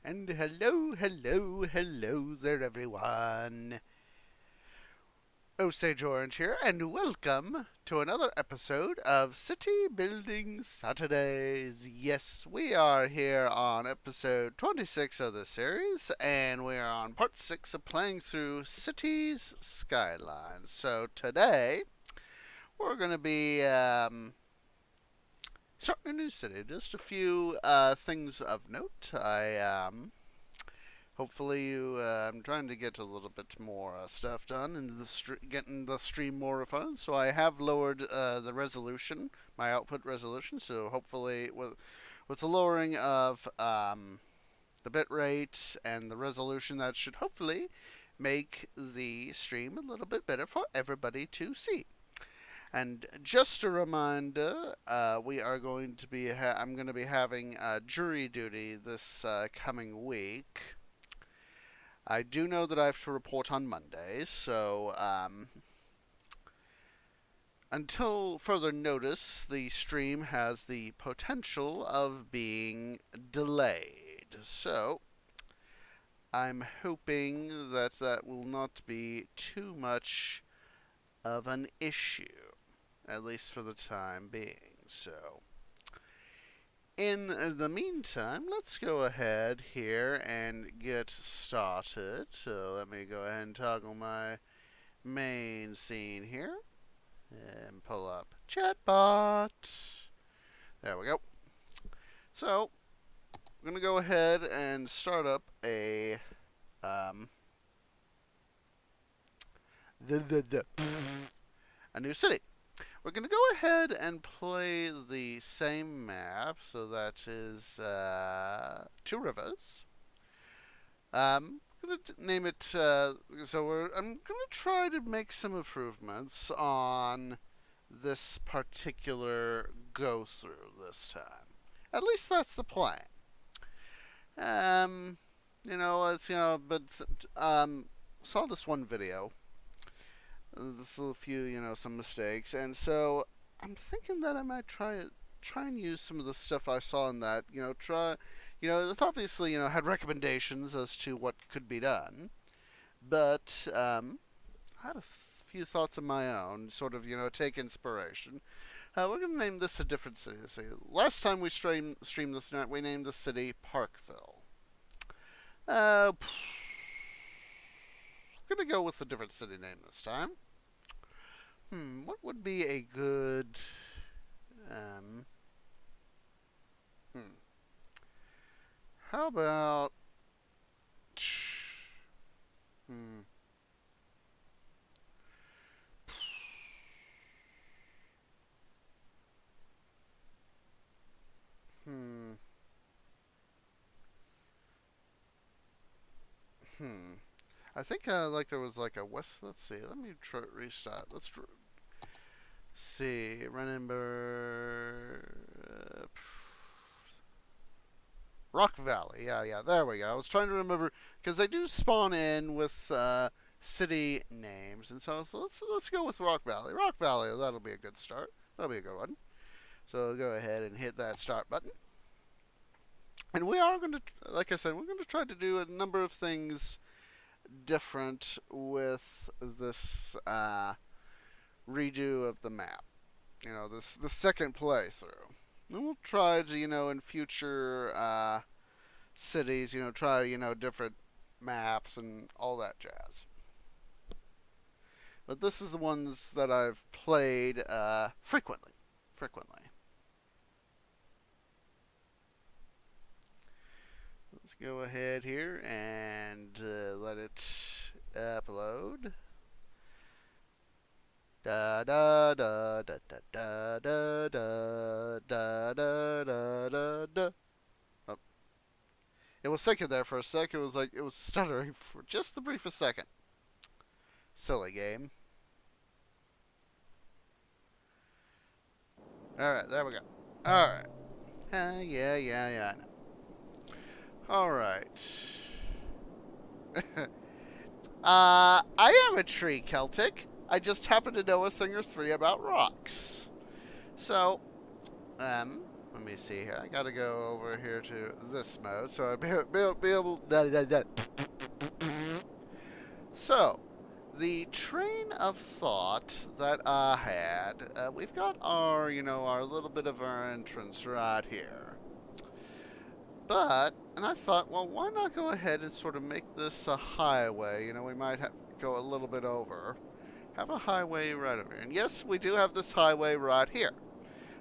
And hello, hello, hello there, everyone. Osage Orange here, and welcome to another episode of City Building Saturdays. Yes, we are here on episode 26 of the series, and we are on part 6 of playing through Cities Skylines. So today, we're going to be starting a new city. Just a few things of note. Hopefully I'm trying to get a little bit more stuff done and getting the stream more fun. So I have lowered the resolution, my output resolution. So hopefully with the lowering of the bit rate and the resolution, that should hopefully make the stream a little bit better for everybody to see. And just a reminder, we are going to be I'm going to be having jury duty this coming week. I do know that I have to report on Mondays, so until further notice, the stream has the potential of being delayed. So I'm hoping that that will not be too much of an issue, at least for the time being. So in the meantime, let's go ahead here and get started. So let me go ahead and toggle my main scene here and pull up chatbot. There we go. So we're gonna go ahead and start up a a new city. We're going to go ahead and play the same map, so that is Two Rivers. I'm going to name it, I'm going to try to make some improvements on this particular go-through this time. At least that's the plan. Saw this one video. There's a few, some mistakes, and so I'm thinking that I might try and use some of the stuff I saw in that. It obviously had recommendations as to what could be done, but I had a few thoughts of my own, sort of take inspiration. We're gonna name this a different city. Last time we streamed this night, we named the city Parkville. I'm gonna go with a different city name this time. What would be a good... How about... Hmm. Hmm. Hmm. I think there was like a west. Let's see. Let me restart. Let's see. Remember Rock Valley. Yeah. There we go. I was trying to remember because they do spawn in with city names, and so let's go with Rock Valley. Rock Valley. That'll be a good start. That'll be a good one. So go ahead and hit that start button. And we are going to, like I said, we're going to try to do a number of things different with this redo of the map. The second playthrough. And we'll try to, in future cities, try, different maps and all that jazz. But this is the ones that I've played frequently. Let's go ahead here and let it upload. Da da da da da da da da da da da da. Oh. It was thinking there for a second. It was like it was stuttering for just the briefest second. Silly game. Alright, there we go. Alright. Yeah, I know. Alright. I am a tree Celtic. I just happen to know a thing or three about rocks. So, let me see here. I gotta go over here to this mode, so I'd be able. So, the train of thought that I had, we've got our, our little bit of our entrance right here. But, and I thought, well, why not go ahead and sort of make this a highway? We might go a little bit over. Have a highway right over here. And yes, we do have this highway right here.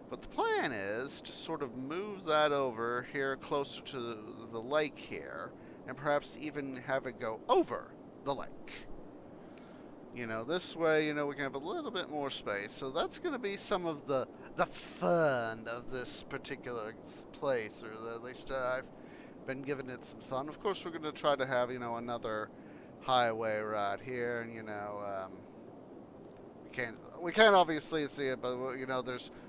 But the plan is to sort of move that over here closer to the lake here, and perhaps even have it go over the lake. This way, we can have a little bit more space. So that's going to be some of the fun of this particular playthrough. At least I've been giving it some fun. Of course, we're going to try to have, another highway right here, and we can't obviously see it, but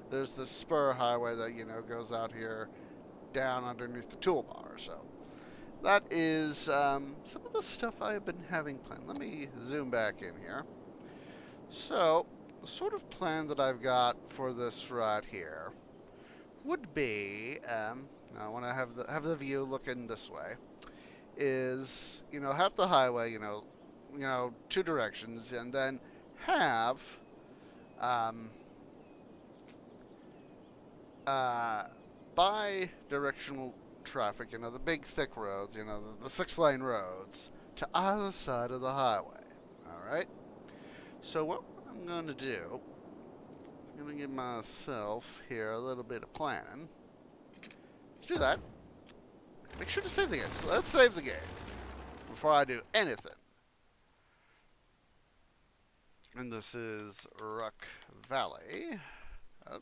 there's the spur highway that goes out here down underneath the toolbar. So that is some of the stuff I've been having planned. Let me zoom back in here. So the sort of plan that I've got for this right here would be, I want to have the view looking this way, is have the highway two directions, and then have bi-directional traffic, the big thick roads, the 6-lane roads to either side of the highway. Alright? So what I'm going to do, I'm going to give myself here a little bit of planning. Let's do that. Make sure to save the game. So let's save the game before I do anything. And this is Rock Valley. Oh.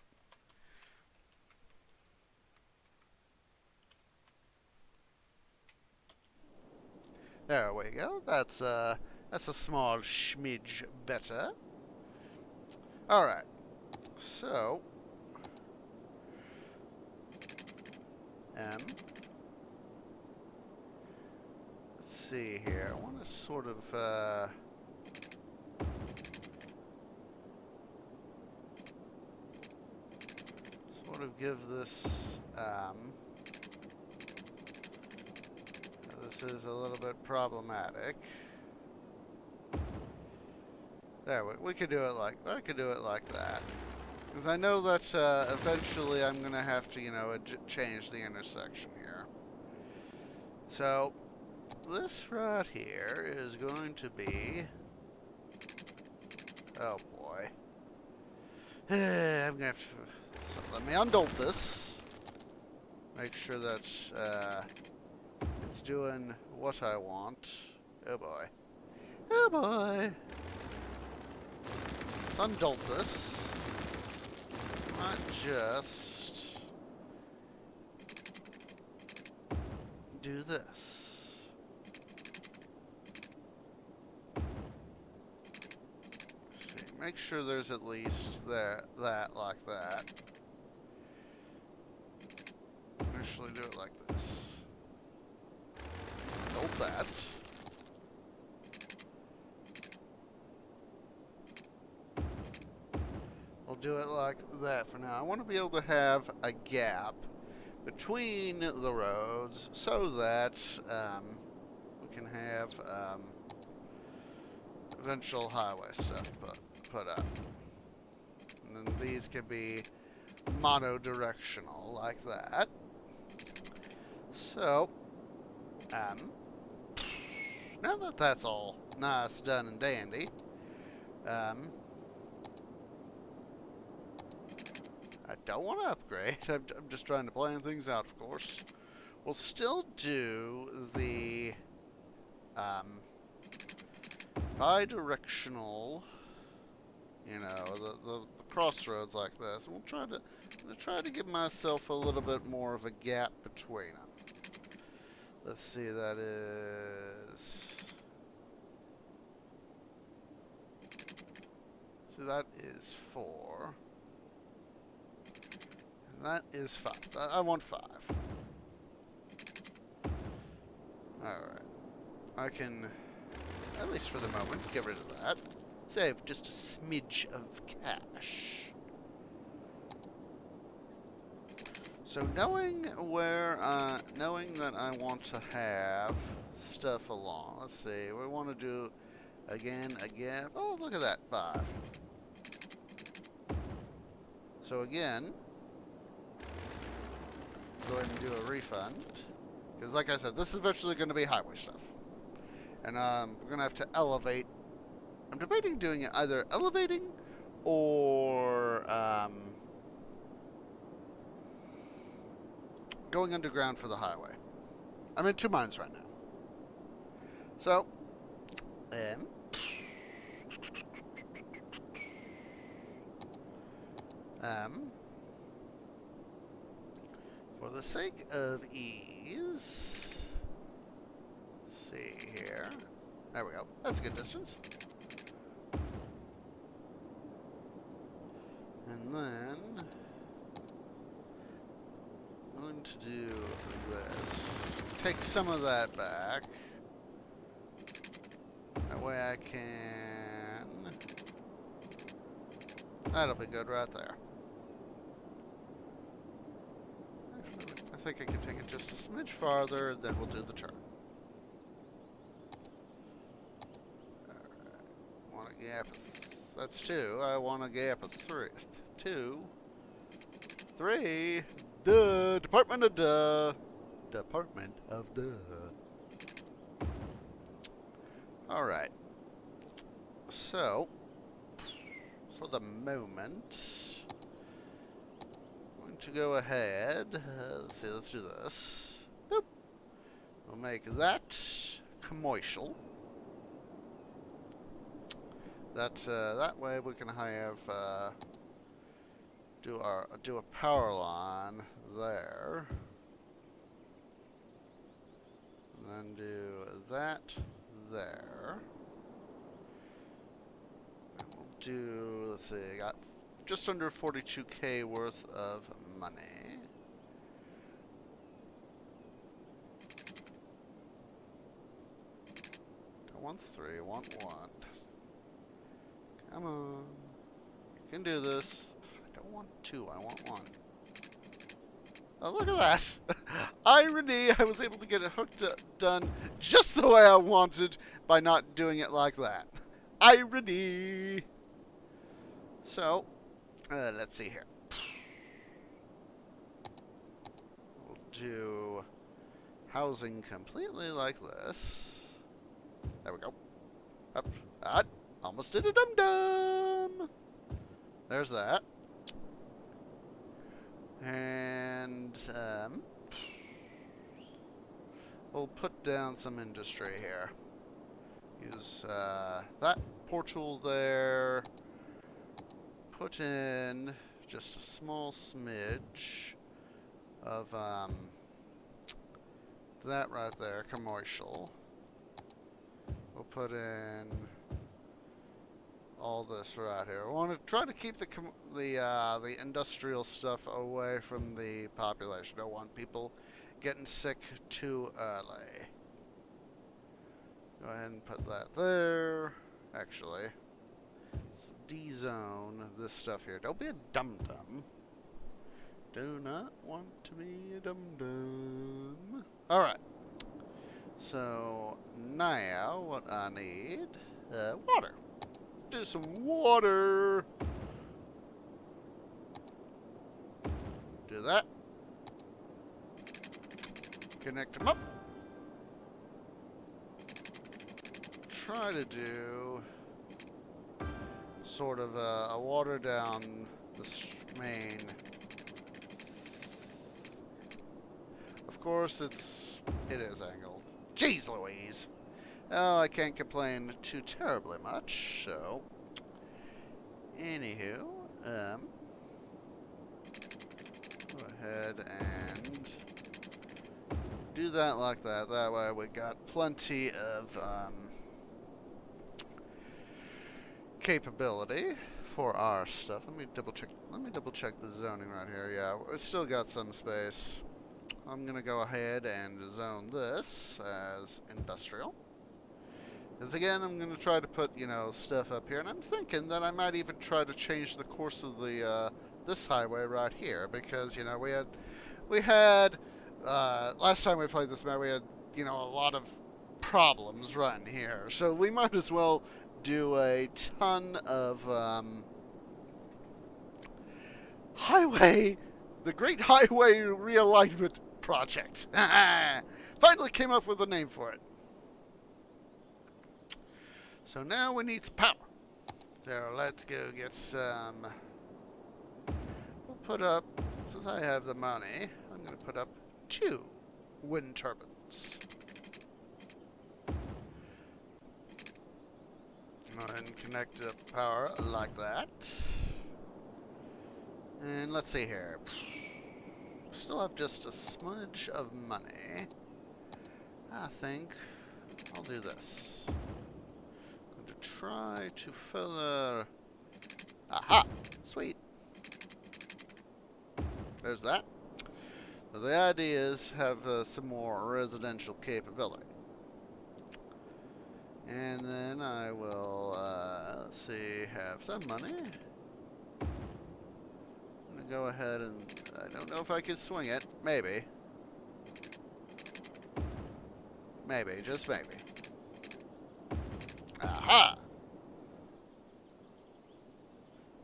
There we go. That's a small schmidge better. All right. So, let's see here. I want to sort of give this, this is a little bit problematic. There, we could do it like, I could do it like that. Because I know that eventually I'm going to have to, change the intersection here. So, this right here is going to be, oh boy. I'm going to have to, so let me undolt this. Make sure that it's doing what I want. Oh boy. Oh boy. Let's undolt this. Not just do this. See, make sure there's at least that like that. Actually do it like this. Hold that. We'll do it like that for now. I want to be able to have a gap between the roads so that we can have eventual highway stuff put up. And then these can be monodirectional like that. So, now that that's all nice, done, and dandy, I don't want to upgrade. I'm just trying to plan things out, of course. We'll still do the bi-directional, the crossroads like this. And I'm gonna try to give myself a little bit more of a gap between them. Let's see, that is... So that is 4. And that is 5. I want 5. Alright. I can, at least for the moment, get rid of that. Save just a smidge of cash. So knowing that I want to have stuff along, let's see, we want to do again, oh, look at that, 5. So again, go ahead and do a refund, because like I said, this is eventually going to be highway stuff. And we're going to have to elevate. I'm debating doing it either elevating or going underground for the highway. I'm in 2 minds right now. So, for the sake of ease, let's see here. There we go. That's a good distance. And then I'm going to do this. Take some of that back. That way I can... That'll be good right there. Actually, I think I can take it just a smidge farther, then we'll do the turn. Alright. Want a gap of... That's 2. I want a gap of 3. 2. 3. Duh. Department of Duh. Department of Duh. Alright. So, for the moment, I'm going to go ahead. Let's see, let's do this. Boop. We'll make that commercial. That way we can have do a power line there, and then do that there. And we'll do, let's see, I got just under 42K worth of money. Don't want 3, I want 1. Come on. You can do this. I don't want 2, I want 1. Oh, look at that! Irony! I was able to get it hooked up, done just the way I wanted by not doing it like that. Irony! So, let's see here. We'll do housing completely like this. There we go. Up. Almost did a dum-dum! There's that. And, we'll put down some industry here. Use, that portal there. Put in just a small smidge of, that right there, commercial. We'll put in all this right here. I want to try to keep the industrial stuff away from the population. Don't want people getting sick too early. Go ahead and put that there. Actually, let's D-zone this stuff here. Don't be a dum-dum. Do not want to be a dum-dum. Alright. So, now what I need, water. Do some water. Do that. Connect them up. Try to do sort of a water down this main. Of course, it is angled. Jeez Louise. Oh, I can't complain too terribly much, so... Anywho, go ahead and do that like that. That way we got plenty of capability for our stuff. Let me double check the zoning right here. Yeah, we still got some space. I'm gonna go ahead and zone this as industrial. Because again, I'm going to try to put, you know, stuff up here. And I'm thinking that I might even try to change the course of the this highway right here. Because, you know, we had last time we played this map, we had a lot of problems run here, so we might as well do a ton of highway, the Great Highway Realignment Project. Finally came up with a name for it. So now we need some power. So let's go get some. We'll put up, since I have the money, I'm going to put up 2 wind turbines. Go ahead and connect up power like that. And let's see here. Still have just a smudge of money. I think I'll do this. I'm going to try to further. Aha! Sweet. There's that. So the idea is have some more residential capability. And then I will, let's see, have some money. I'm going to go ahead and, I don't know if I can swing it. Maybe. Maybe, just maybe. Aha!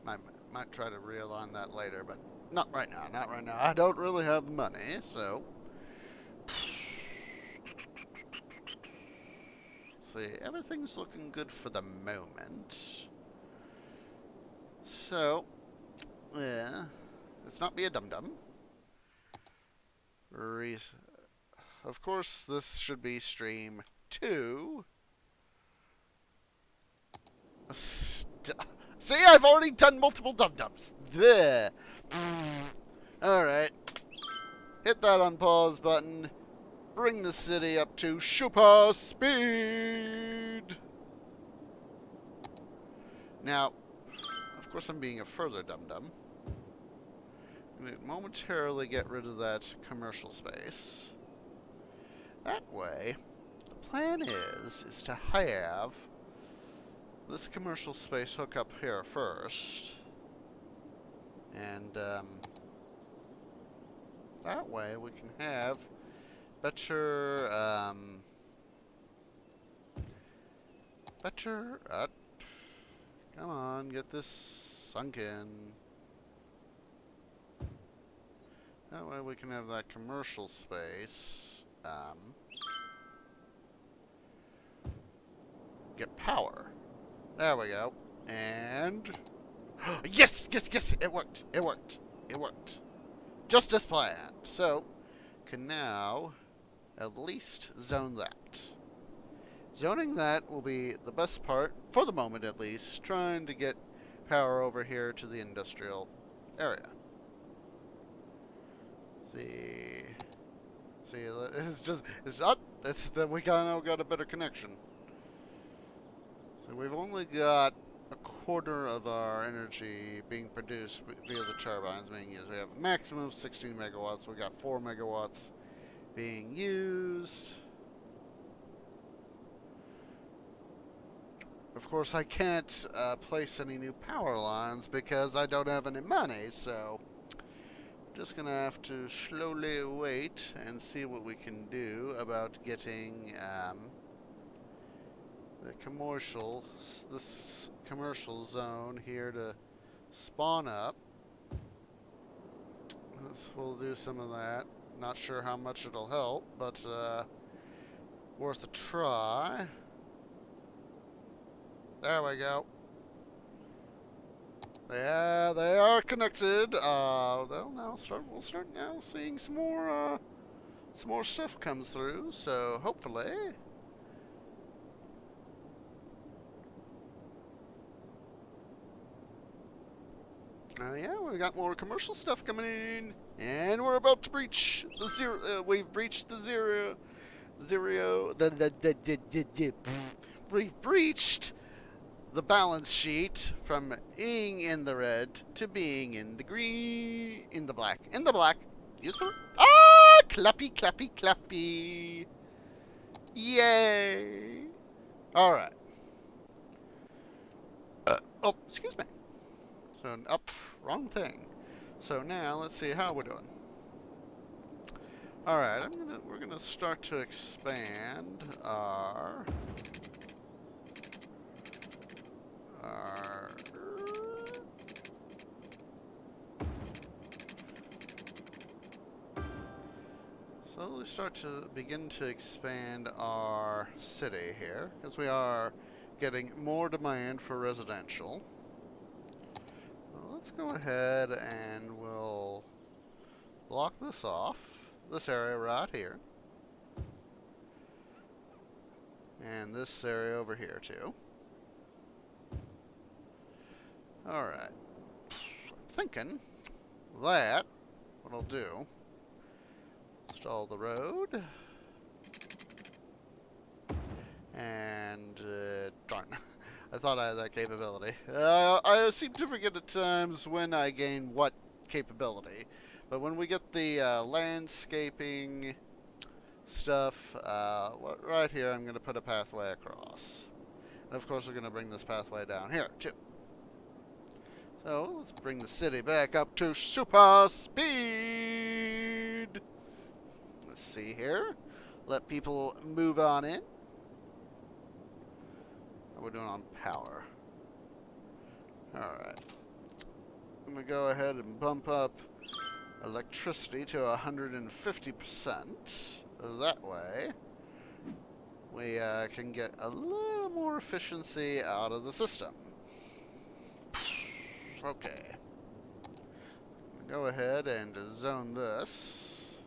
Might try to realign that later, but not right now, not right now. I don't really have money, so. See, everything's looking good for the moment. So, yeah, let's not be a dum-dum. Of course, this should be stream 2. See, I've already done multiple dum-dums. There. Alright. Hit that unpause button. Bring the city up to super speed. Now, of course I'm being a further dum-dum. I'm going to momentarily get rid of that commercial space. That way, the plan is to have this commercial space hook up here first. And that way we can have better, come on, get this sunk in. That way we can have that commercial space, get power. There we go. And yes, it worked. It worked. It worked. Just as planned. So, can now at least zone that. Zoning that will be the best part, for the moment at least, trying to get power over here to the industrial area. See, we kind of got a better connection. So we've only got a quarter of our energy being produced via the turbines being used. We have a maximum of 16 megawatts. We got 4 megawatts being used. Of course, I can't place any new power lines because I don't have any money, so I'm just gonna have to slowly wait and see what we can do about getting this commercial zone here to spawn up. We'll do some of that. Not sure how much it'll help, but worth a try. There we go. Yeah, they are connected. We'll start now seeing some more stuff come through. So hopefully. Yeah, we got more commercial stuff coming in, and we're about to breach the zero. We've breached the zero. We've breached the balance sheet from being in the red to being in the green, in the black. Useful. Ah, clappy, clappy, clappy. Yay! All right. Oh, excuse me. So, wrong thing. So now, let's see how we're doing. Alright, we're gonna start to expand our slowly start to begin to expand our city here, because we are getting more demand for residential. Well, let's go ahead and we'll block this off, this area right here. And this area over here too. Alright. I'm thinking that what I'll do, install the road. And, darn. I thought I had that capability. I seem to forget at times when I gain what capability. But when we get the landscaping stuff, right here I'm going to put a pathway across. And of course we're going to bring this pathway down here, too. So, let's bring the city back up to super speed! Let's see here. Let people move on in. How are we doing on power? Alright. I'm going to go ahead and bump up electricity to 150%. That way, we can get a little more efficiency out of the system. Okay. Go ahead and zone this.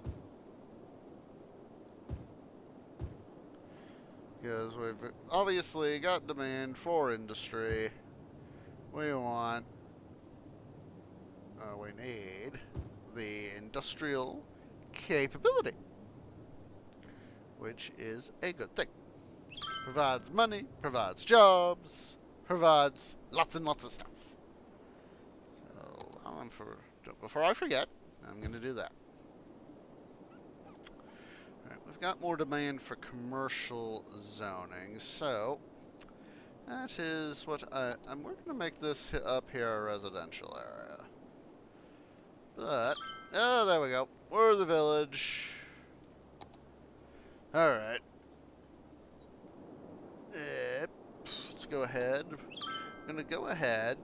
Because we've obviously got demand for industry. We need the industrial capability, which is a good thing. Provides money, provides jobs, provides lots and lots of stuff. So, before I forget, I'm going to do that. Alright, we've got more demand for commercial zoning, so that is what we're going to make this up here a residential area. But, oh, there we go. We're the village. Alright. Let's go ahead. I'm going to go ahead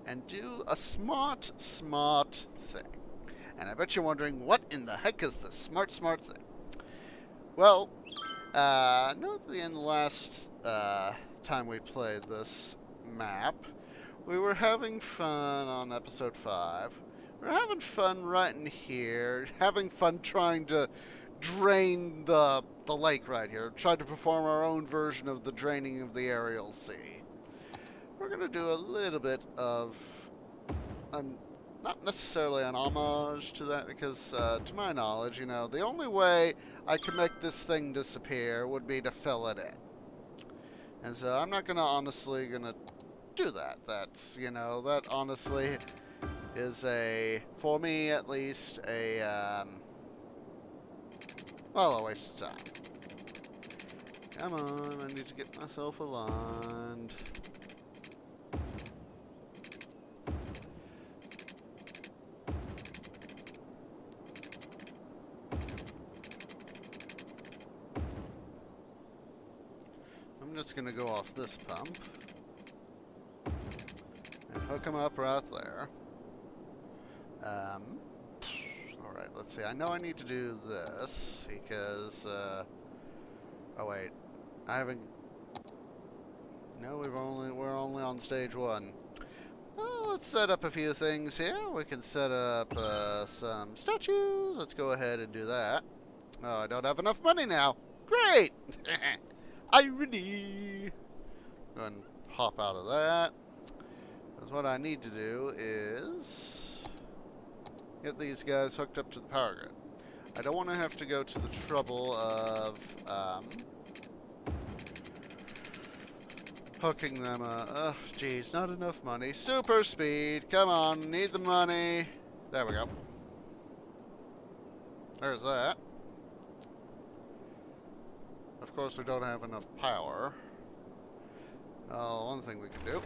and do a smart thing. And I bet you're wondering, what in the heck is this smart thing? Well, know at the end of the last time we played this map, we were having fun on episode 5. We're having fun right in here, having fun trying to drain the lake right here, try to perform our own version of the draining of the aerial sea. We're going to do a little bit of, not necessarily an homage to that, because to my knowledge, the only way I could make this thing disappear would be to fill it in. And so I'm not honestly going to do that. That's, that honestly is for me at least, a waste of time. Come on, I need to get myself aligned. I'm just going to go off this pump and hook them up right there. Alright, let's see. I know I need to do this because, oh wait, I haven't, no, we're only on stage 1. Well, let's set up a few things here. We can set up some statues. Let's go ahead and do that. Oh, I don't have enough money now. Great! Irony! Go ahead and hop out of that. Because what I need to do is get these guys hooked up to the power grid. I don't want to have to go to the trouble of hooking them up. Geez, not enough money. Super speed. Come on, need the money. There we go. There's that. Of course, we don't have enough power. One thing we can do.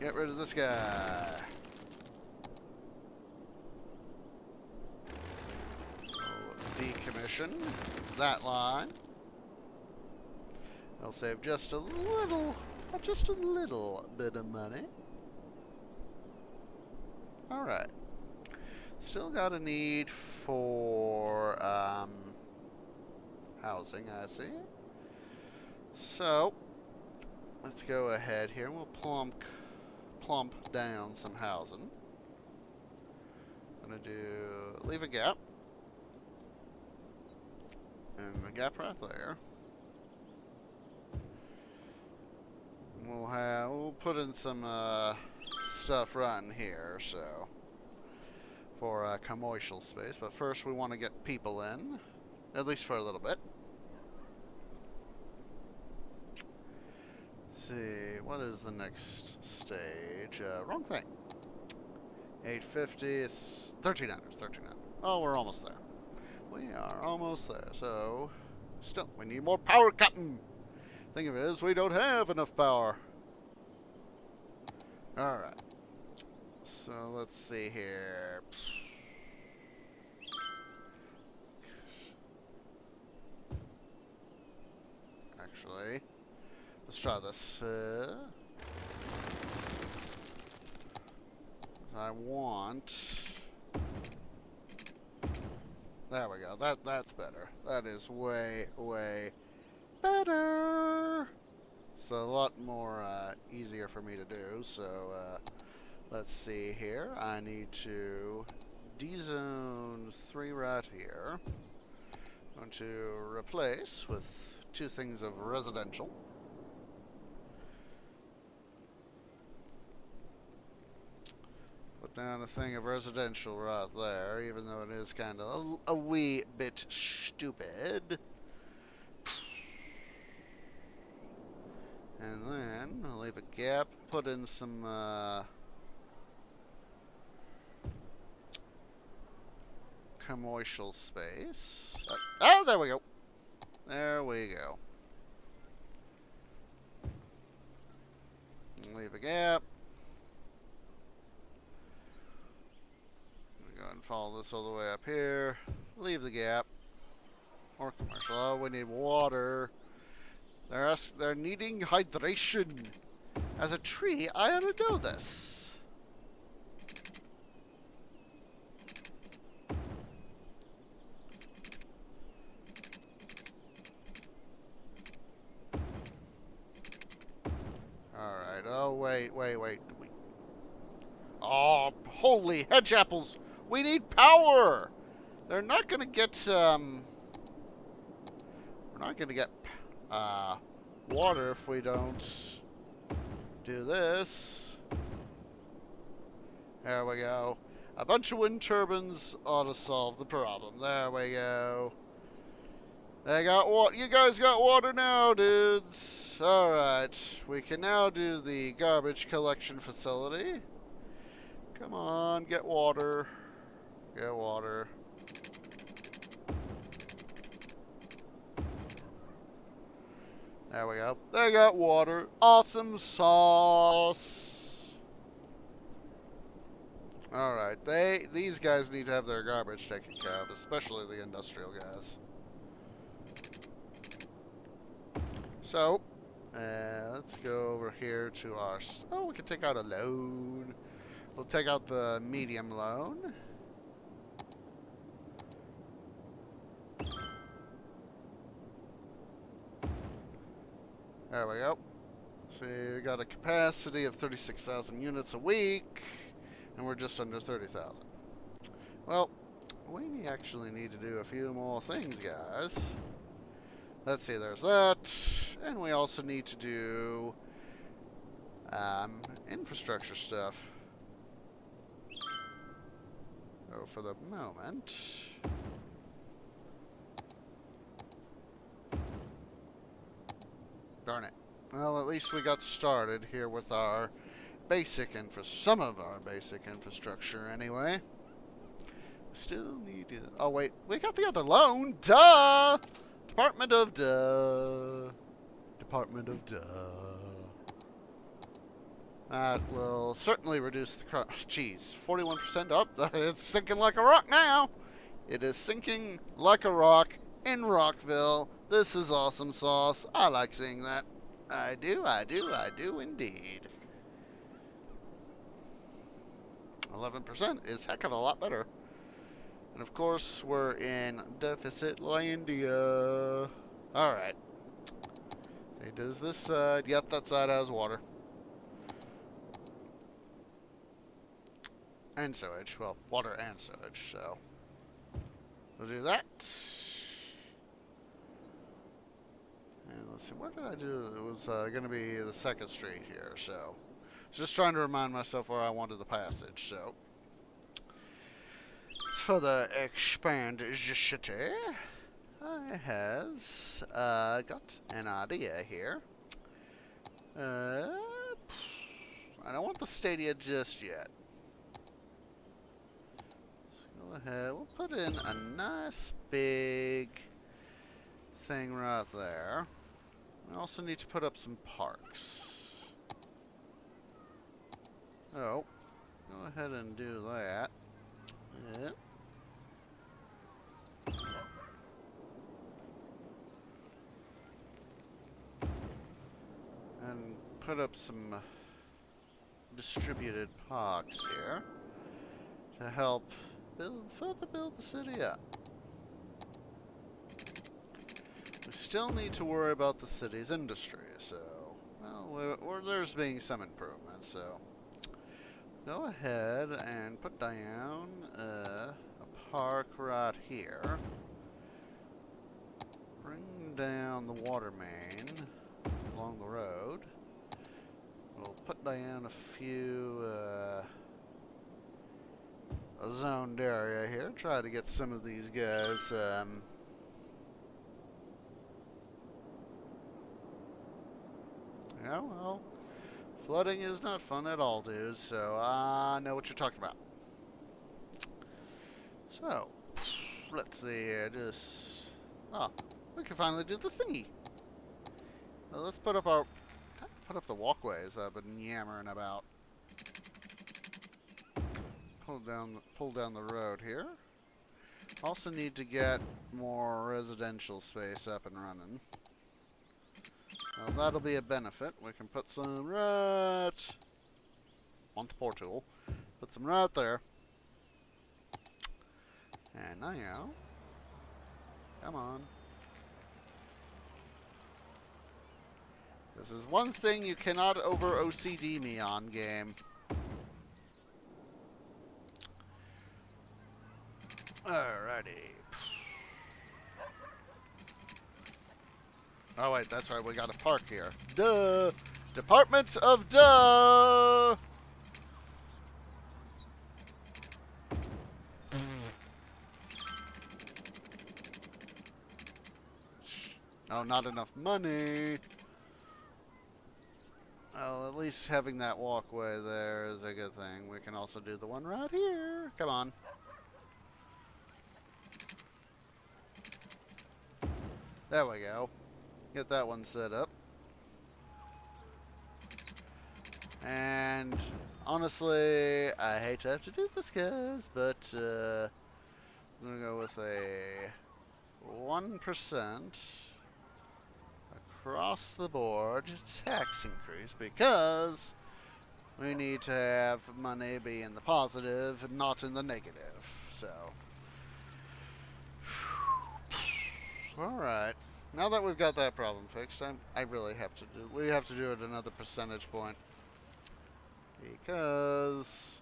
Get rid of this guy. decommission that line. I'll save just a little bit of money. Alright. Still got a need for housing, I see. So, let's go ahead here. We'll plump down some housing. I'm gonna leave a gap. And a gap right there. We'll put in some stuff right in here, so for commercial space. But first, we want to get people in, at least for a little bit. Let's see, what is the next stage? Wrong thing. 850. It's 1300. 1300. Oh, we're almost there. We are almost there. So, still, we need more power cutting. Thing of it is, we don't have enough power. Alright. So, let's see here. Actually, let's try this. I want... There we go. That's better. That is way, way better. It's a lot more easier for me to do. So let's see here. I need to dezone 3 right here. I'm going to replace with 2 things of residential. Put down a thing of residential right there, even though it is kind of a wee bit stupid. And then I'll leave a gap, put in some commercial space. Oh, there we go. There we go. And leave a gap. Go ahead and follow this all the way up here. Leave the gap. More commercial. Oh, we need water. They're needing hydration. As a tree, I ought to know this. Alright. Oh, wait. Oh, holy hedge apples. We need power. They're not going to get, we're not going to get, water if we don't do this. There we go. A bunch of wind turbines ought to solve the problem. There we go. They got water. You guys got water now, dudes. Alright. We can now do the garbage collection facility. Come on, get water. Get water. There we go. They got water. Awesome sauce. Alright, these guys need to have their garbage taken care of, especially the industrial guys. So, let's go over here to our... Oh, we can take out a loan. We'll take out the medium loan. There we go. See, we got a capacity of 36,000 units a week, and we're just under 30,000. Well, we actually need to do a few more things, guys. Let's see, there's that. And we also need to do infrastructure stuff. So for the moment... Darn it. Well, at least we got started here with our basic some of our basic infrastructure anyway. Still need to... Oh, wait. We got the other loan. Duh! Department of Duh. Department of Duh. That will certainly reduce the... Jeez. 41% up. It's sinking like a rock now. It is sinking like a rock in Rockville. This is awesome sauce. I like seeing that. I do indeed. 11% is heck of a lot better. And of course, we're in deficit Landia. Alright. Okay, does this side? Yep, that side has water. And sewage. Well, water and sewage, so we'll do that. And let's see, what did I do? It was going to be the second street here, so just trying to remind myself where I wanted the passage, so for the expand city, I has got an idea here. I don't want the stadia just yet. So go ahead, we'll put in a nice big thing right there. We also need to put up some parks. Oh, go ahead and do that. Yep. And put up some distributed parks here to help further build the city up. We still need to worry about the city's industry, so, well, there's being some improvements, so go ahead and put down a park right here. Bring down the water main along the road. We'll put down a few a zoned area here. Try to get some of these guys yeah, well, flooding is not fun at all, dude, so I know what you're talking about. So, let's see here, we can finally do the thingy. Well, let's put up the walkways I've been yammering about. Pull down the road here. Also need to get more residential space up and running. Well, that'll be a benefit. We can put some right on the portal. Put some right there. And now, come on. This is one thing you cannot over OCD me on, game. Alrighty. Oh wait, that's right, we got a park here. Duh! Department of Duh! Oh, not enough money. Well, at least having that walkway there is a good thing. We can also do the one right here. Come on. There we go. Get that one set up. And honestly, I hate to have to do this, guys, but I'm going to go with a 1% across the board tax increase because we need to have money be in the positive, not in the negative. So, alright. Now that we've got that problem fixed, we have to do it another percentage point. Because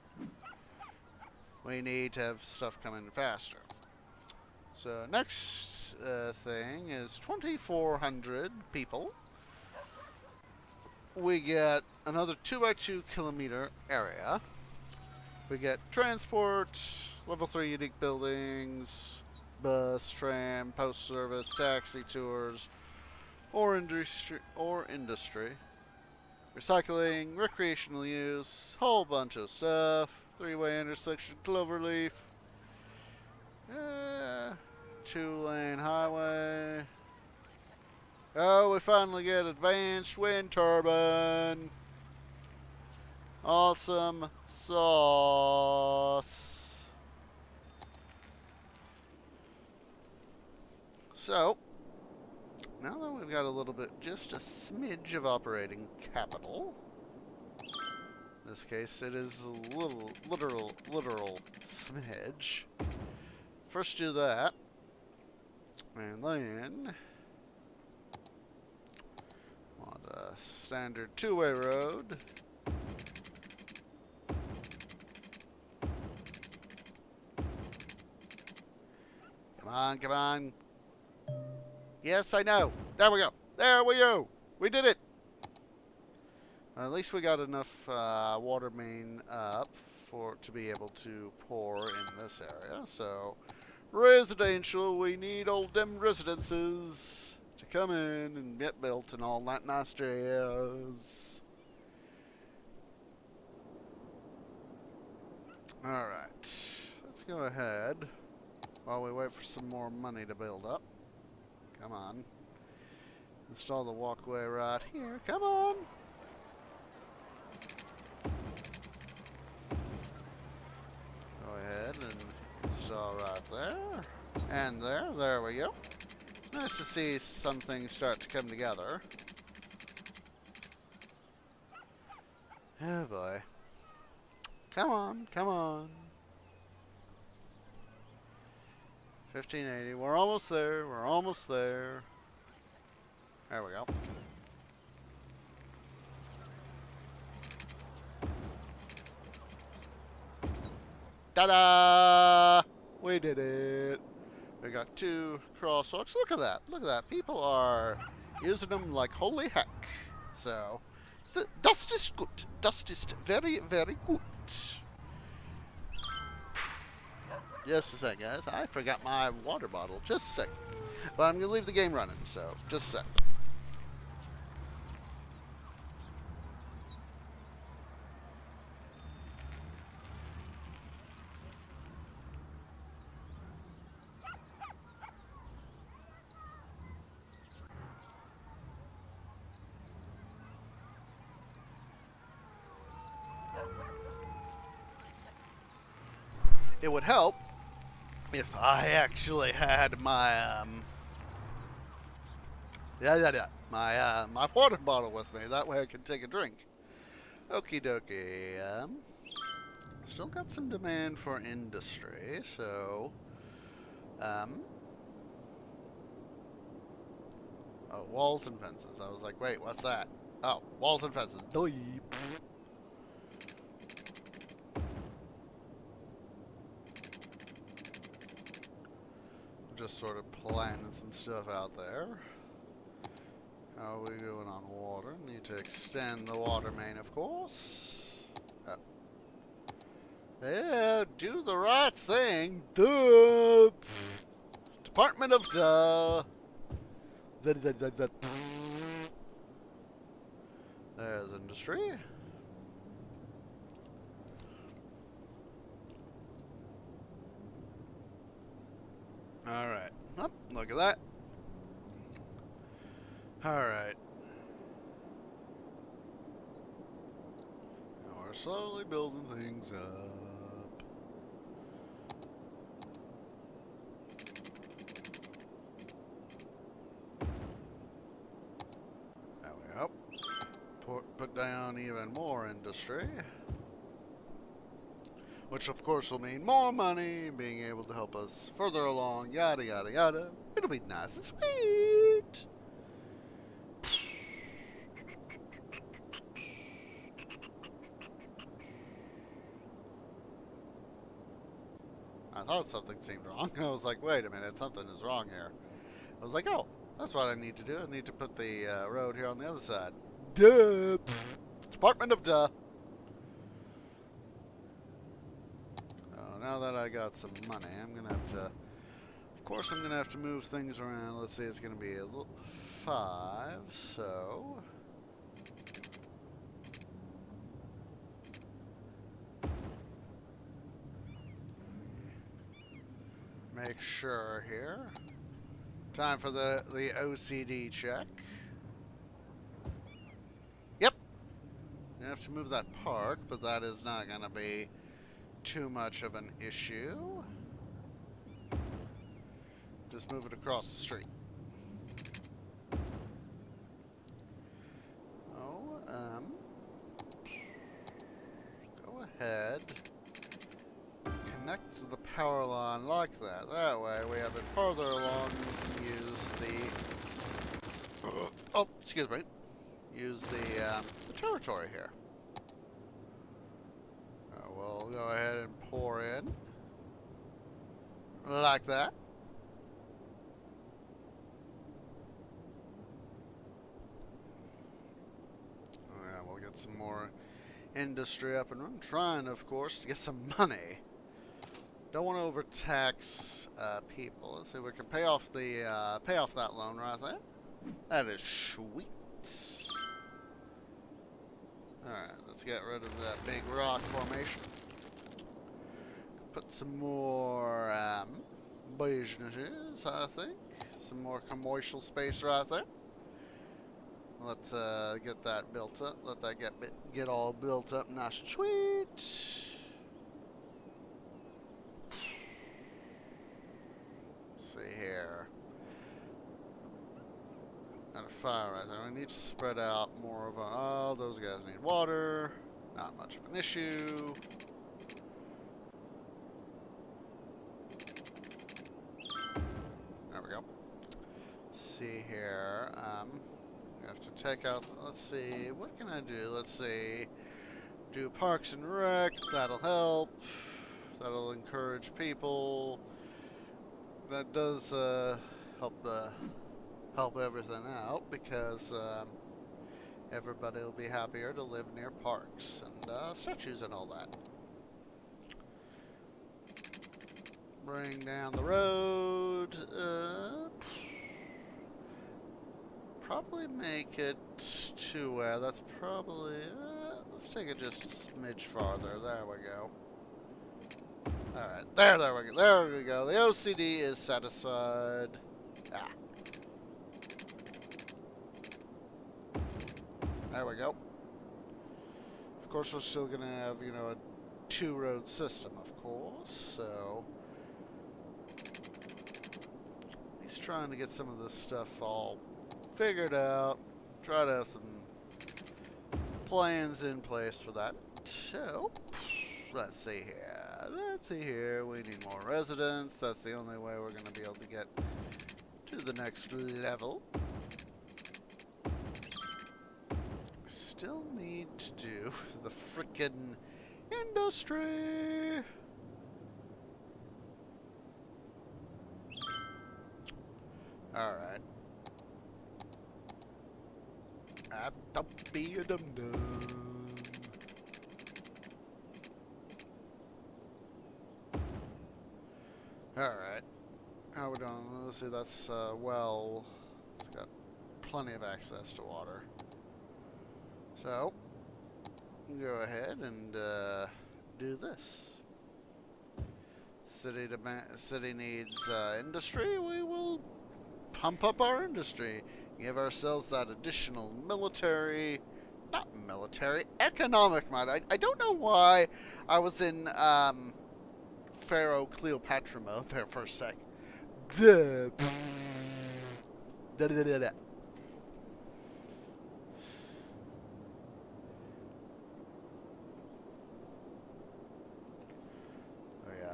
we need to have stuff come in faster. So next thing is 2,400 people. We get another 2x2 kilometer area. We get transport, level 3 unique buildings, bus, tram, post service, taxi tours, or industry. Recycling, recreational use, whole bunch of stuff. 3-way intersection, Cloverleaf. 2-lane highway. Oh, we finally get advanced wind turbine. Awesome sauce. So, now that we've got a little bit, just a smidge of operating capital, in this case it is a literal smidge. First do that, and then want a standard two-way road. Come on, come on. Yes, I know. There we go. There we go. We did it. At least we got enough water main up to be able to pour in this area. So, residential, we need all them residences to come in and get built and all that nice jazz. Alright. Let's go ahead while we wait for some more money to build up. Come on. Install the walkway right here. Come on! Go ahead and install right there. And there. There we go. Nice to see some things start to come together. Oh boy. Come on, come on. 1580. We're almost there. We're almost there. There we go. Ta-da! We did it. We got 2 crosswalks. Look at that. Look at that. People are using them like holy heck. So, dust is good. Dust is very, very good. Just a sec, guys. I forgot my water bottle. Just a sec. But I'm going to leave the game running, so just a sec. It would help if I actually had my my water bottle with me. That way I can take a drink. Okie dokie. Still got some demand for industry, so oh, walls and fences. I was like, wait, what's that? Oh, walls and fences. Doi. Just sort of planning some stuff out there. How are we doing on water? Need to extend the water main, of course. Oh. Yeah, do the right thing. Duh. Department of Duh. There's industry. Alright. Oh, look at that. Alright. Now we're slowly building things up. There we go. Put down even more industry. Which of course will mean more money, being able to help us further along, yada yada yada. It'll be nice and sweet. I thought something seemed wrong. I was like, wait a minute, something is wrong here. I was like, oh, that's what I need to do. I need to put the road here on the other side. Duh. Department of Duh. Now that I got some money, I'm going to have to... Of course, I'm going to have to move things around. Let's see, it's going to be a 5, so... Make sure here. Time for the OCD check. Yep. You have to move that park, but that is not going to be too much of an issue. just move it across the street. Oh, go ahead. Connect to the power line like that. That way we have it farther along. We can use the... oh, excuse me. Use the territory here. We'll go ahead and pour in. Like that. Yeah, we'll get some more industry up and running. Trying, of course, to get some money. Don't want to overtax people. Let's see, we can pay off that loan right there. That is sweet. Alright, let's get rid of that big rock formation. Put some more businesses, I think. Some more commercial space right there. Let's get that built up. Let that get all built up nice and sweet. Let's see here. Got a fire right there. We need to spread out more of a... oh, those guys need water. Not much of an issue. There we go. Let's see here. We have to take out... let's see. What can I do? Let's see. Do Parks and Rec. That'll help. That'll encourage people. That does help everything out, because everybody will be happier to live near parks and statues and all that. Bring down the road. Probably make it to where that's probably... let's take it just a smidge farther. There we go. Alright, there we go. There we go. The OCD is satisfied. Ah. There we go. Of course, we're still going to have, you know, a two-road system, of course, so... he's trying to get some of this stuff all figured out. Try to have some plans in place for that. So, let's see here. Let's see here. We need more residents. That's the only way we're going to be able to get to the next level. Still need to do the frickin' industry. Alright. Don't be a dum-dum. Alright. How we doing? Let's see, that's, well, it's got plenty of access to water. So, go ahead and do this. City needs industry. We will pump up our industry. Give ourselves that additional economic might. I don't know why I was in Pharaoh Cleopatra mode there for a sec.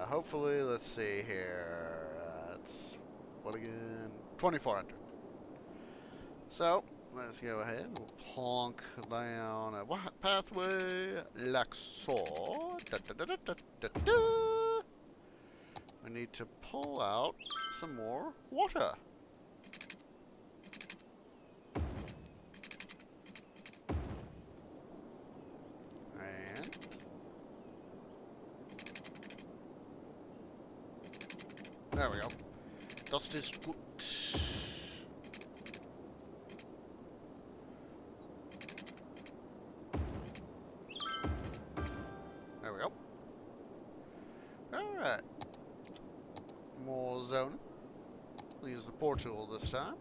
Hopefully, let's see here. It's what again? 2,400. So let's go ahead. We'll plonk down a pathway like so. We need to pull out some more water. There we go. Dust is good. There we go. Alright. More zoning. We'll use the port tool this time.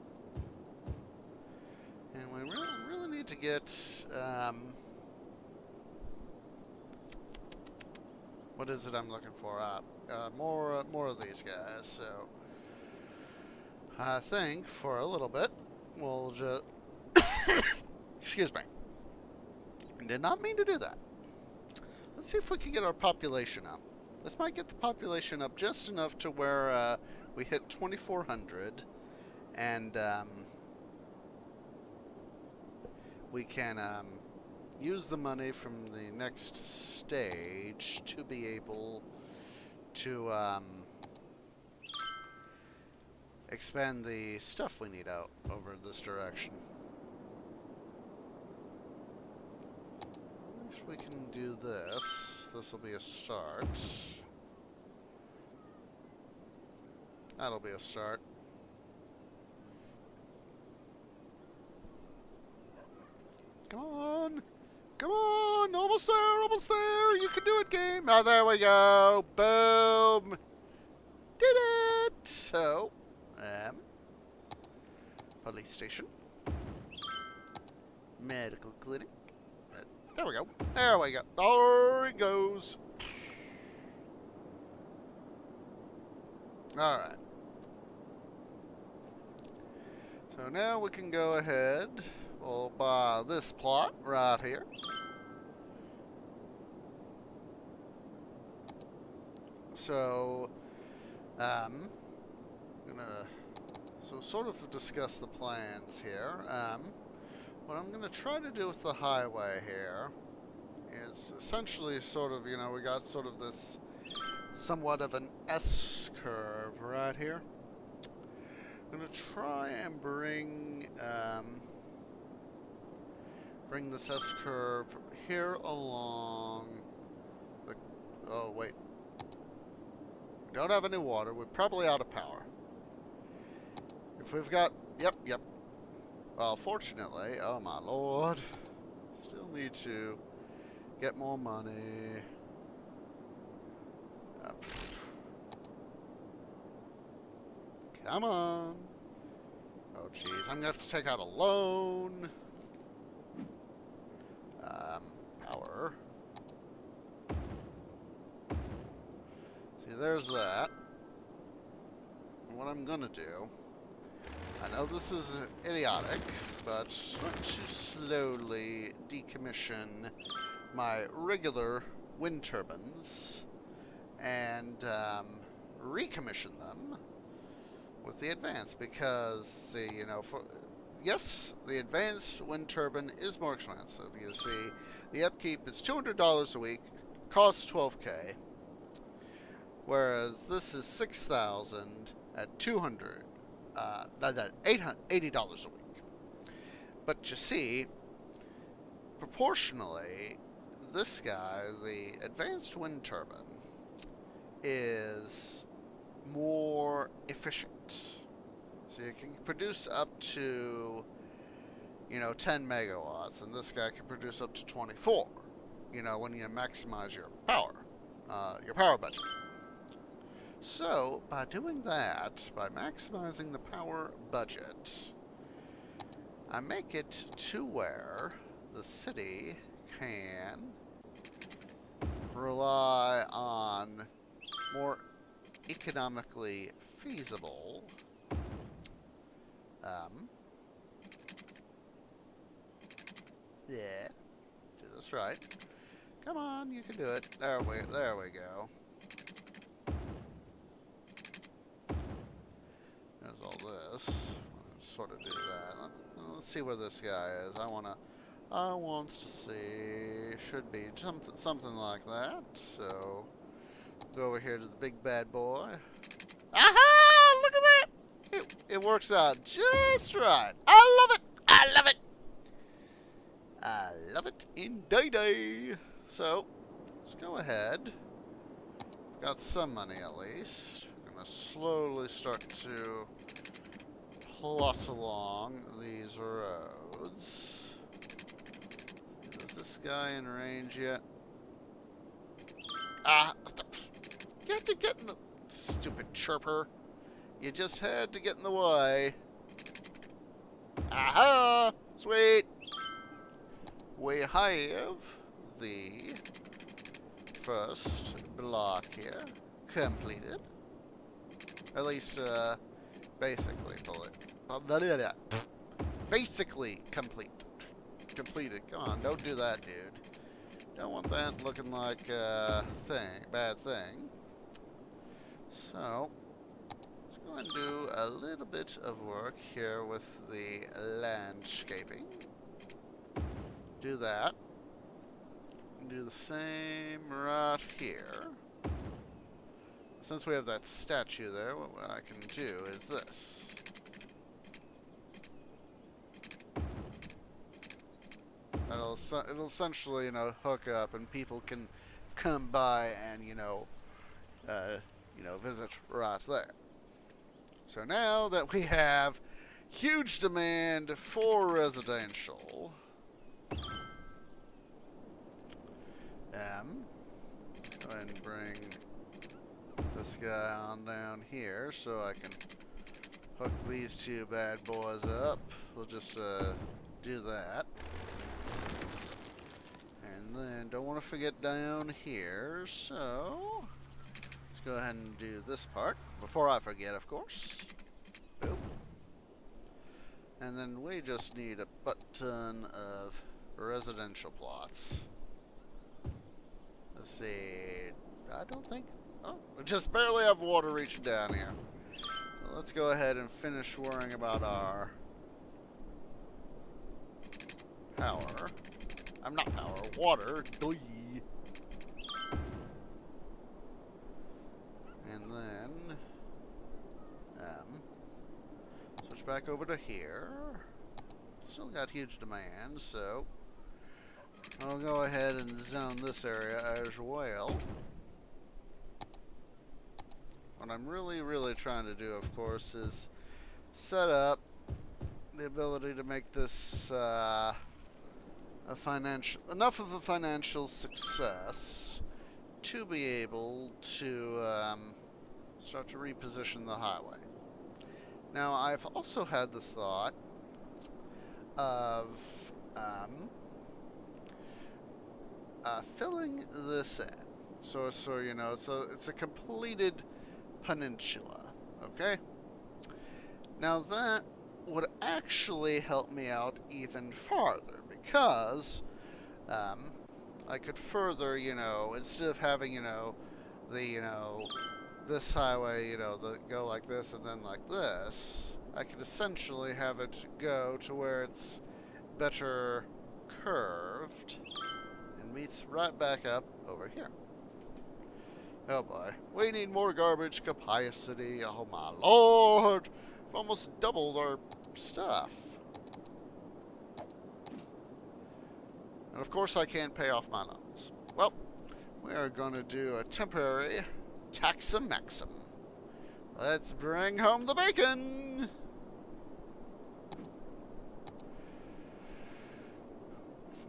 And we really need to get, what is it I'm looking for? More of these guys, so I think for a little bit, we'll just... Excuse me. Did not mean to do that. Let's see if we can get our population up. This might get the population up just enough to where we hit 2,400, and we can use the money from the next stage to be able to expand the stuff we need out over this direction. If we can do this, this will be a start. That'll be a start. Come on! Come on! Almost there! Almost there! You can do it, game! Oh, there we go! Boom! Did it! So, police station. Medical clinic. There we go. There we go. There it goes. Alright. So now we can go ahead. We'll buy this plot right here. So, sort of discuss the plans here. What I'm gonna try to do with the highway here is essentially sort of, you know, we got sort of this somewhat of an S-curve right here. I'm gonna try and bring this S-curve here along the... Oh, wait. We don't have any water. We're probably out of power. If we've got... Yep. Well, fortunately, oh my lord, still need to get more money. Come on. Oh jeez, I'm gonna have to take out a loan. Power. See, there's that. And what I'm gonna do, I know this is idiotic, but I'm going to slowly decommission my regular wind turbines and recommission them with the advanced, because, see, you know, yes, the advanced wind turbine is more expensive. You see, the upkeep is $200 a week, costs $12K, whereas this is $6,000 at $200. $80 a week. But you see, proportionally, this guy, the advanced wind turbine, is more efficient. So you can produce up to, you know, 10 megawatts, and this guy can produce up to 24, you know, when you maximize your power budget. So, by doing that, by maximizing the power budget, I make it to where the city can rely on more economically feasible yeah, do this right. Come on, you can do it. There we go. There's all this. Let's sort of do that. Let's see where this guy is. I wants to see. Should be something like that. So, go over here to the big bad boy. Aha! Look at that! It works out just right. I love it! I love it! I love it indeed. So, let's go ahead. Got some money at least. We're gonna slowly start to plot along these roads. Is this guy in range yet? Ah! You have to get in the... Stupid chirper. You just had to get in the way. Aha! Sweet! We have the first block here completed. At least, Basically, basically completed. Come on, don't do that, dude. Don't want that looking like a bad thing. So, let's go and do a little bit of work here with the landscaping. Do that. Do the same right here. Since we have that statue there, what I can do is this. It'll essentially, hook up, and people can come by and, visit right there. So now that we have huge demand for residential, go ahead and bring this guy on down here so I can hook these two bad boys up. We'll just do that. And then don't want to forget down here, so let's go ahead and do this part before I forget, of course. Boop. And then we just need a butt-ton of residential plots. Let's see. I don't think... Oh, we just barely have water reaching down here. So let's go ahead and finish worrying about our power. I'm not power, water. Doy. And then switch back over to here. Still got huge demand, so I'll go ahead and zone this area as well. What I'm really trying to do, of course, is set up the ability to make this enough of a financial success to be able to start to reposition the highway. Now, I've also had the thought of filling this in. So it's a completed peninsula. Okay? Now that would actually help me out even farther, because I could further, instead of having, this highway, go like this and then like this, I could essentially have it go to where it's better curved and meets right back up over here. Oh boy, we need more garbage capacity. Oh my lord, we've almost doubled our stuff. And of course I can't pay off my loans. Well, we are going to do a temporary tax-a-maxim. Let's bring home the bacon!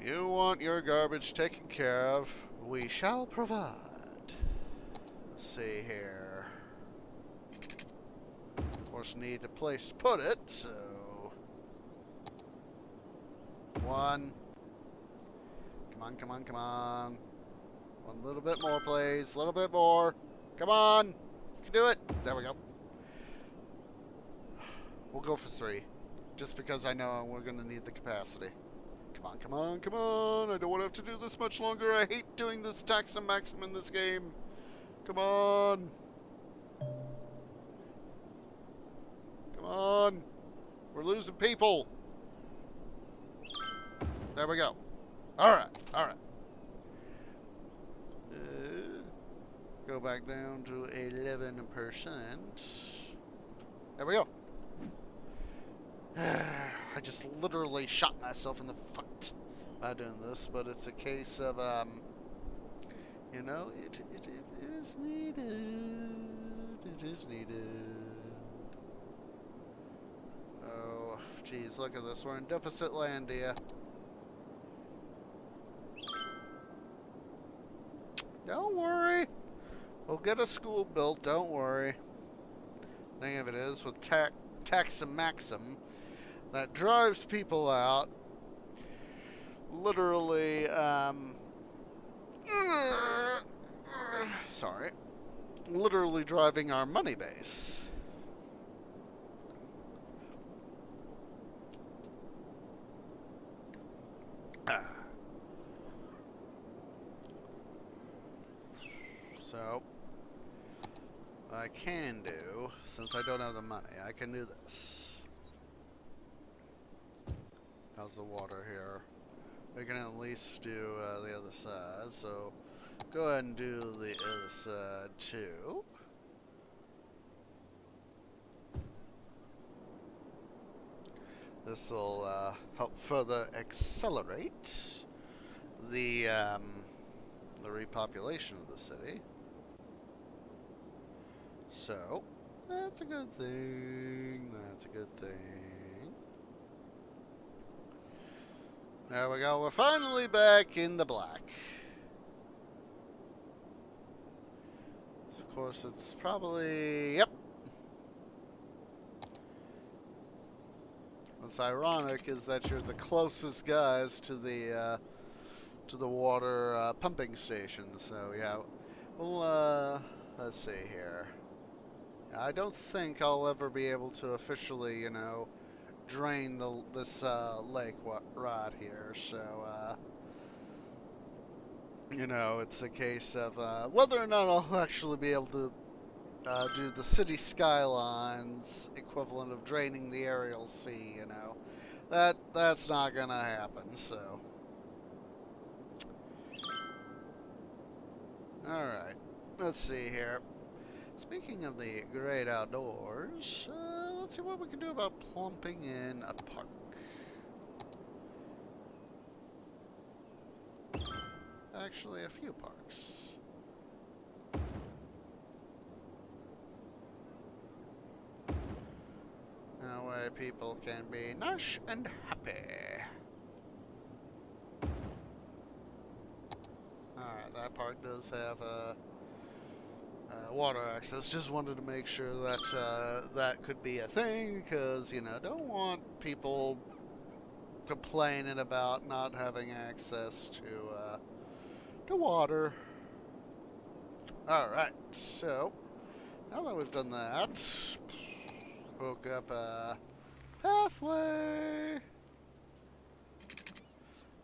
If you want your garbage taken care of, we shall provide. Let's see here. Of course, need a place to put it, so... One. Come on. One little bit more, please. A little bit more. Come on. You can do it. There we go. We'll go for 3. Just because I know we're going to need the capacity. Come on. I don't want to have to do this much longer. I hate doing this tax-a-maxim in this game. Come on. Come on. We're losing people. There we go. Alright. Go back down to 11%. There we go. I just literally shot myself in the foot by doing this, but it's a case of, it is needed. It is needed. Oh, geez, look at this. We're in deficit land here. Don't worry. We'll get a school built, don't worry. Thing of it is, with tax-a-maxim, that drives people out. Literally, sorry. Literally driving our money base. So, what I can do, since I don't have the money, I can do this. How's the water here? We can at least do the other side, so go ahead and do the other side too. This will help further accelerate the repopulation of the city. So, that's a good thing. That's a good thing. There we go. We're finally back in the black. Of course, it's probably... Yep. What's ironic is that you're the closest guys to the water pumping station. So, yeah. Well, let's see here. I don't think I'll ever be able to officially, you know, drain this lake right here. So, you know, it's a case of whether or not I'll actually be able to do the city skylines equivalent of draining the aerial sea. You know, that's not gonna happen. So, all right, let's see here. Speaking of the great outdoors, let's see what we can do about plumping in a park. Actually, a few parks. That way people can be nice and happy. Alright, that park does have water access. Just wanted to make sure that that could be a thing, because, you know, don't want people complaining about not having access to water. Alright, so now that we've done that, hook up a pathway.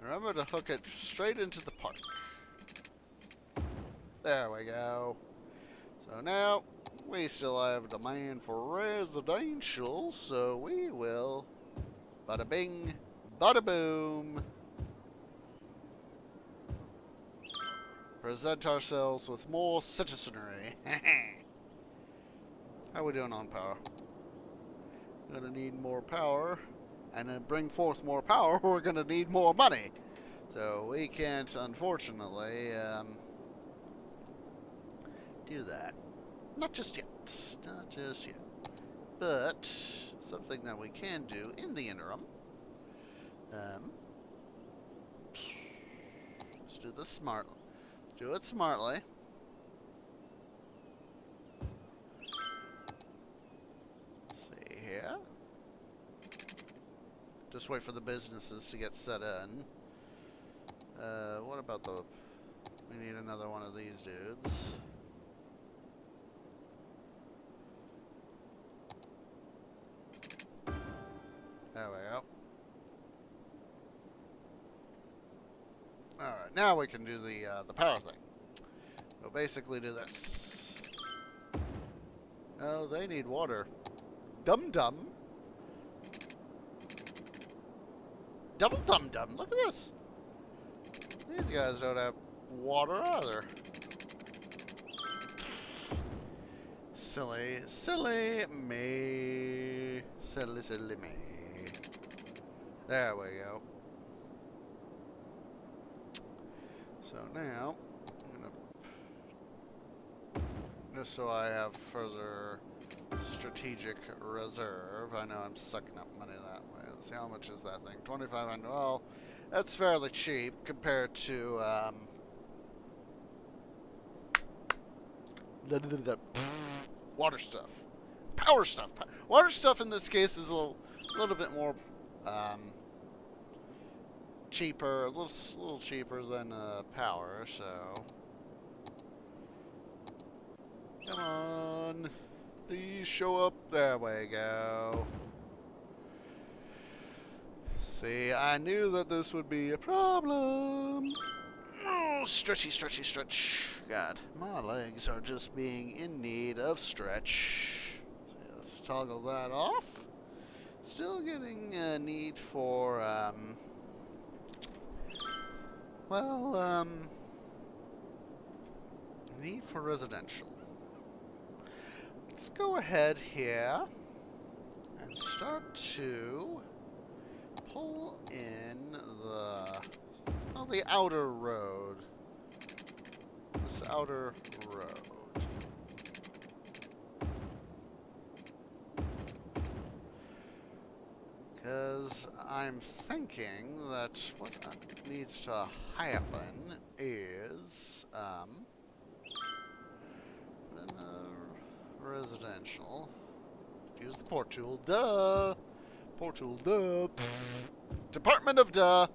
Remember to hook it straight into the park. There we go. So now, we still have demand for residential, so we will bada bing, bada boom, present ourselves with more citizenry. How we doing on power? Gonna need more power, and to bring forth more power, we're gonna need more money. So we can't, unfortunately, do that. Not just yet. Not just yet. But something that we can do in the interim. Let's do this smartly. Let's do it smartly. Let's see here. Just wait for the businesses to get set in. What about the... We need another one of these dudes. There we go. Alright, now we can do the power thing. We'll basically do this. Oh, they need water. Dum-dum. Double dum-dum. Look at this. These guys don't have water either. Silly, silly me. Silly, silly me. There we go. So now, I'm gonna, just so I have further strategic reserve. I know I'm sucking up money that way. Let's see, how much is that thing? 2,500. Well, that's fairly cheap compared to water stuff, power stuff. Water stuff in this case is a little bit more cheaper, a little cheaper than power. So come on, please show up. There we go. See, I knew that this would be a problem. stretchy, stretchy, stretch. God, my legs are just being in need of stretch. So let's toggle that off. Still getting a need for, need for residential. Let's go ahead here and start to pull in the outer road. This outer road. Because I'm thinking that what needs to happen is, put in a residential. Use the port tool, duh! Port tool, duh! Department of duh!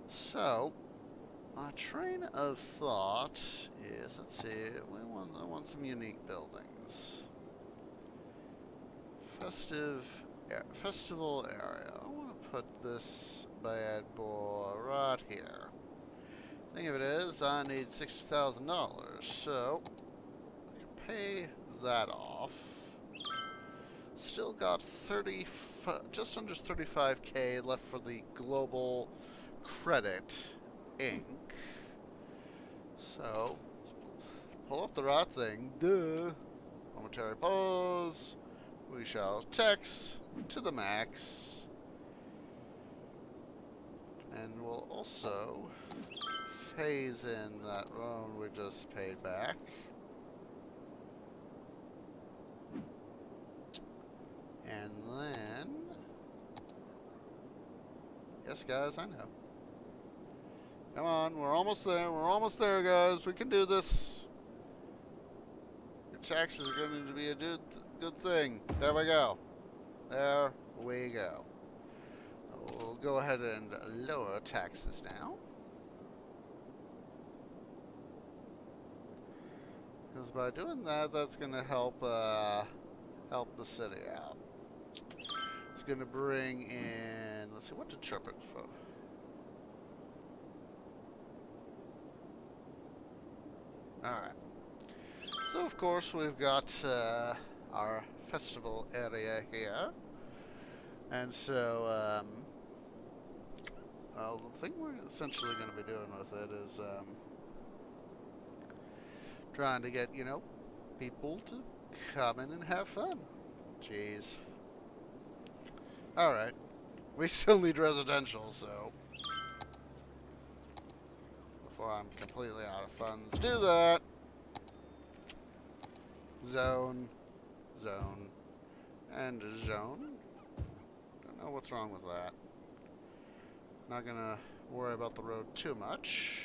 So, my train of thought is, let's see, I want some unique buildings. Festival area. I want to put this bad boy right here. Thing of it is, I need $60,000, so I can pay that off. Still got just under 35K left for the Global Credit Inc. So, pull up the right thing. Duh. Momentary pause. We shall tax to the max. And we'll also phase in that loan we just paid back. And then... Yes, guys, I know. Come on, we're almost there. We're almost there, guys. We can do this. Your taxes are going to be a good thing. There we go. There we go. We'll go ahead and lower taxes now. Because by doing that, that's going to help help the city out. It's going to bring in, let's see, what did Triplet for? Alright. So, of course, we've got our festival area here. And so, well, the thing we're essentially going to be doing with it is trying to get, you know, people to come in and have fun. Jeez. Alright. We still need residential, so before I'm completely out of funds, do that. Zone, zone, and zone. Don't know what's wrong with that. Not gonna worry about the road too much.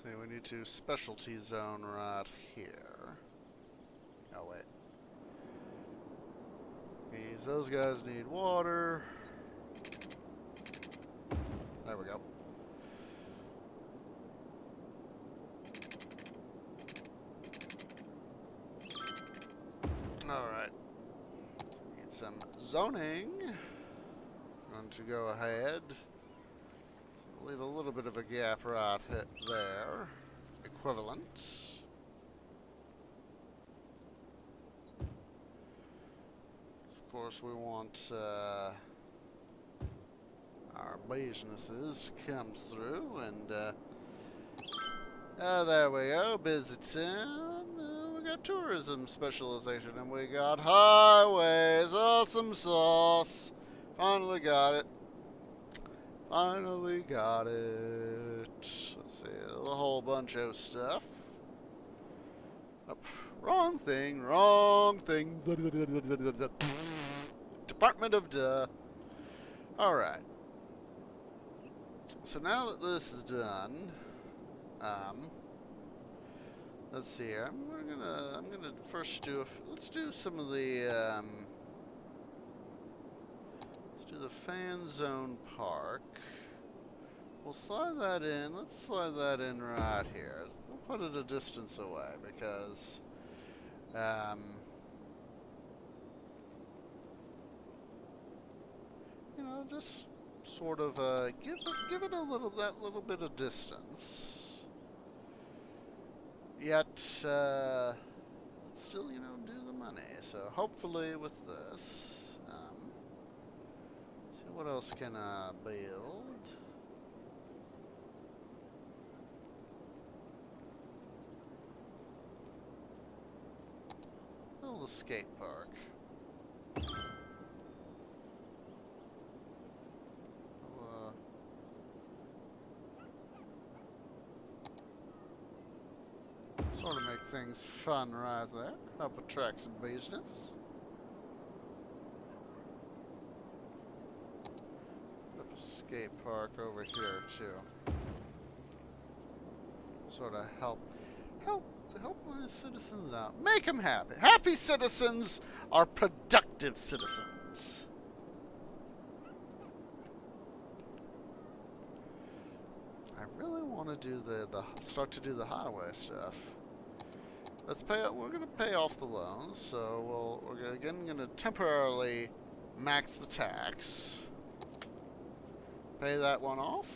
See, we need to specialty zone right here. Oh, wait. Those guys need water. There we go. Alright. Need some zoning. Going to go ahead. Leave a little bit of a gap right there. Equivalent. Of course, we want our businesses to come through, and there we go, busy town. We got tourism specialization, and we got highways. Awesome sauce. Finally got it. Finally got it. Let's see, a whole bunch of stuff. Oh, wrong thing, wrong thing. Department of duh. Alright. So now that this is done, let's see here. I'm gonna first do let's do some of the let's do the fan zone park. We'll slide that in. Let's slide that in right here. We'll put it a distance away because you know, just sort of give it that little bit of distance. Yet still, you know, do the money. So hopefully with this, see what else can I build. Build a skate park. Sort of make things fun right there. Help attract some business. Put a skate park over here too. Sort of help my citizens out. Make them happy. Happy citizens are productive citizens. I really want to do start to do the highway stuff. Let's pay. We're gonna pay off the loans, so we're again gonna temporarily max the tax. Pay that one off.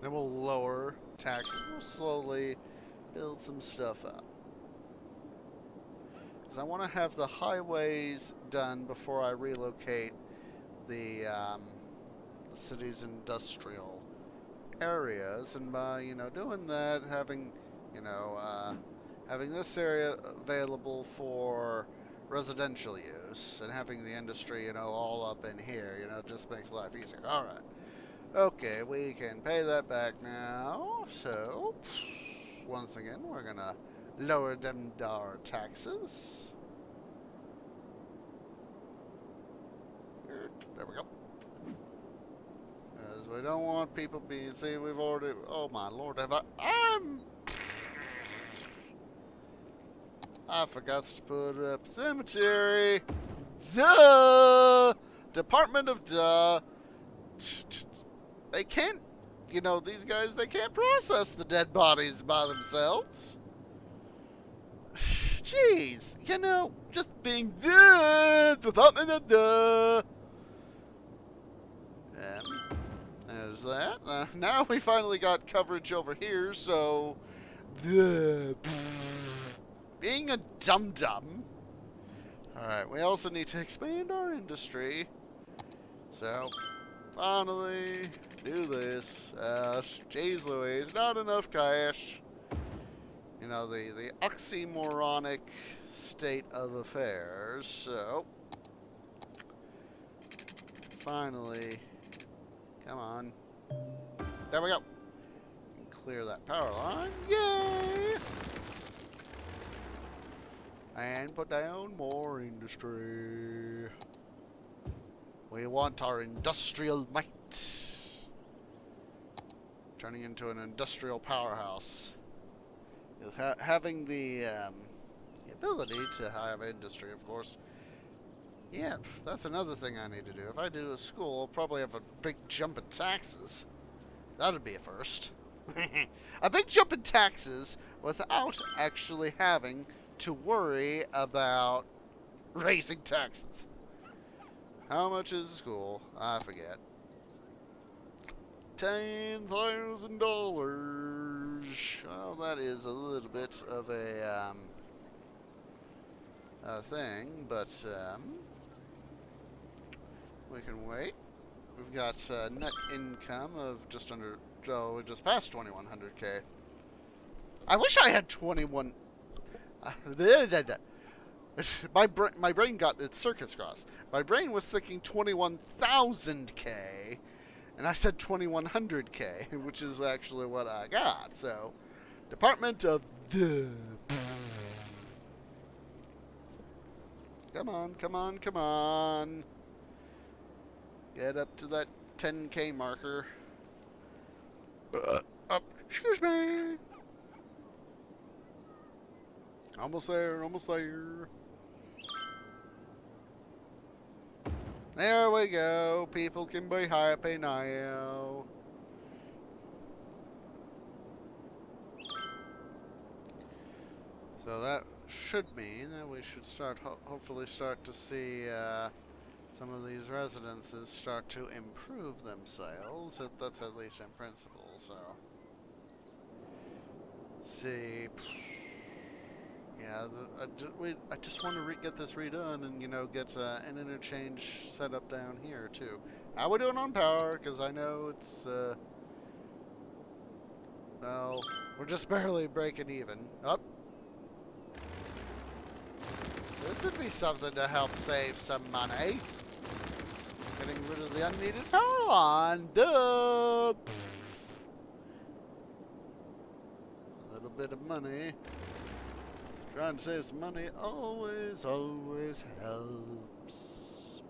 Then we'll lower taxes. We'll slowly build some stuff up. Because I want to have the highways done before I relocate the city's industrial areas, and by, you know, doing that, having, you know, having this area available for residential use, and having the industry, you know, all up in here, you know, just makes life easier. All right. Okay, we can pay that back now. So, once again, we're gonna lower them our taxes. There we go. Because we don't want people being, see, we've already, oh my lord, have I forgot to put up cemetery. Duh! Department of Duh. They can't, you know, these guys, they can't process the dead bodies by themselves. Jeez, you know, just being the Department of Duh. And there's that. Now we finally got coverage over here, so being a dum-dum. Alright, we also need to expand our industry. So, finally, do this. Jeez Louise, not enough cash. You know, the oxymoronic state of affairs. So, finally, come on. There we go. Clear that power line. Yay! And put down more industry. We want our industrial might. Turning into an industrial powerhouse. Having the ability to have industry, of course. Yeah, that's another thing I need to do. If I do a school, I'll probably have a big jump in taxes. That'd be a first. A big jump in taxes without actually having to worry about raising taxes. How much is a school? I forget. $10,000. Well, that is a little bit of a thing, but we can wait. We've got net income of just under, oh, we just passed 2,100K. I wish I had 21. My brain got its circuits crossed. My brain was thinking 21,000K, and I said 2,100K, which is actually what I got. So, Department of the. Come on, come on, come on. Get up to that 10K marker. Excuse me. Almost there, almost there. There we go. People can be happy now. So that should mean that we should start, hopefully start to see some of these residences start to improve themselves. That's at least in principle, so. See. Yeah, I just want to get this redone and, you know, get an interchange set up down here, too. How we doing on power? Because I know it's, well, we're just barely breaking even. Up. This would be something to help save some money. Getting rid of the unneeded power line. Duh! A little bit of money. Trying to save some money always helps.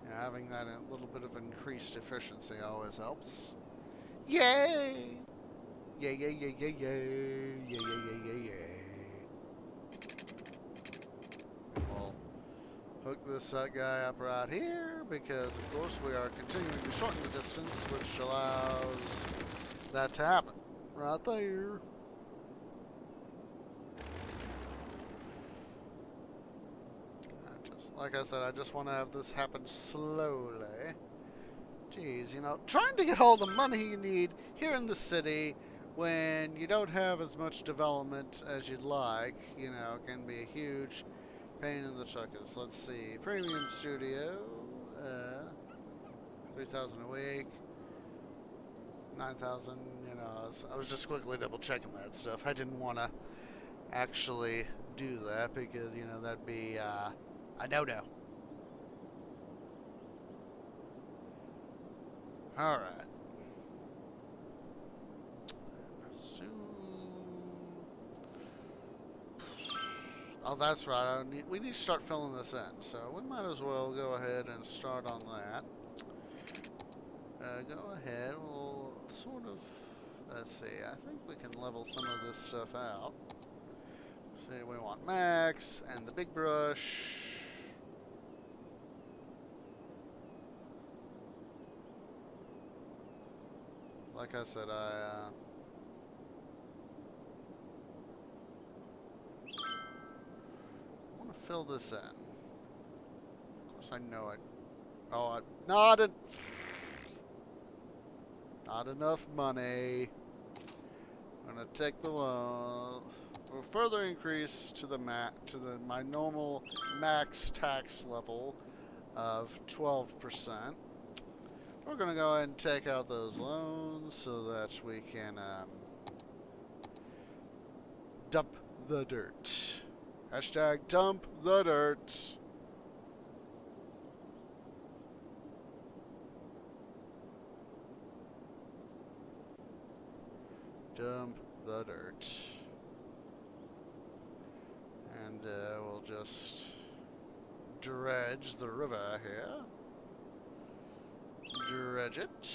Yeah, having that a little bit of increased efficiency always helps. Yay! Yay, yay, yay, yay, yay, yay, yay, yay, yay, yay. And we'll hook this guy up right here, because of course we are continuing to shorten the distance, which allows that to happen. Right there. Like I said, I just want to have this happen slowly. Jeez, you know, trying to get all the money you need here in the city when you don't have as much development as you'd like, you know, can be a huge pain in the chuckers. Let's see. Premium studio, 3,000 a week, 9,000, you know, I was just quickly double checking that stuff. I didn't want to actually do that because, you know, that'd be, a no-no. Alright. Oh, that's right. We need to start filling this in. So we might as well go ahead and start on that. Go ahead. We'll sort of... Let's see. I think we can level some of this stuff out. See, we want max and the big brush. Like I said, I want to fill this in. Of course, I know it. Oh, not enough money. I'm gonna take the loan. We'll further increase to my normal max tax level of 12%. We're going to go ahead and take out those loans so that we can dump the dirt. Hashtag dump the dirt. Dump the dirt. And we'll just dredge the river here. Dredge it.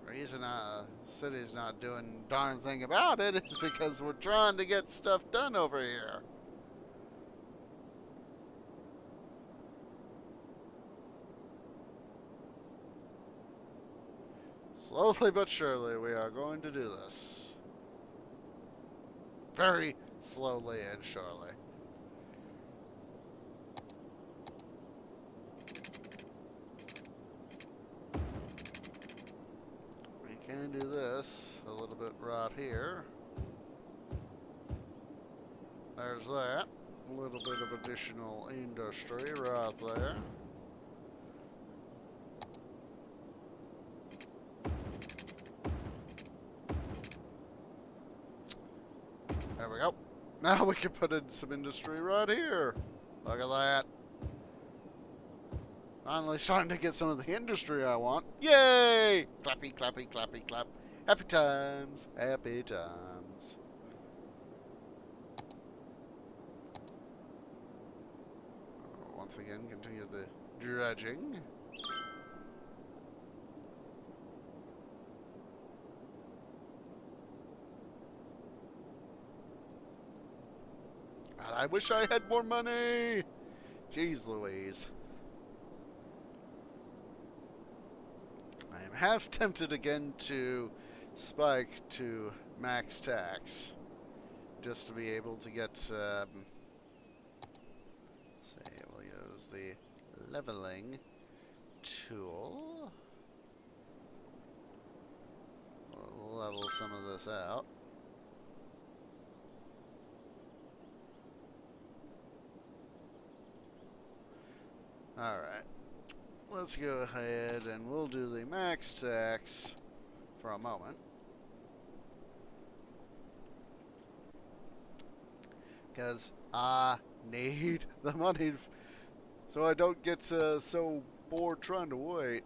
Reason city's not doing a darn thing about it is because we're trying to get stuff done over here. Slowly but surely we are going to do this. Very slowly and surely. Can do this a little bit right here. There's that. A little bit of additional industry right there. There we go. Now we can put in some industry right here. Look at that. Finally starting to get some of the industry I want. Yay! Clappy, clappy, clappy, clap. Happy times. Happy times. Once again, continue the dredging. God, I wish I had more money. Jeez Louise. half tempted again to spike to max tax, just to be able to get, say, we'll use the leveling tool. We'll level some of this out. Alright, let's go ahead and we'll do the max tax for a moment. Because I need the money so I don't get so bored trying to wait.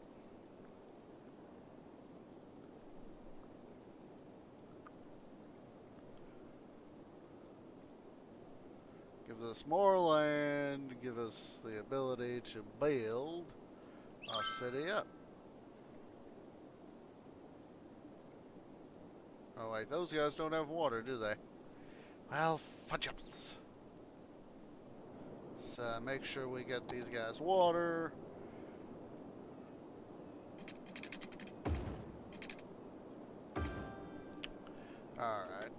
Give us more land, give us the ability to build our city up. Oh wait, those guys don't have water, do they? Well, fudgeables. Let's make sure we get these guys water. Alright.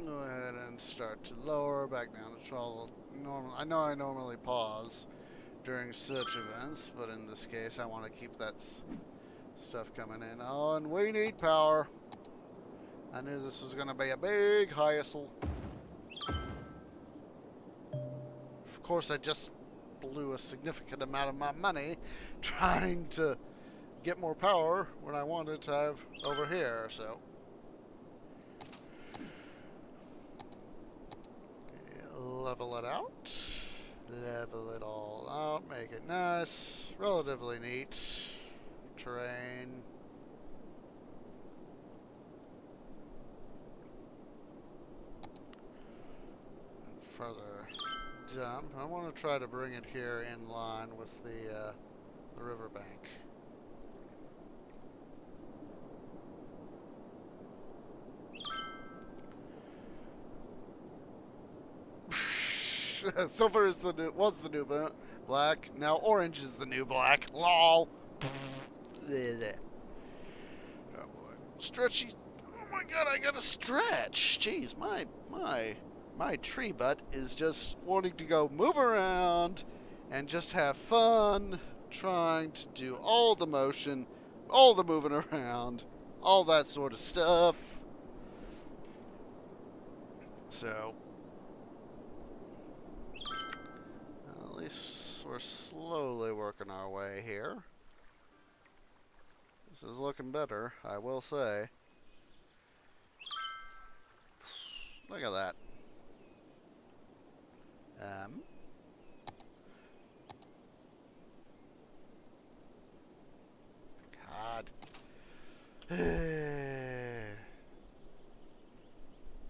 Go ahead and start to lower back down to trouble. I know I normally pause during such events, but in this case I want to keep that stuff coming in. Oh, and we need power. I knew this was going to be a big hassle. Of course, I just blew a significant amount of my money trying to get more power when I wanted to have over here, so. Level it out. Level it all out. Make it nice. Relatively neat. Terrain. And further dump. I want to try to bring it here in line with the riverbank. Silver is was the new black. Now orange is the new black. Lol. Oh boy. Stretchy. Oh my god, I gotta stretch. Jeez, my tree butt is just wanting to go move around and just have fun trying to do all the motion, all the moving around, all that sort of stuff. So at least we're slowly working our way here. This is looking better, I will say. Look at that. God.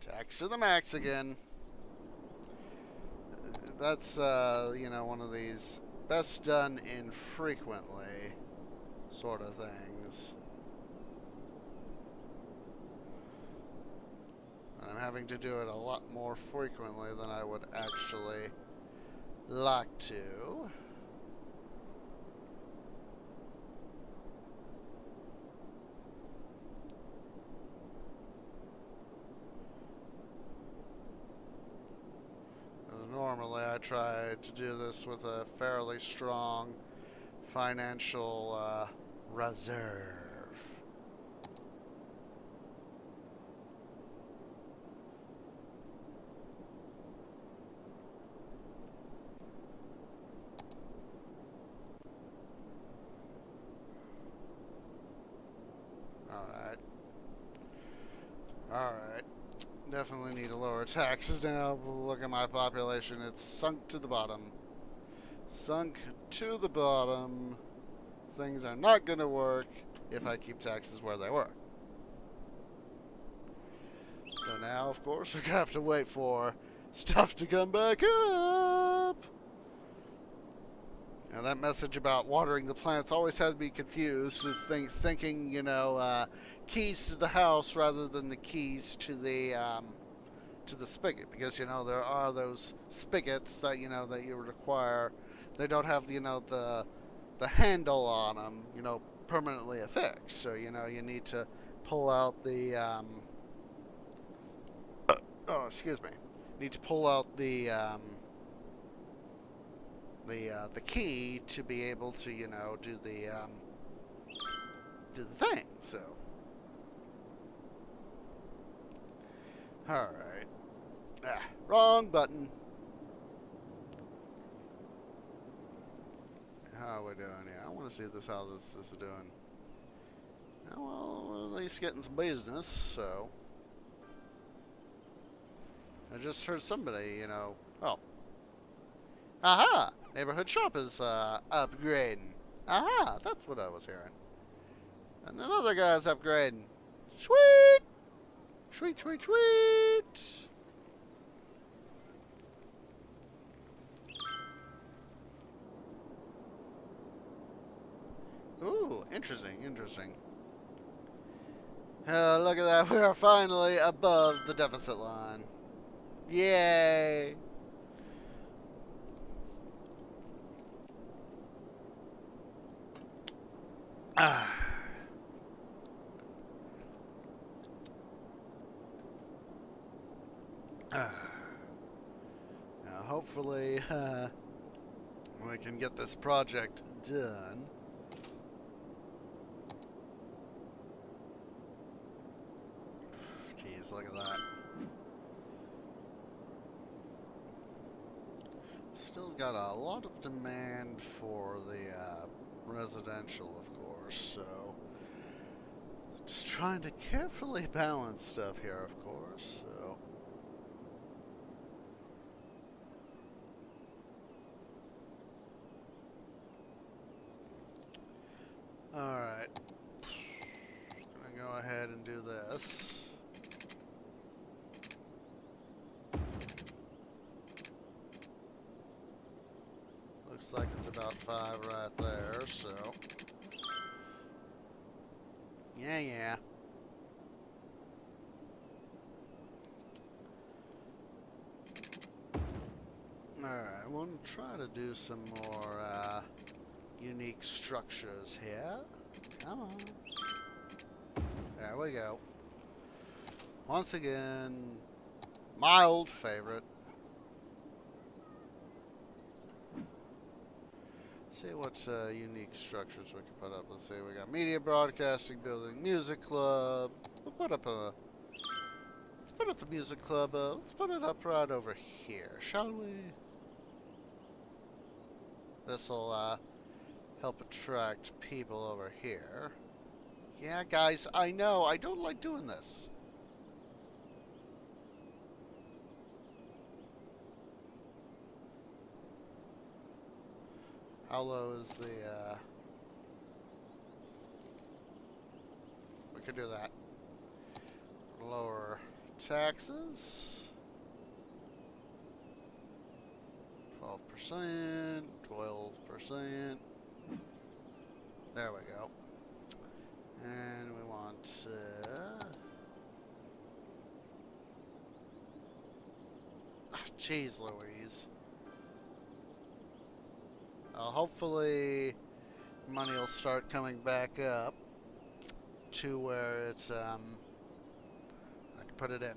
Tax to the max again. That's, you know, one of these best done infrequently sort of things. And I'm having to do it a lot more frequently than I would actually like to. Normally I try to do this with a fairly strong financial reserve. Alright. Definitely need to lower taxes now. Look at my population. It's sunk to the bottom. Sunk to the bottom. Things are not going to work if I keep taxes where they were. So now, of course, we're going to have to wait for stuff to come back up. Now, that message about watering the plants always has me confused. Just thinking, you know, keys to the house rather than the keys to the spigot, because you know there are those spigots that you know that you require. They don't have, you know, the the handle on them, permanently affixed. So, you need to pull out the, oh, excuse me. Need to pull out the key to be able to, do the thing. So, all right. Wrong button. How are we doing here? I want to see how this is doing. Well, we're at least getting some business, so. I just heard somebody, oh. Aha! Neighborhood shop is upgrading. Aha! That's what I was hearing. And another guy's upgrading. Sweet! Sweet, sweet, sweet! Ooh, interesting, interesting. Look at that. We are finally above the deficit line. Yay! Now, hopefully, we can get this project done. Jeez, look at that. Still got a lot of demand for the residential, of course, so just trying to carefully balance stuff here, of course, so. Alright. I'm gonna go ahead and do this. Looks like it's about 5 right there, so. Yeah. Alright, I want to try to do some more unique structures here. Come on. There we go. Once again, my old favorite. See what unique structures we can put up. Let's see, we got media broadcasting building, music club. We'll put up a. Let's put up the music club. Let's put it up right over here, shall we? This will help attract people over here. Yeah, guys, I know I don't like doing this. How low is the, we could do that. Lower taxes. 12%, 12%. There we go. And we want, jeez Louise. Hopefully money will start coming back up to where it's, I can put it in.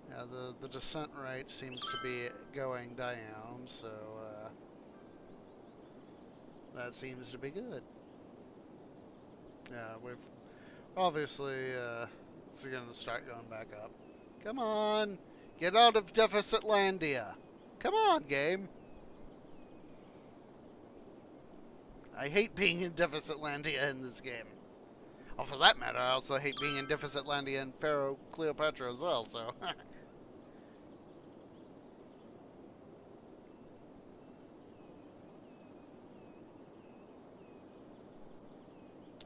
Yeah, the descent rate seems to be going down, so, that seems to be good. Yeah, we've, obviously, it's gonna start going back up. Come on! Get out of Deficitlandia! Come on, game! I hate being in Deficitlandia in this game. Oh, for that matter, I also hate being in Deficitlandia in Pharaoh Cleopatra as well, so.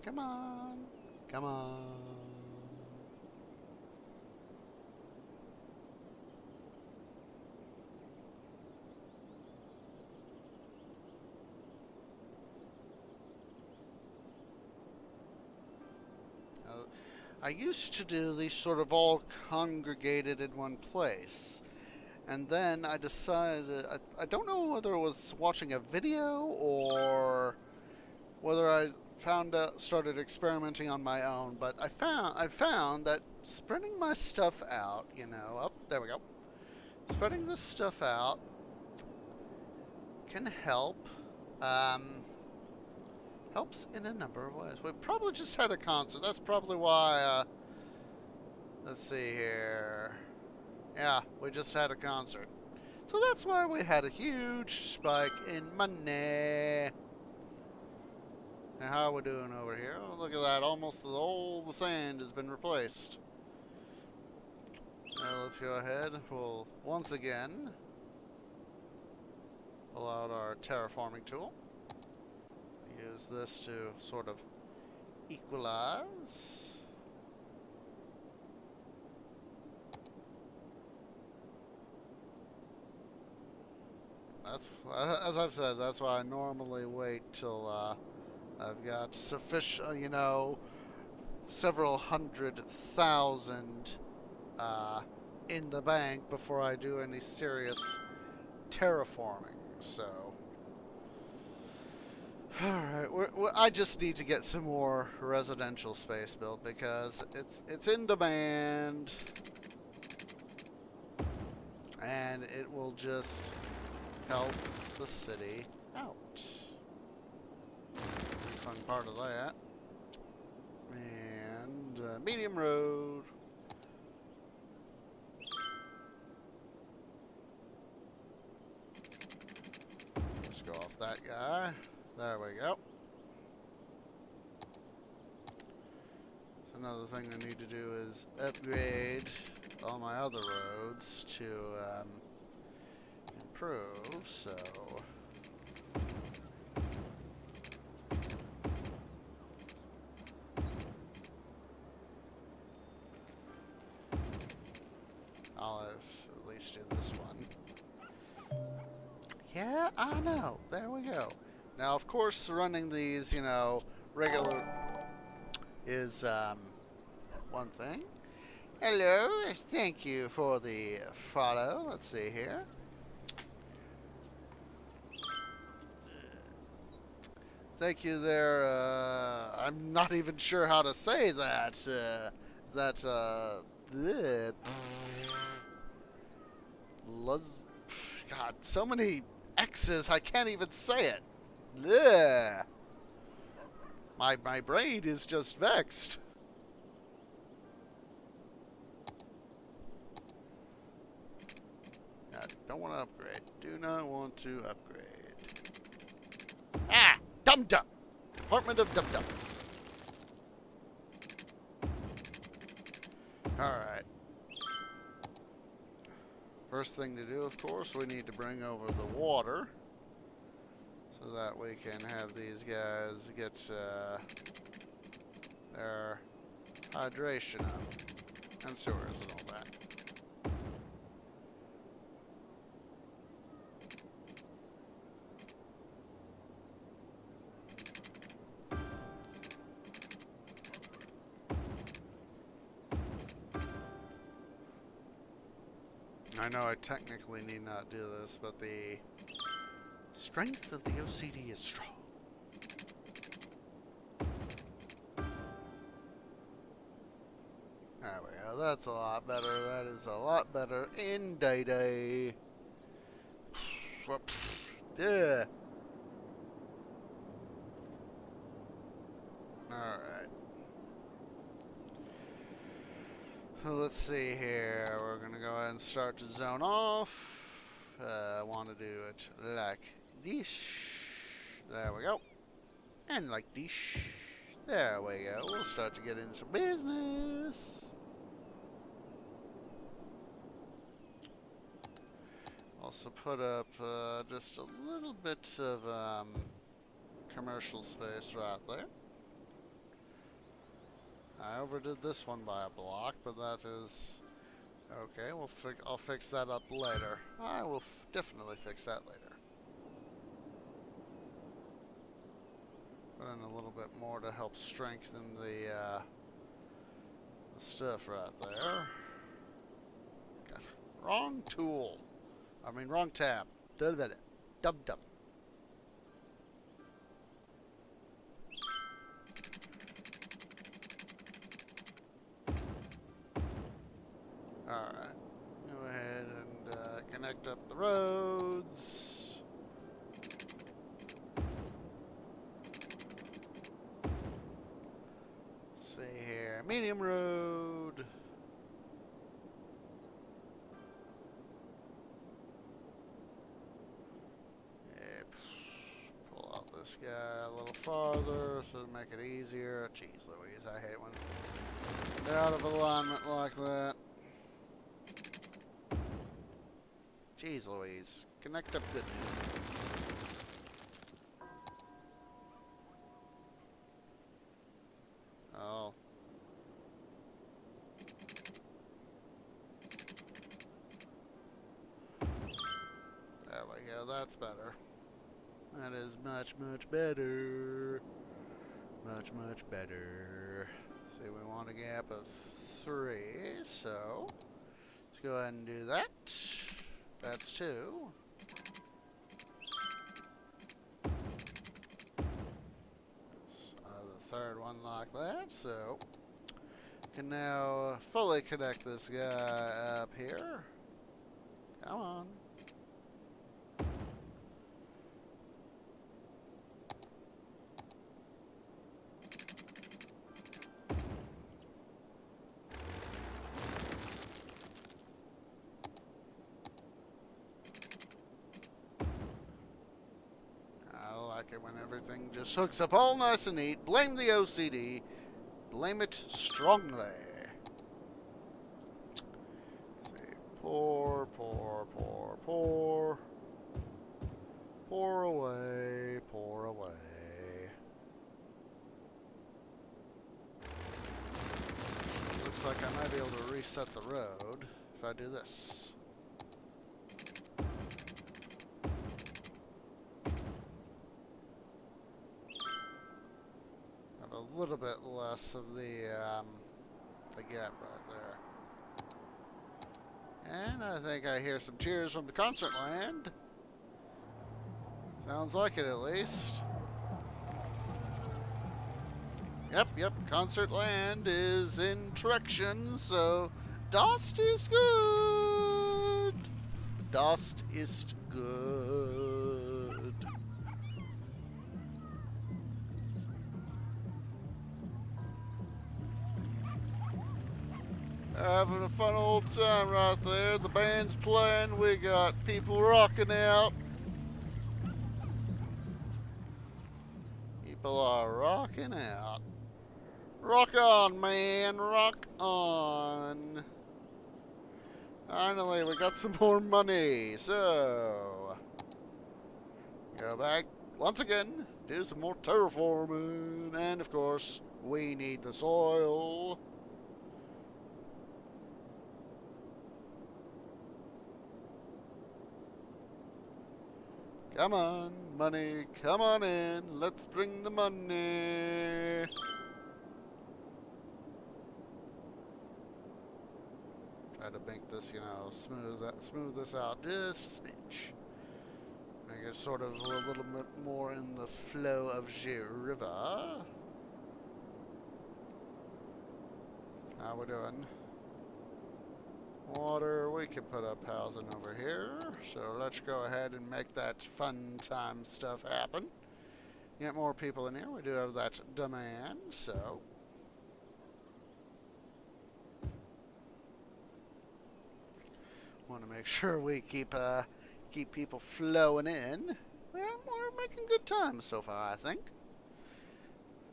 Come on. Come on. I used to do these sort of all congregated in one place. And then I decided, I don't know whether it was watching a video or whether I started experimenting on my own, but I found that spreading my stuff out, you know, there we go. Spreading this stuff out can help. Helps in a number of ways. We probably just had a concert. That's probably why, let's see here. Yeah, we just had a concert. So that's why we had a huge spike in money. Now, how are we doing over here? Oh, look at that. Almost all the sand has been replaced. Now let's go ahead. We'll once again pull out our terraforming tool. Use this to sort of equalize. That's, as I've said, that's why I normally wait till I've got sufficient, you know, several 100,000 in the bank before I do any serious terraforming. So, alright, I just need to get some more residential space built because it's in demand, and it will just help the city out. Fun part of that. And medium road. Let's go off that guy. There we go. So another thing I need to do is upgrade all my other roads to improve, so I'll at least do this one. Yeah, I know. There we go. Now, of course, running these, you know, regular is one thing. Hello, thank you for the follow. Let's see here. Thank you there. I'm not even sure how to say that. God, so many X's, I can't even say it. Bleh. My brain is just vexed. I don't want to upgrade. Do not want to upgrade. Ah! Dum-Dum! Department of Dum-Dum. Alright. First thing to do, of course, we need to bring over the water so that we can have these guys get their hydration up, and sewers and all that. I know I technically need not do this, but the strength of the OCD is strong. There we go. That's a lot better. That is a lot better. Indeed. Yeah. Alright. So let's see here. We're going to go ahead and start to zone off. I want to do it like this. There we go. And like this. There we go. We'll start to get into some business. Also put up just a little bit of commercial space right there. I overdid this one by a block, but that is okay. I'll fix that up later. I will definitely fix that later. Put in a little bit more to help strengthen the stuff right there. God, wrong tool. I mean, wrong tab. Dum dum. Alright. Go ahead and connect up the roads. Let's see here. Medium road. Pull out this guy a little farther so to make it easier. Jeez Louise, I hate when they're out of alignment like that. Jeez Louise. Connect up good. Oh. There we go, that's better. That is much, much better. Much, much better. See, we want a gap of 3, so let's go ahead and do that. That's 2. The third one like that, so can now fully connect this guy up here. Come on. When everything just hooks up all nice and neat. Blame the OCD. Blame it strongly. Let's see. Pour, pour, pour, pour. Pour away, pour away. Looks like I might be able to reset the road if I do this. A little bit less of the gap right there. And I think I hear some cheers from the concert land. Sounds like it at least. Yep, concert land is in traction, so das ist good. Das ist good. Having a fun old time right there. The band's playing. We got people rocking out. People are rocking out. Rock on, man. Rock on. Finally, we got some more money. So, go back once again. Do some more terraforming. And, of course, we need the soil. Come on, money, come on in. Let's bring the money. Try to make this, smooth this out just a smidge. Make it sort of a little bit more in the flow of the river. How we doing? Water, we can put up housing over here. So let's go ahead and make that fun time stuff happen. Get more people in here. We do have that demand, so. Want to make sure we keep people flowing in. Well, we're making good time so far, I think.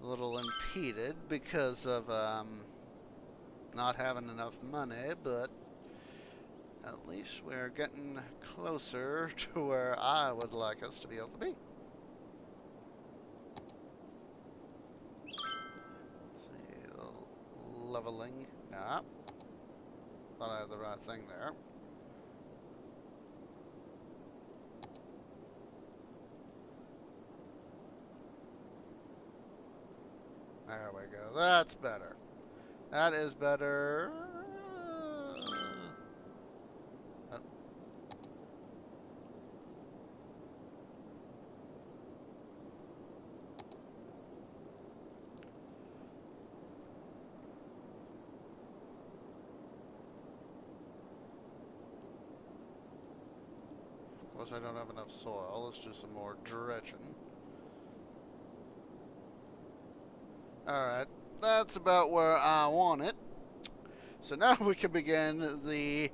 A little impeded because of not having enough money, but at least we're getting closer to where I would like us to be able to be. Let's see, leveling. Nah. Thought I had the right thing there. There we go. That's better. That is better. course, I don't have enough soil. Let's do some more dredging. Alright, that's about where I want it. So now we can begin the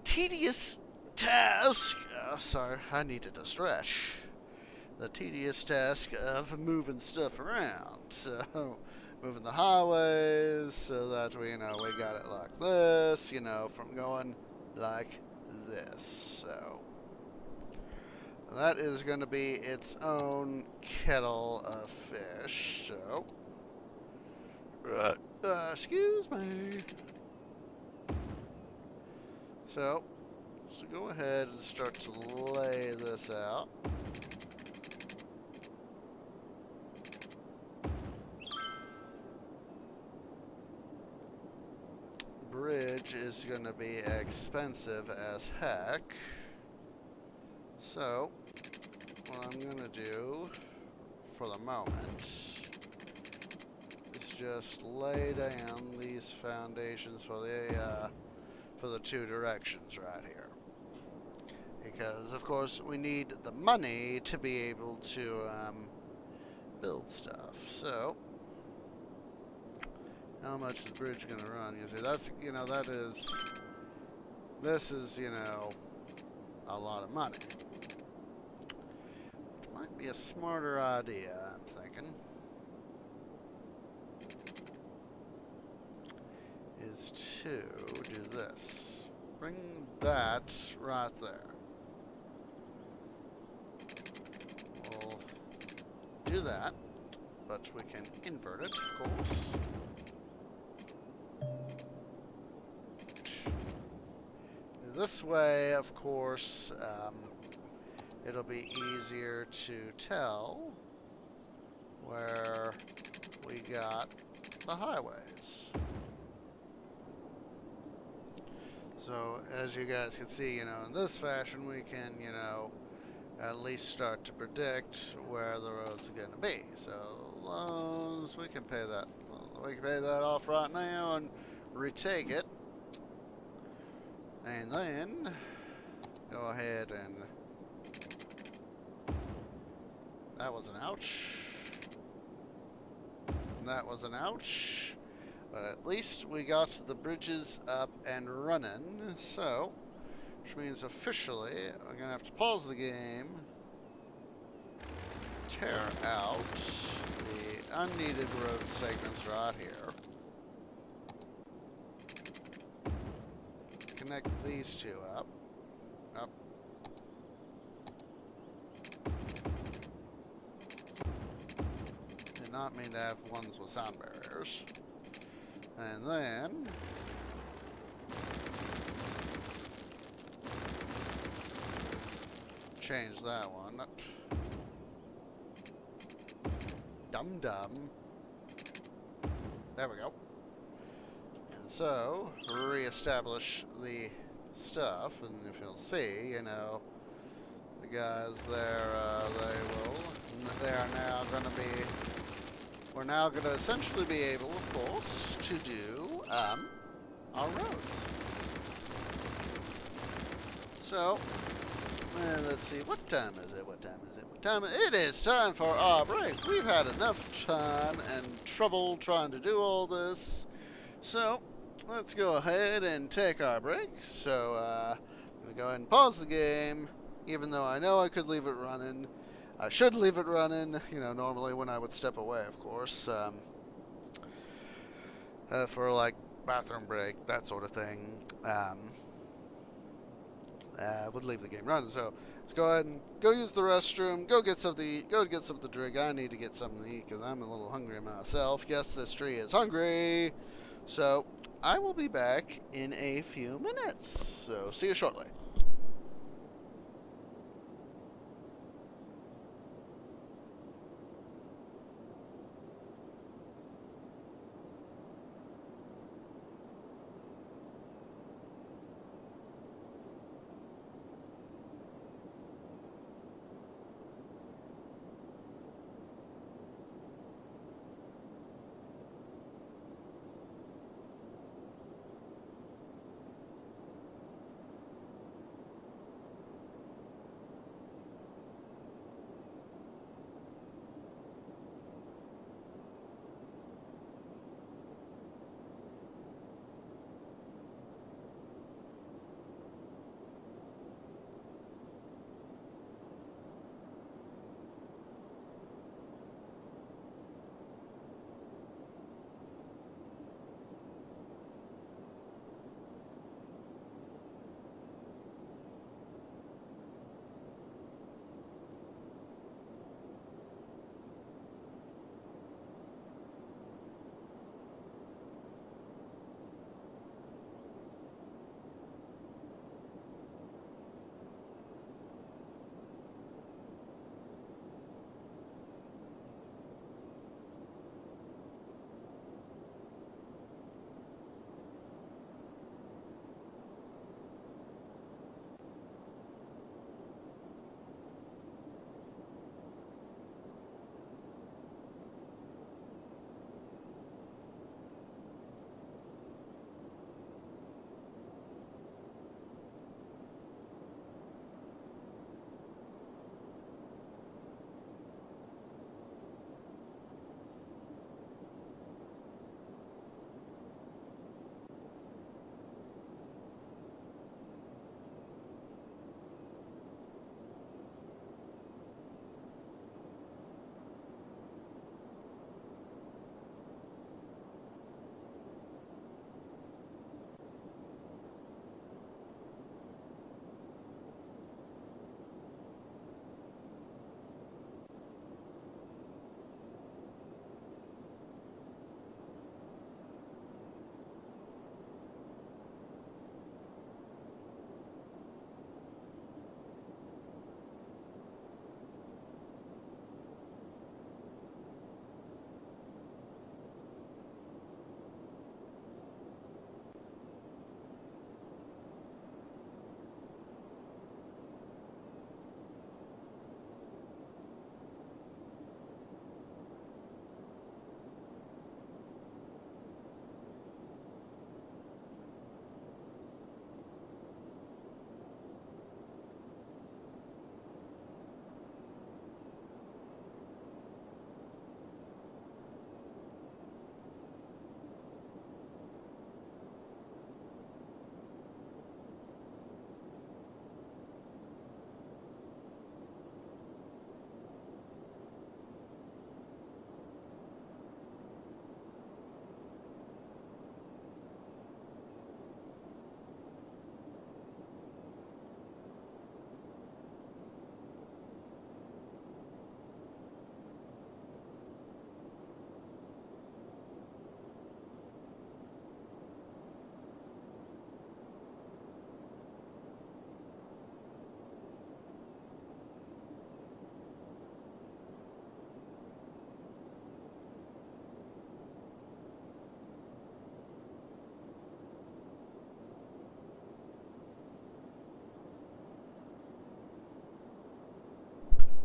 tedious task. Sorry, I needed a stretch. The tedious task of moving stuff around. So, moving the highways so that we got it like this, from going like this. So, that is going to be its own kettle of fish. So, excuse me. So go ahead and start to lay this out. Bridge is going to be expensive as heck. So, what I'm going to do for the moment is just lay down these foundations for the two directions right here. Because, of course, we need the money to be able to build stuff. So, how much is the bridge going to run? You see, that's, this is, a lot of money. It might be a smarter idea, I'm thinking, is to do this. Bring that right there. We'll do that, but we can invert it, of course. This way, of course, it'll be easier to tell where we got the highways. So, as you guys can see, in this fashion, we can, at least start to predict where the road's going to be. So, loans, we can pay that. We can pay that off right now and retake it. And then, go ahead and... That was an ouch. And that was an ouch. But at least we got the bridges up and running. So, which means officially, we're going to have to pause the game. Tear out the unneeded road segments right here. Connect these two up. Did not mean to have ones with sound barriers. And then change that one. Dum-dum. There we go. And so, re-establish the stuff, and if you'll see, the guys there, they are now going to be, we're now going to essentially be able, of course, to do, our roads. So, let's see, what time is it? It is time for our break. We've had enough time and trouble trying to do all this. So, let's go ahead and take our break. So, I'm going to go ahead and pause the game, even though I know I could leave it running. I should leave it running, normally when I would step away, of course, for, like, bathroom break, that sort of thing. Would leave the game running. So, let's go ahead and go use the restroom, go get something to drink. I need to get something to eat because I'm a little hungry myself. Yes, this tree is hungry. So, I will be back in a few minutes. So, see you shortly.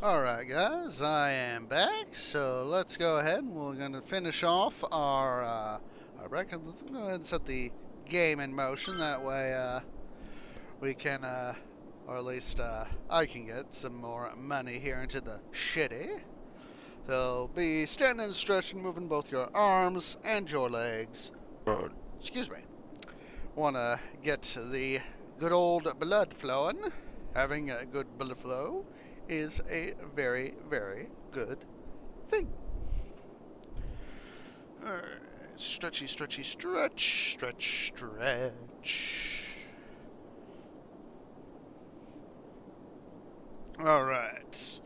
Alright guys, I am back, so let's go ahead and we're going to finish off our record. Let's go ahead and set the game in motion, that way we can, or at least I can get some more money here into the shitty. So be standing and stretching, moving both your arms and your legs. Excuse me. Want to get the good old blood flowing. Having a good blood flow is a very, very good thing. Alright, stretchy, stretchy, stretch, stretch, stretch. Alright.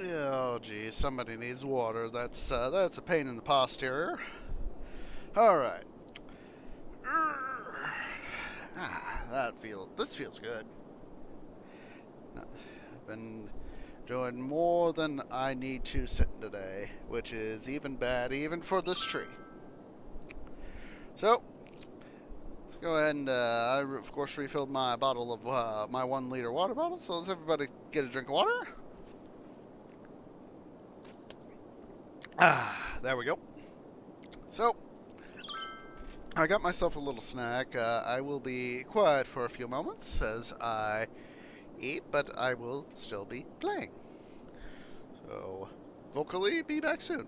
Oh geez, somebody needs water. That's a pain in the posterior. Alright. This feels good. I've been doing more than I need to sitting today, which is even bad, even for this tree. So, let's go ahead and, I of course refilled my bottle of, my 1 liter water bottle, so let's everybody get a drink of water. There we go. So, I got myself a little snack. I will be quiet for a few moments as I eat, but I will still be playing. So, vocally, be back soon.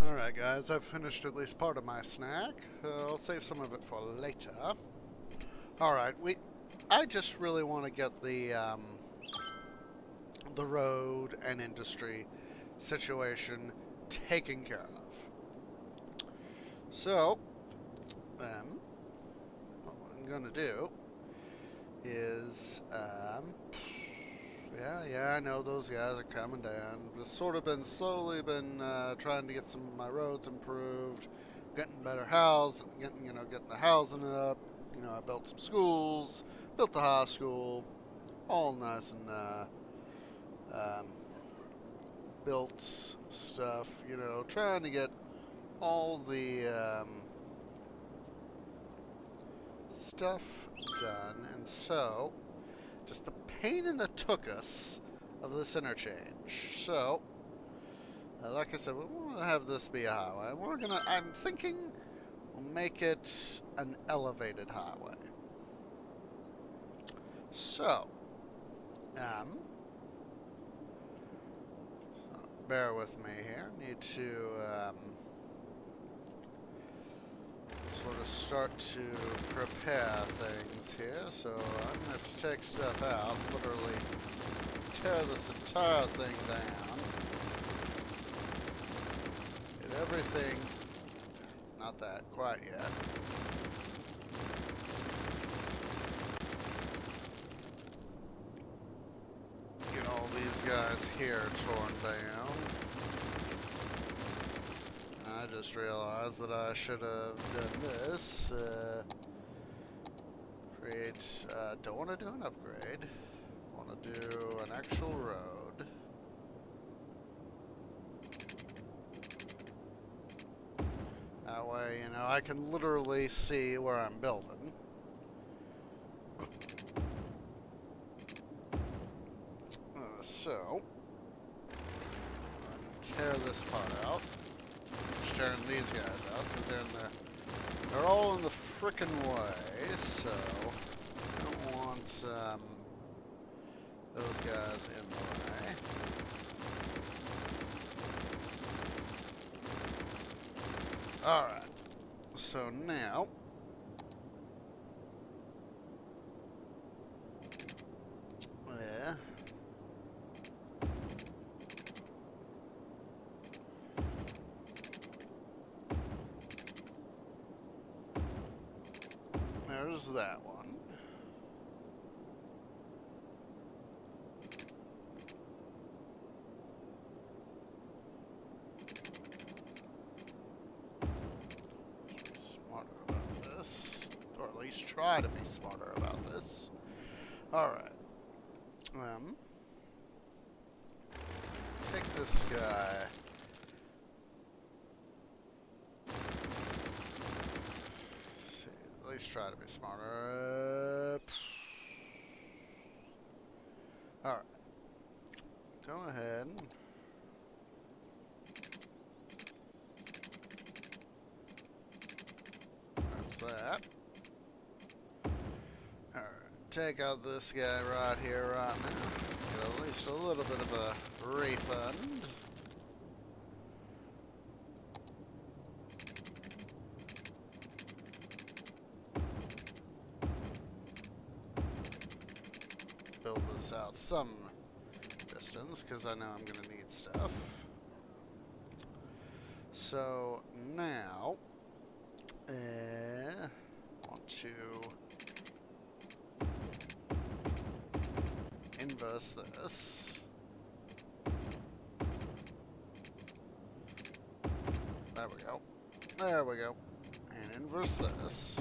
Alright guys, I've finished at least part of my snack. I'll save some of it for later. Alright, I just really want to get the road and industry situation taken care of. So, what I'm gonna do is, yeah, I know those guys are coming down. Just sort of slowly been trying to get some of my roads improved, getting better getting the housing up. I built some schools, built the high school, all nice and built stuff. Trying to get all the stuff done, and so just the pain in the tuchus of this interchange. So, like I said, we want to have this be a highway. I'm thinking we'll make it an elevated highway. So, bear with me here. Need to sort of start to prepare things here. So I'm going to have to take stuff out, literally tear this entire thing down. Get everything, not that quite yet. Get all these guys here torn down. I just realized that I should have done this. Don't want to do an upgrade. Want to do an actual road. That way, I can literally see where I'm building. So, tear this part out. Tearing these guys out because they're all in the frickin' way. So I don't want those guys in the way. All right. So now. There's that one. Be smarter about this, or at least try to be smarter about this. All right. Take this guy. At least try to be smarter. Alright. Go ahead. There's that. Alright. Take out this guy right here, right now. Get at least a little bit of a refund. Build this out some distance because I know I'm going to need stuff. So now, want to inverse this. There we go. There we go. And inverse this.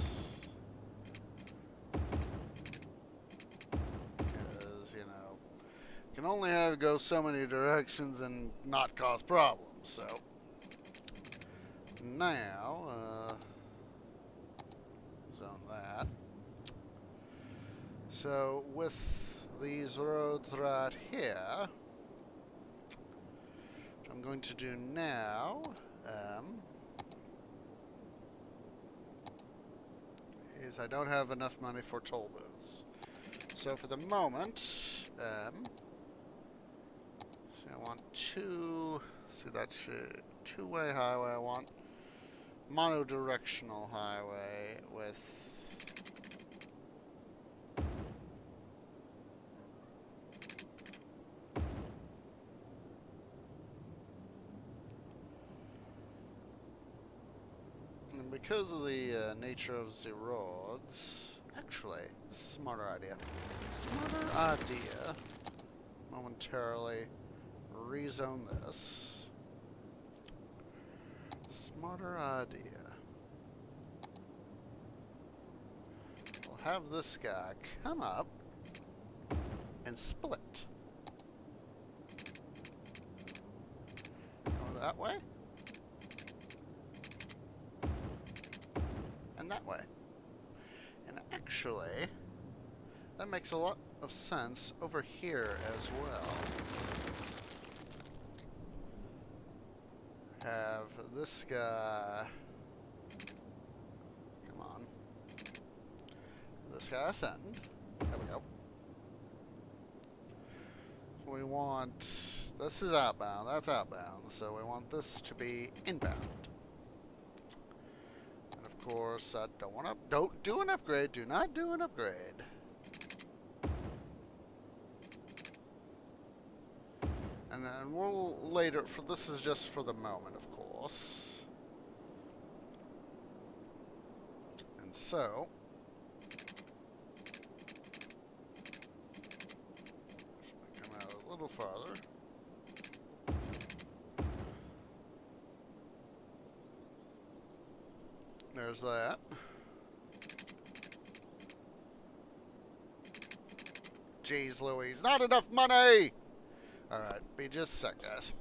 Can only go so many directions and not cause problems. So now zone that. So with these roads right here, what I'm going to do now is I don't have enough money for toll booths. So for the moment, I want 2 See, that's a two-way highway. I want monodirectional highway with and because of the nature of the roads, actually, this is a smarter idea. Smarter idea. Momentarily rezone this. Smarter idea. We'll have this guy come up and split. Go that way. And that way. And actually, that makes a lot of sense over here as well. Have this guy, come on, this guy ascend. There we go. So we want, this is outbound, that's outbound, so we want this to be inbound. And of course, I don't do an upgrade, do not do an upgrade. And then we'll later, this is just for the moment, of course. And so, come out a little farther. There's that. Jeez Louise, not enough money! Alright, be just a sec, guys.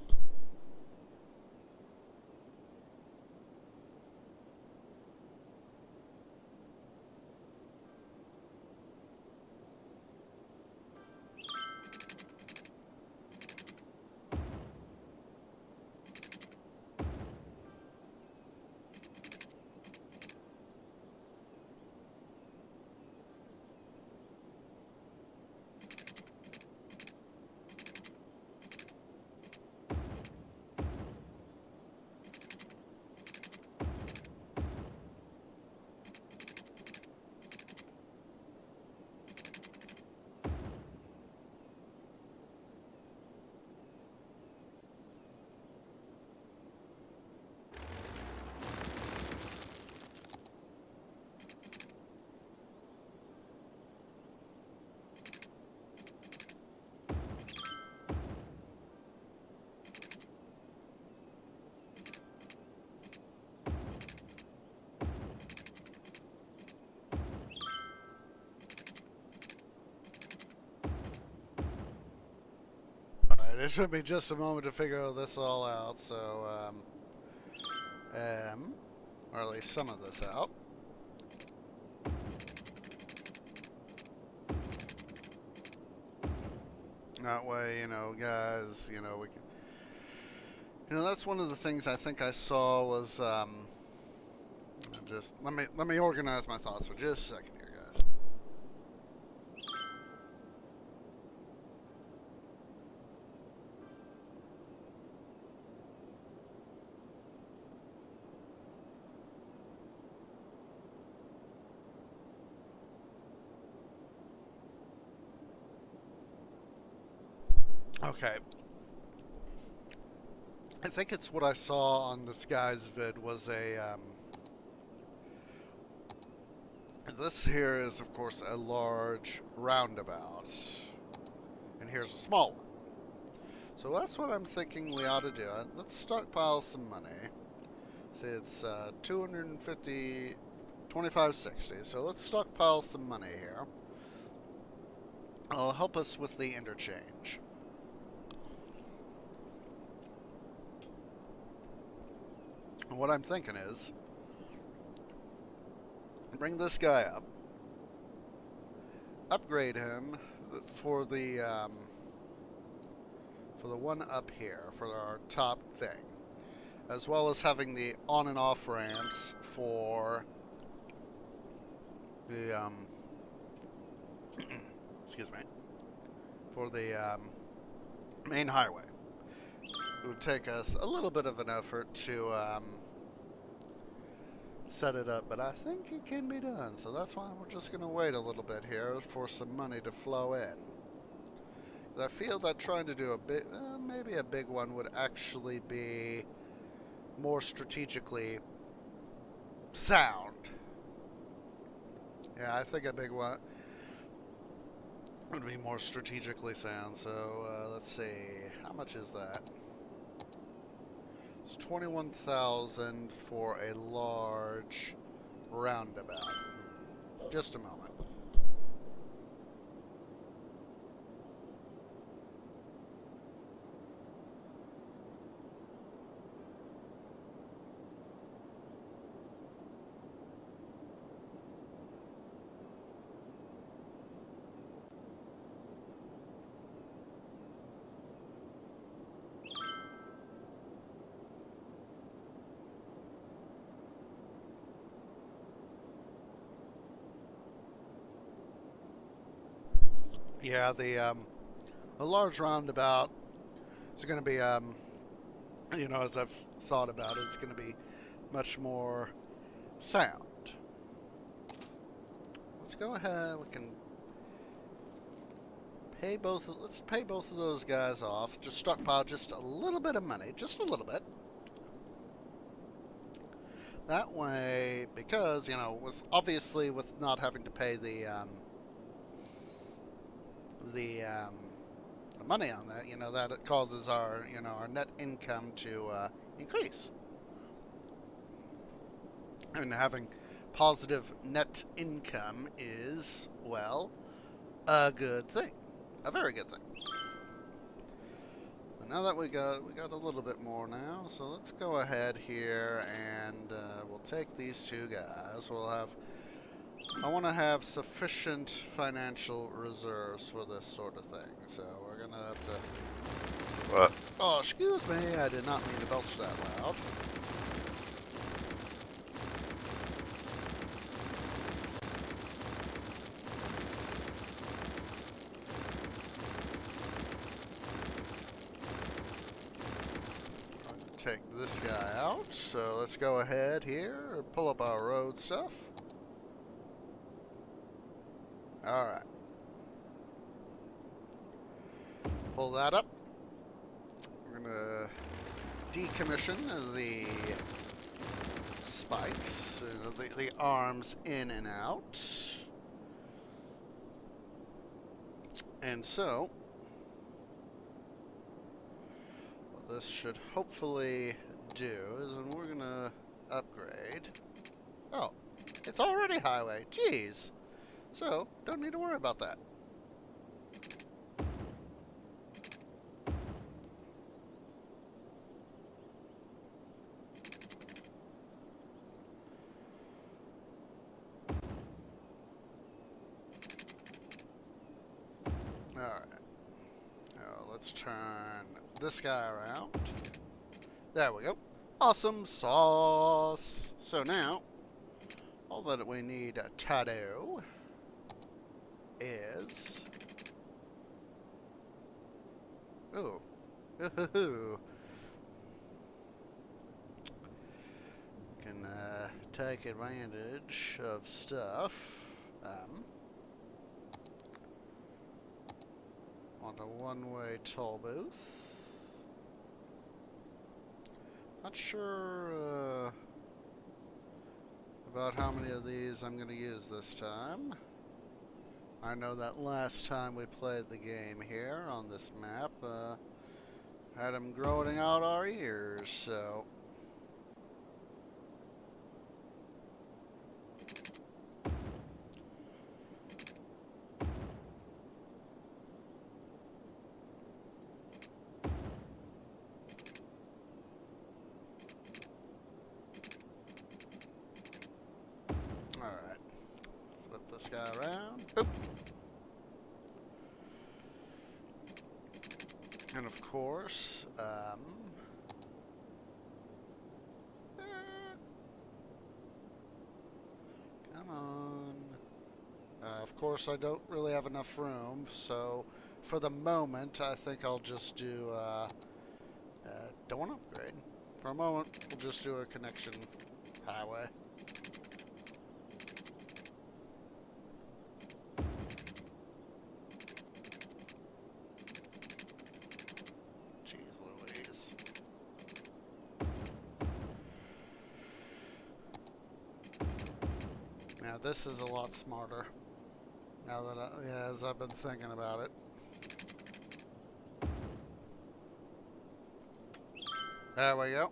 It took me just a moment to figure this all out, so, or at least some of this out. That way, you know, guys, you know, we can, you know, that's one of the things I think I saw was, just, let me organize my thoughts for just a second here, guys. Okay. I think it's what I saw on this guy's vid was a, this here is, of course, a large roundabout. And here's a small one. So that's what I'm thinking we ought to do. Let's stockpile some money. See, it's 250, 2560. So let's stockpile some money here. It'll help us with the interchange. And what I'm thinking is, bring this guy up, upgrade him for the one up here, for our top thing, as well as having the on and off ramps for the excuse me, for the main highway. it would take us a little bit of an effort to set it up, but I think it can be done. So that's why we're just going to wait a little bit here for some money to flow in. I feel that trying to do a big, maybe a big one would actually be more strategically sound. Yeah, I think a big one would be more strategically sound. So let's see, how much is that? It's 21,000 for a large roundabout. Just a moment. Yeah, the large roundabout is going to be, you know, as I've thought about it, it's going to be much more sound. Let's go ahead. We can pay both. Let's pay both of those guys off. Just stockpile just a little bit of money, just a little bit. That way, because you know, with obviously with not having to pay the money on that, you know, that it causes our, you know, our net income to increase. And having positive net income is, well, a good thing, a very good thing. But now that we got a little bit more now, so let's go ahead here and we'll take these two guys. We'll have. I want to have sufficient financial reserves for this sort of thing, so we're gonna have to. What? Oh, excuse me, I did not mean to belch that loud. Take this guy out, so let's go ahead here and pull up our road stuff. Alright. Pull that up. We're gonna decommission the spikes, the arms in and out. And so, what this should hopefully do is when we're gonna upgrade. Oh, it's already highway. Jeez. So, don't need to worry about that. Alright. Now, let's turn this guy around. There we go. Awesome sauce. So now, all that we need to do is... Ooh. Ooh. Can take advantage of stuff. Want a one-way toll booth. Not sure about how many of these I'm going to use this time. I know that last time we played the game here on this map, had them growing out our ears, so... Alright. Flip this guy around. Oop. And of course, come on. Of course, I don't really have enough room, so for the moment, I think I'll just do Don't upgrade. For a moment, we'll just do a connection highway. Jeez Louise. Now this is a lot smarter. Now that as I've been thinking about it. There we go.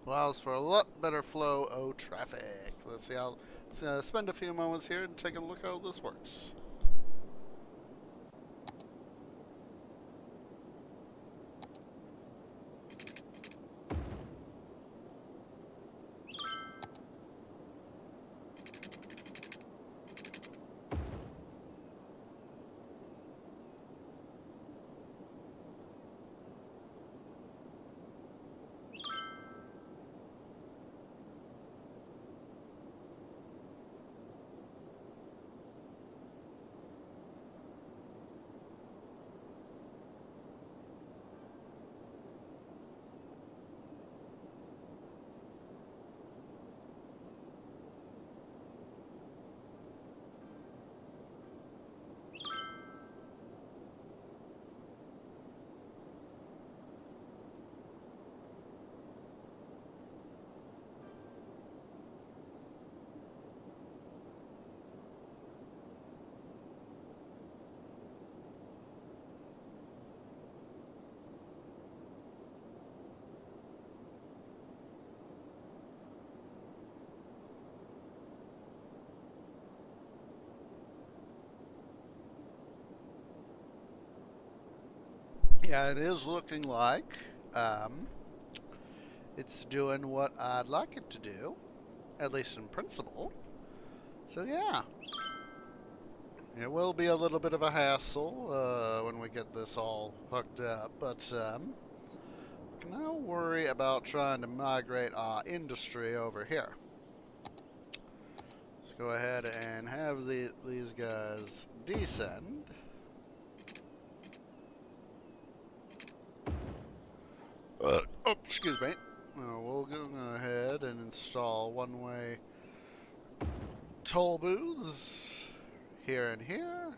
Allows for a lot better flow of traffic. Let's see, I'll spend a few moments here and take a look how this works. Yeah, it is looking like it's doing what I'd like it to do, at least in principle. So yeah, it will be a little bit of a hassle when we get this all hooked up, but we can now worry about trying to migrate our industry over here. Let's go ahead and have these guys descend. Oh, excuse me. We'll go ahead and install one-way toll booths here and here.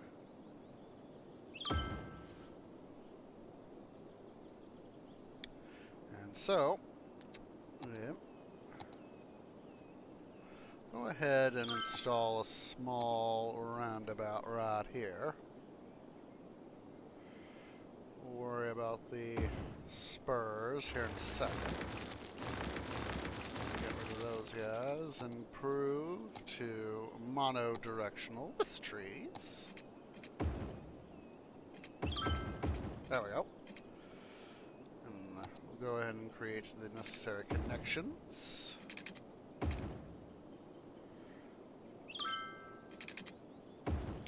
And so, yeah, go ahead and install a small roundabout right here. We'll worry about the spurs here in a second. Get rid of those guys. Improve to mono-directional with trees. There we go. And we'll go ahead and create the necessary connections.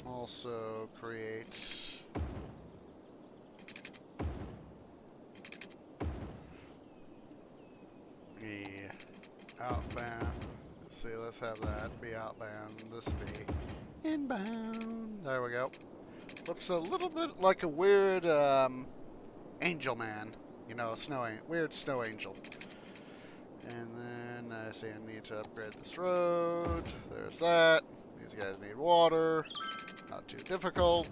Also create outbound. Let's see, let's have that be outbound. This be inbound. There we go. Looks a little bit like a weird angel man. You know, weird snow angel. And then I see I need to upgrade this road. There's that. These guys need water. Not too difficult.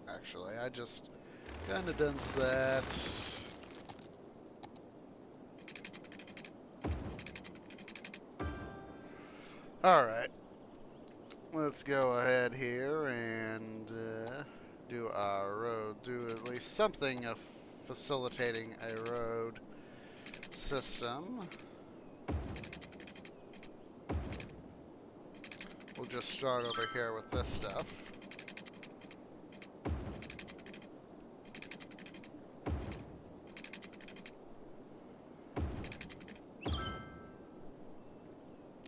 Actually, I just kind of done that. Alright, let's go ahead here and do our road, do at least something of facilitating a road system. We'll just start over here with this stuff.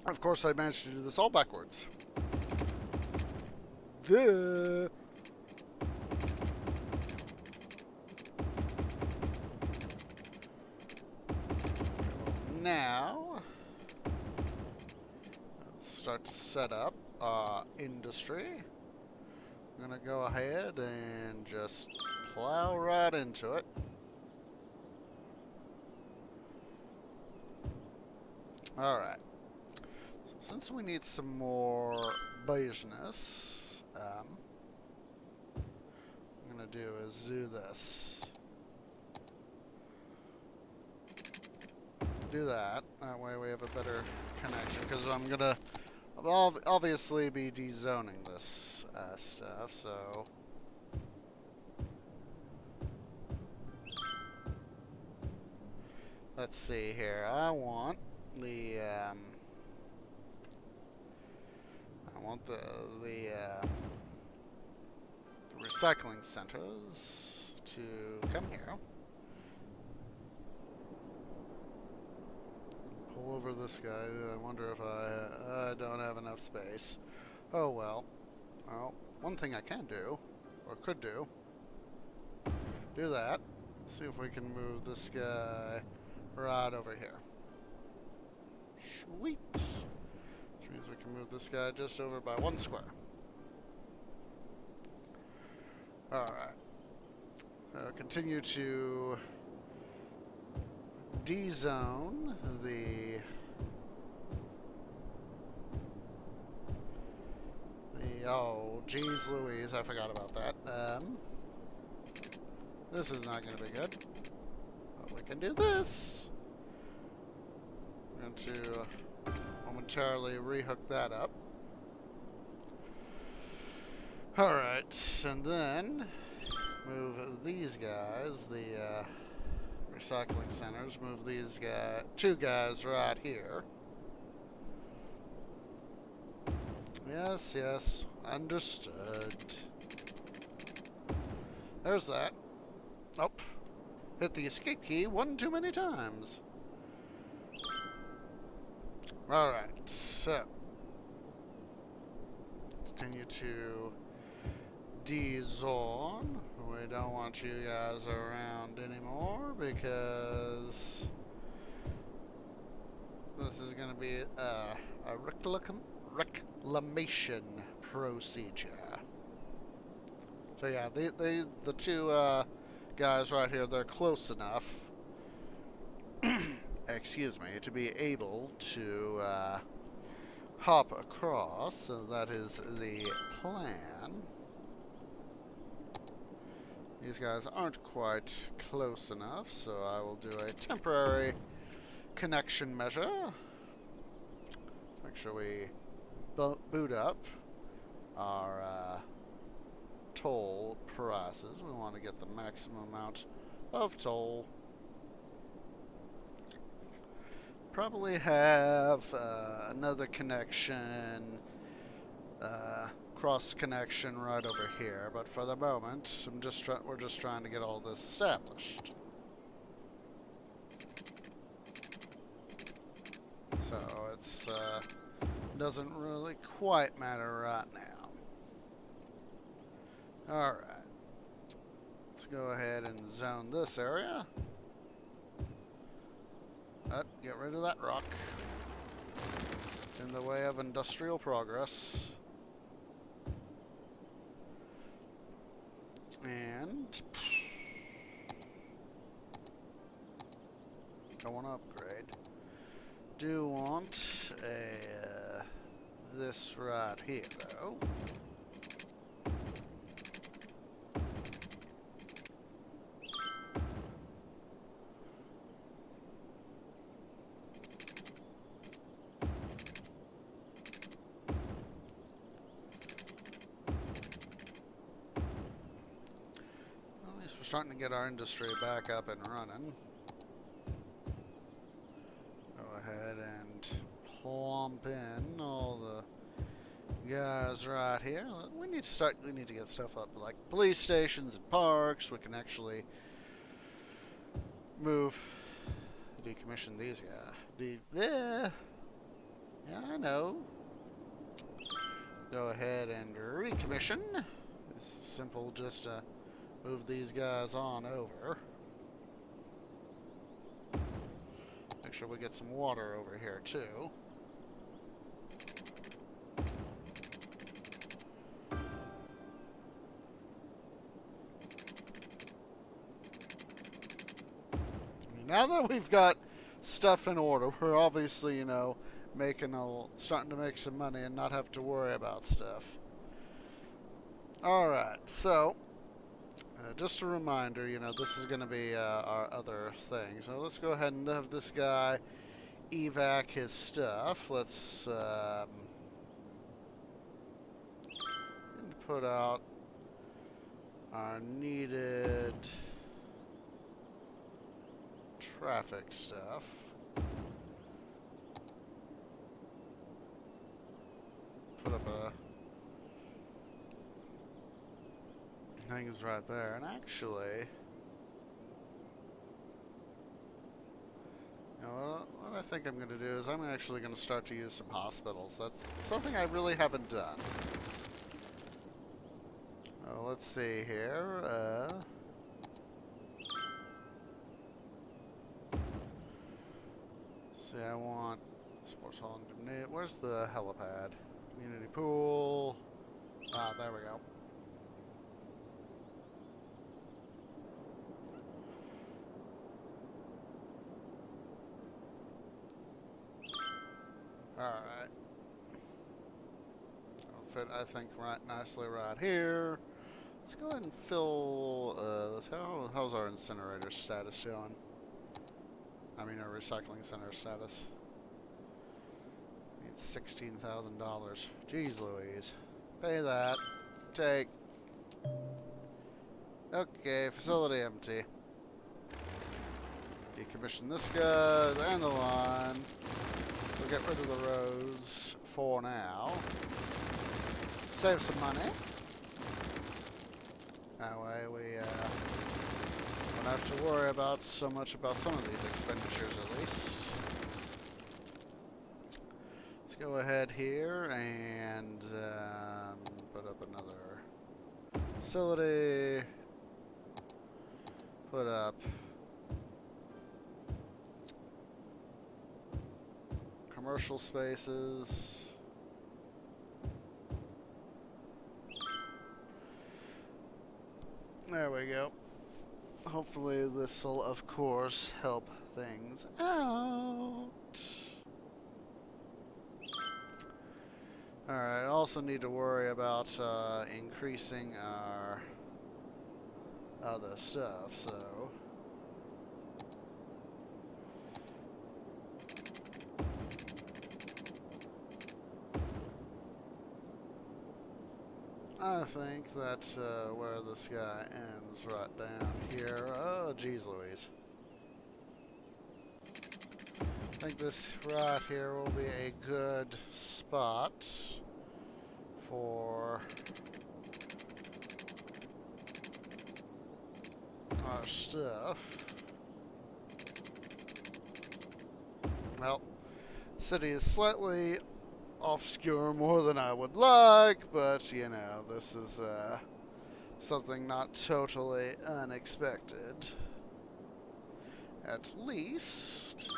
Of course, I managed to do this all backwards. Duh. Now, let's start to set up industry. I'm going to go ahead and just plow right into it. Alright. So since we need some more beigeness, what I'm going to do is do this. Do that. That way we have a better connection, because I'm going to obviously be dezoning this stuff, so... Let's see here. I want the recycling centers to come here. Pull over this guy. I wonder if I don't have enough space. Oh well. Well, one thing I can do, or could do that. See if we can move this guy right over here. Sweet. Which means we can move this guy just over by 1 square. Alright. Continue to D-zone the oh, geez Louise, I forgot about that. This is not going to be good. But we can do this. I'm going to momentarily rehook that up. Alright, and then move these guys, the recycling centers, move these guys, 2 guys right here. Yes, yes, understood. There's that. Oh, hit the escape key 1 too many times. Alright, so continue to D-zone. We don't want you guys around anymore because this is going to be a reclamation procedure. So yeah, the 2 guys right here, they're close enough excuse me, to be able to hop across, so that is the plan. These guys aren't quite close enough, so I will do a temporary connection measure. Make sure we boot up our toll prices. We want to get the maximum amount of toll. Probably have another connection, cross connection right over here, but for the moment, we're just trying to get all this established. So it's doesn't really quite matter right now. All right, let's go ahead and zone this area. Get rid of that rock. It's in the way of industrial progress. And I want to upgrade. Do want a this right here though. Starting to get our industry back up and running. Go ahead and plump in all the guys right here. We need to get stuff up like police stations and parks. We can actually decommission these guys. Yeah, I know. Go ahead and recommission. It's simple, just move these guys on over. Make sure we get some water over here too. Now that we've got stuff in order, we're obviously, starting to make some money and not have to worry about stuff. Alright, so, just a reminder, this is going to be our other thing. So let's go ahead and have this guy evac his stuff. Let's put out our needed traffic stuff. Put up a things right there, and actually, what I think I'm going to do is I'm actually going to start to use some hospitals. That's something I really haven't done. Let's see here. See, I want sports hall and gymnasium. Where's the helipad? Community pool. Ah, there we go. Alright. It'll fit, I think, right nicely right here. Let's go ahead and fill, how's our incinerator status doing? I mean, our recycling center status. Needs $16,000. Jeez Louise. Pay that. Take. Okay, facility empty. Decommission this guy and the line. We'll get rid of the roads for now. Save some money. That way we don't have to worry about so much about some of these expenditures at least. Let's go ahead here and put up another facility. Put up commercial spaces. There we go. Hopefully this will, of course, help things out. Alright, also need to worry about increasing our other stuff, so... I think that's where this guy ends, right down here. Oh, geez Louise. I think this right here will be a good spot for our stuff. Well, city is slightly obscure more than I would like, but this is something not totally unexpected. At least,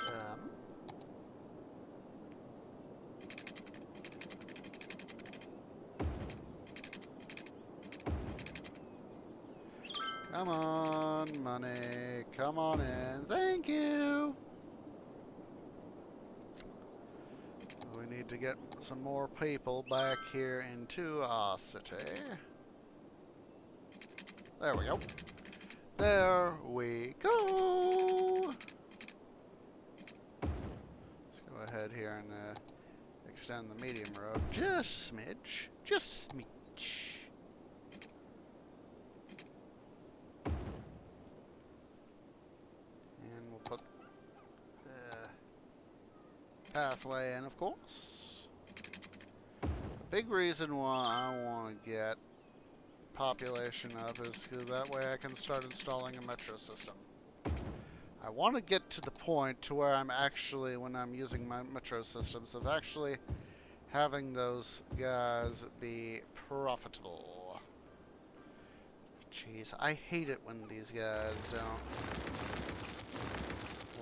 come on, money, come on in. Thank you. We need to get some more people back here into our city. There we go. There we go. Let's go ahead here and extend the medium road just a smidge. Just a smidge. And we'll put pathway in, of course. The big reason why I want to get population up is because that way I can start installing a metro system. I want to get to the point to where I'm actually, when I'm using my metro systems, of actually having those guys be profitable. Jeez, I hate it when these guys don't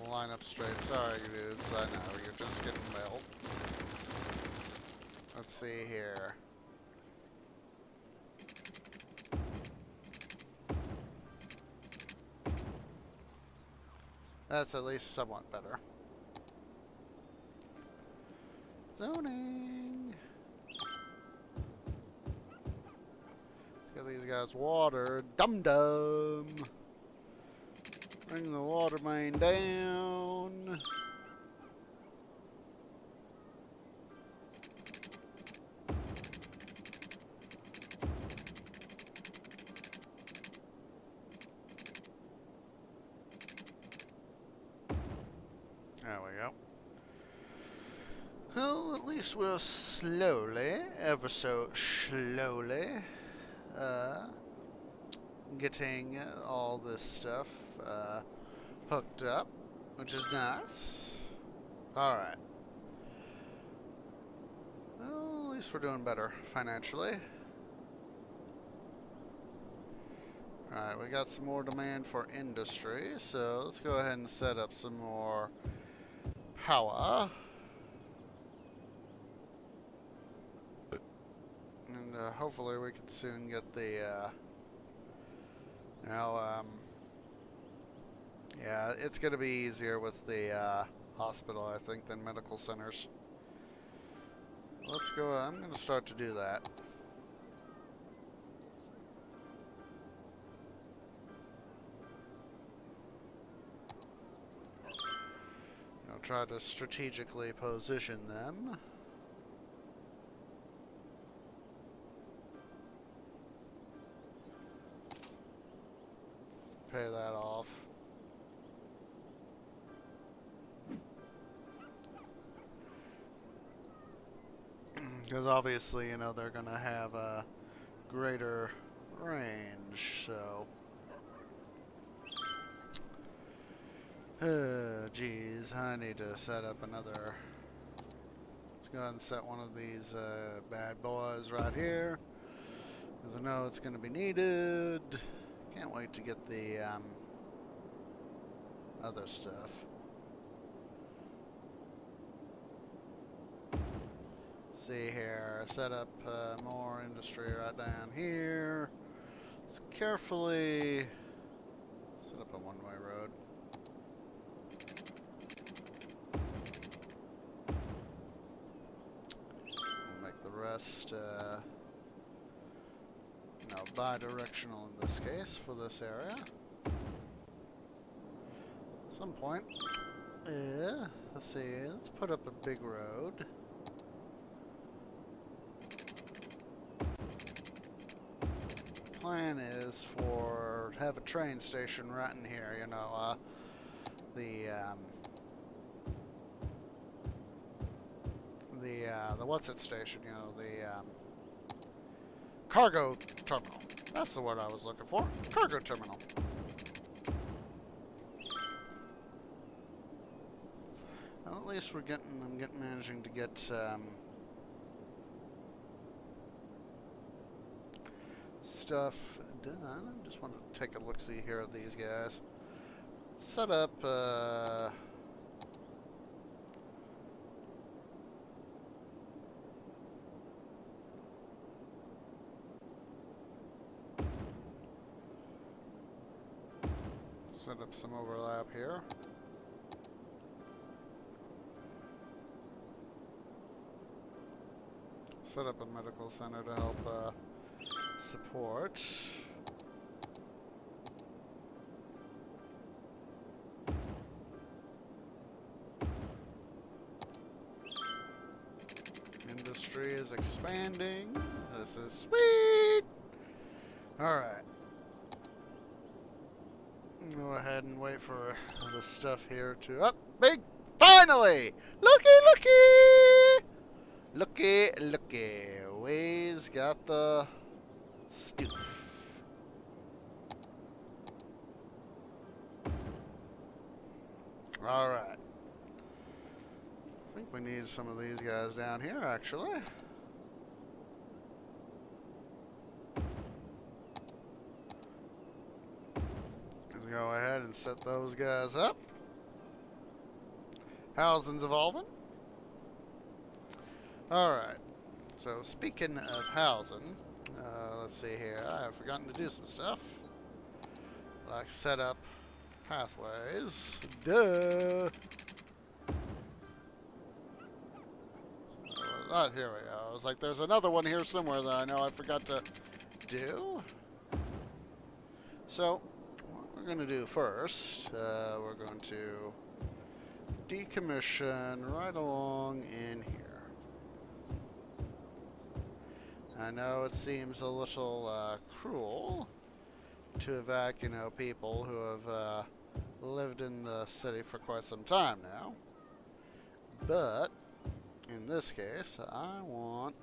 line up straight. Sorry, dudes. I know, you're just getting built. Let's see here. That's at least somewhat better. Zoning. Let's get these guys water. Dum-dum. Bring the water main down. There we go. Well, at least we're slowly, ever so slowly, getting all this stuff hooked up, which is nice. Alright. Well, at least we're doing better financially. Alright, we got some more demand for industry, so let's go ahead and set up some more power. And hopefully we can soon get the, yeah, it's going to be easier with the hospital, I think, than medical centers. Let's go, I'm going to start to do that. I'll try to strategically position them. Pay that off. Because obviously, you know, they're going to have a greater range, so... Geez, I need to set up another... Let's go ahead and set one of these bad boys right here. Because I know it's going to be needed. Can't wait to get the other stuff. See here, set up more industry right down here. Let's carefully set up a one-way road. We'll make the rest bi-directional in this case for this area. At some point, let's see, let's put up a big road. Plan is for have a train station right in here, you know, the what's it station, you know, the cargo terminal. That's the word I was looking for. Cargo terminal. Well, at least I'm managing to get stuff done. I just want to take a look-see here at these guys. Set up set up some overlap here. Set up a medical center to help support. Industry is expanding. This is sweet! Alright. Go ahead and wait for the stuff here to up. Big! Finally! Looky, looky! Looky, looky. Waze got the stuff. Alright. I think we need some of these guys down here, actually. Let's go ahead and set those guys up. Housing's evolving. Alright. So, speaking of housing, let's see here. I have forgotten to do some stuff. Like set up pathways. Duh! Here we go. I was like, there's another one here somewhere that I know I forgot to do. So, what we're going to do first, we're going to decommission right along in here. I know it seems a little cruel to evac, people who have lived in the city for quite some time now. But, in this case, I want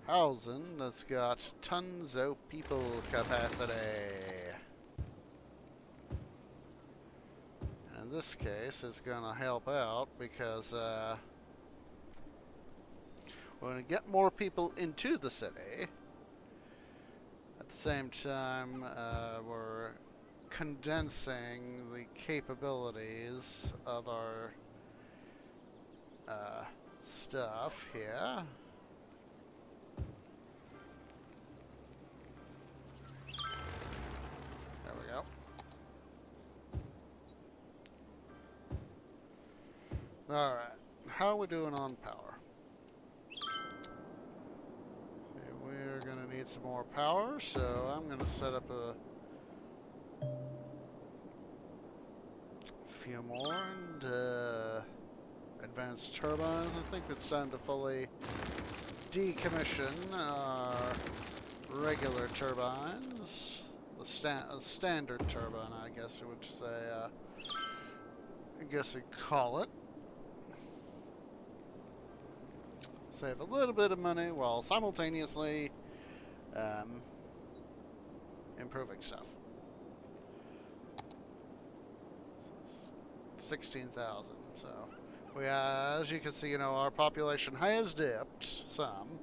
housing that's got tons of people capacity. In this case, it's going to help out because we're going to get more people into the city. At the same time, we're condensing the capabilities of our stuff here. There we go. Alright, how are we doing on power? Okay, we're going to need some more power, so I'm going to set up a few more and advanced turbines. I think it's time to fully decommission our regular turbines. The standard turbine, I guess you would say. I guess you'd call it. Save a little bit of money while simultaneously improving stuff. 16,000. So, we, as you can see, our population has dipped some.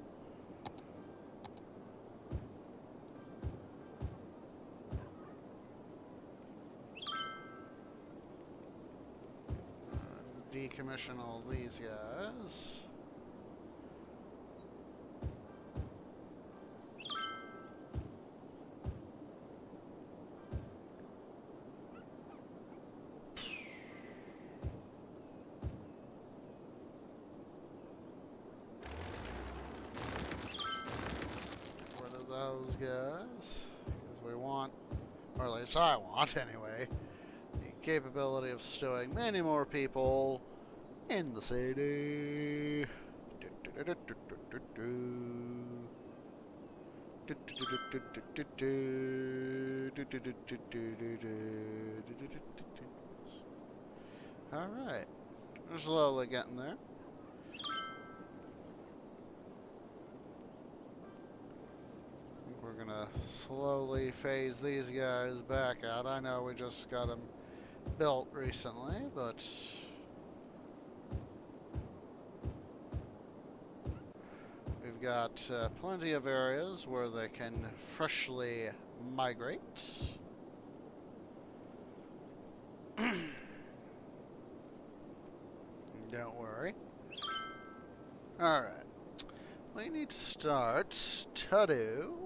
Decommission all these guys. Those guys, because we want, or at least I want anyway, the capability of stowing many more people in the city. Alright, we're slowly getting there. We're gonna slowly phase these guys back out. I know we just got them built recently, but we've got plenty of areas where they can freshly migrate. Don't worry. Alright. We need to start to do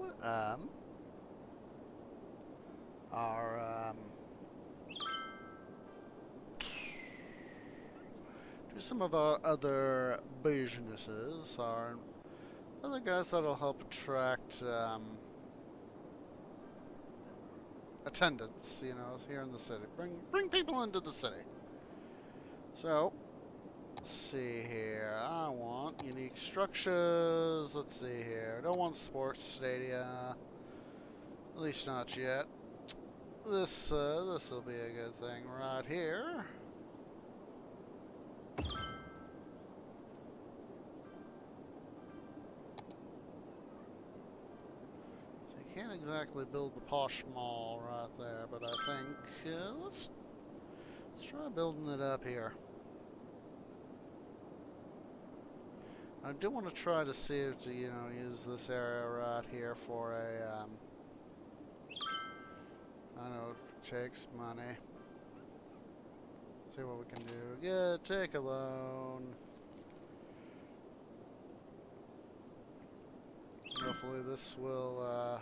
our do some of our other businesses, our other guys that'll help attract attendance, here in the city. Bring people into the city. So, let's see here. I want unique structures. Let's see here. I don't want sports stadia. At least not yet. This will be a good thing right here. So you can't exactly build the posh mall right there, but I think let's try building it up here. I do want to try to see if to, use this area right here for a, I know it takes money. See what we can do. Yeah, take a loan. Hopefully this will,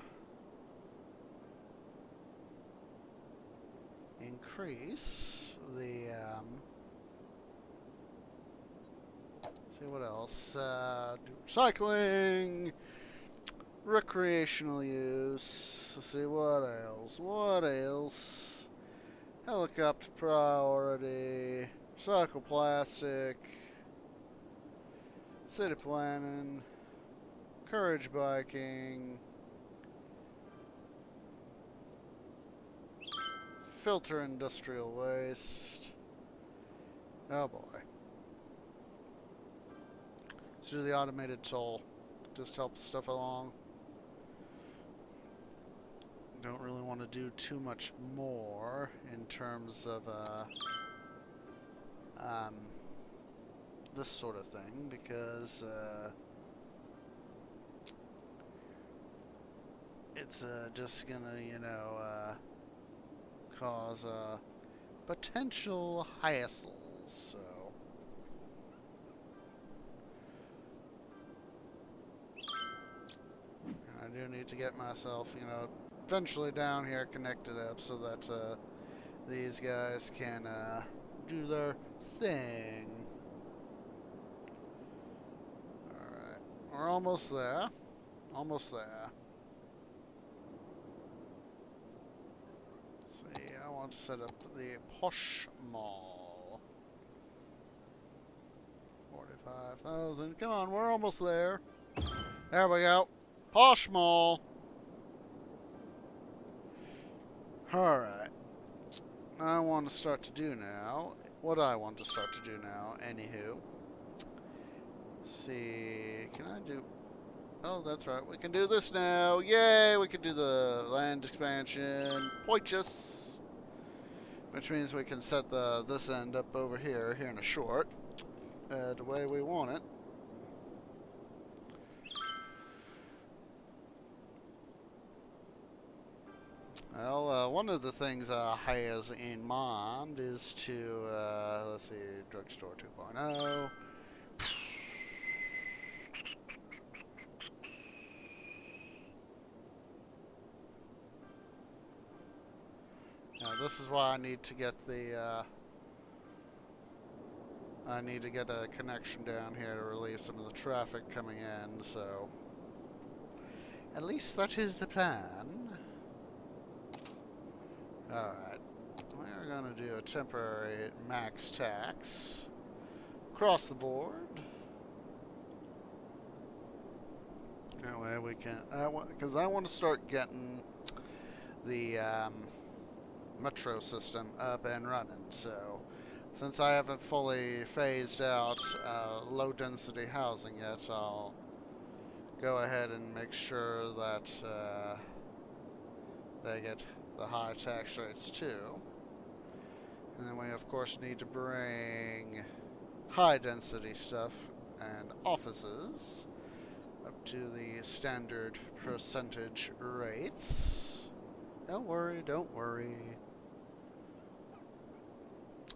increase the, see what else, do recycling, recreational use, let's see what else, helicopter priority, recycle plastic, city planning, courage biking, filter industrial waste. Oh boy. Let's do the automated toll. Just helps stuff along. Don't really want to do too much more in terms of this sort of thing because it's just gonna, you know, cause potential hassles. So I do need to get myself, you know, eventually down here connected up so that these guys can do their thing. Alright, we're almost there. Almost there. See, I want to set up the Posh Mall. 45,000. Come on, we're almost there. There we go. Posh Mall. Alright. I want to start to do now. What I want to start to do now, anywho. Let's see. Can I do... Oh, that's right. We can do this now. Yay! We can do the land expansion. Pointus. Which means we can set this end up over here in a short. The way we want it. Well, one of the things I has in mind is to, let's see, Drugstore 2.0. Now, this is why I need to get the, I need to get a connection down here to relieve some of the traffic coming in, so... At least that is the plan. Alright, we're going to do a temporary max tax across the board. That way we can, because I want to start getting the metro system up and running. So, since I haven't fully phased out low density housing yet, I'll go ahead and make sure that they get the high tax rates too. And then we of course need to bring high density stuff and offices up to the standard percentage rates. Don't worry, don't worry.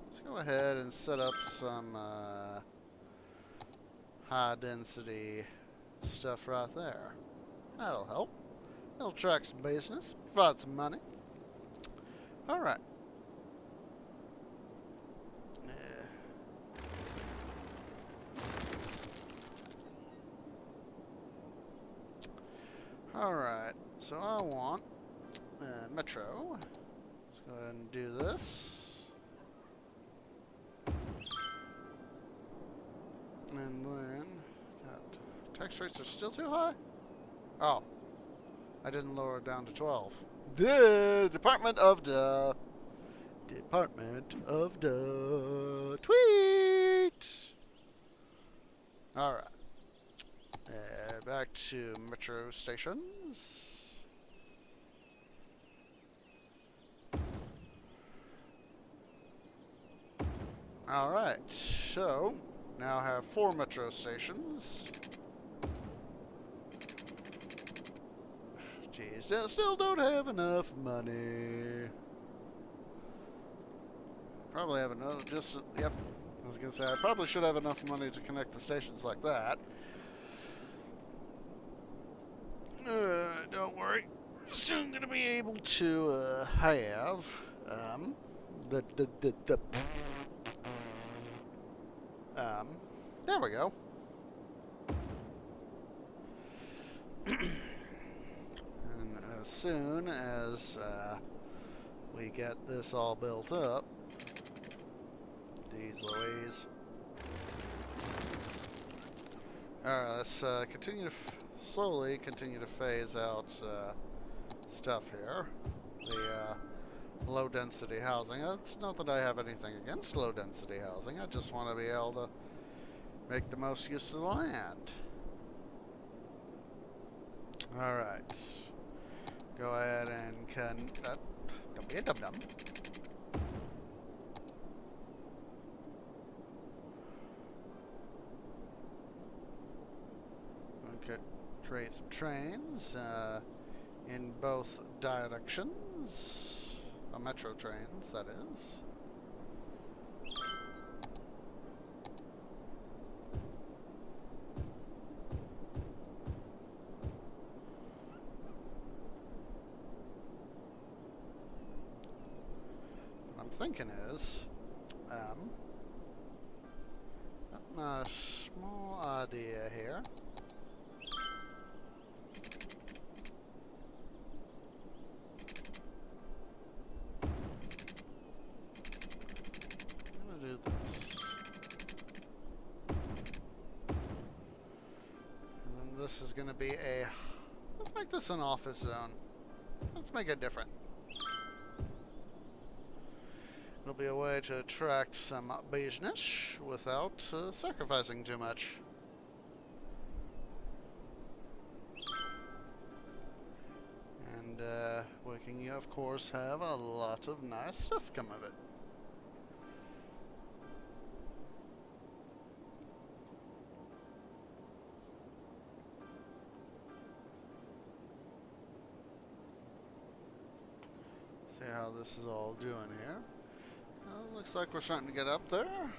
Let's go ahead and set up some high density stuff right there. That'll help. It'll attract some business, provide some money. Alright. Alright, so I want Metro. Let's go ahead and do this. And then, tax rates are still too high? Oh, I didn't lower it down to 12. The Department of the Tweet! Alright. Back to metro stations. Alright, so now I have 4 metro stations. Jeez, still don't have enough money. Probably have enough, yep. I was gonna say, I probably should have enough money to connect the stations like that. Don't worry. Soon gonna be able to have The there we go. And as soon as we get this all built up, geez Louise. Alright, let's slowly continue to phase out stuff here. The low density housing. It's not that I have anything against low density housing, I just want to be able to make the most use of the land. Alright. Go ahead and don't be a dum-dum. Okay, create some trains in both directions. Metro trains, that is. What I'm thinking is, a small idea here. I'm gonna do this. And then this is gonna be let's make this an office zone. Let's make it different. It'll be a way to attract some business without sacrificing too much. And we can, of course, have a lot of nice stuff come of it. See how this is all doing here. Looks like we're starting to get up there.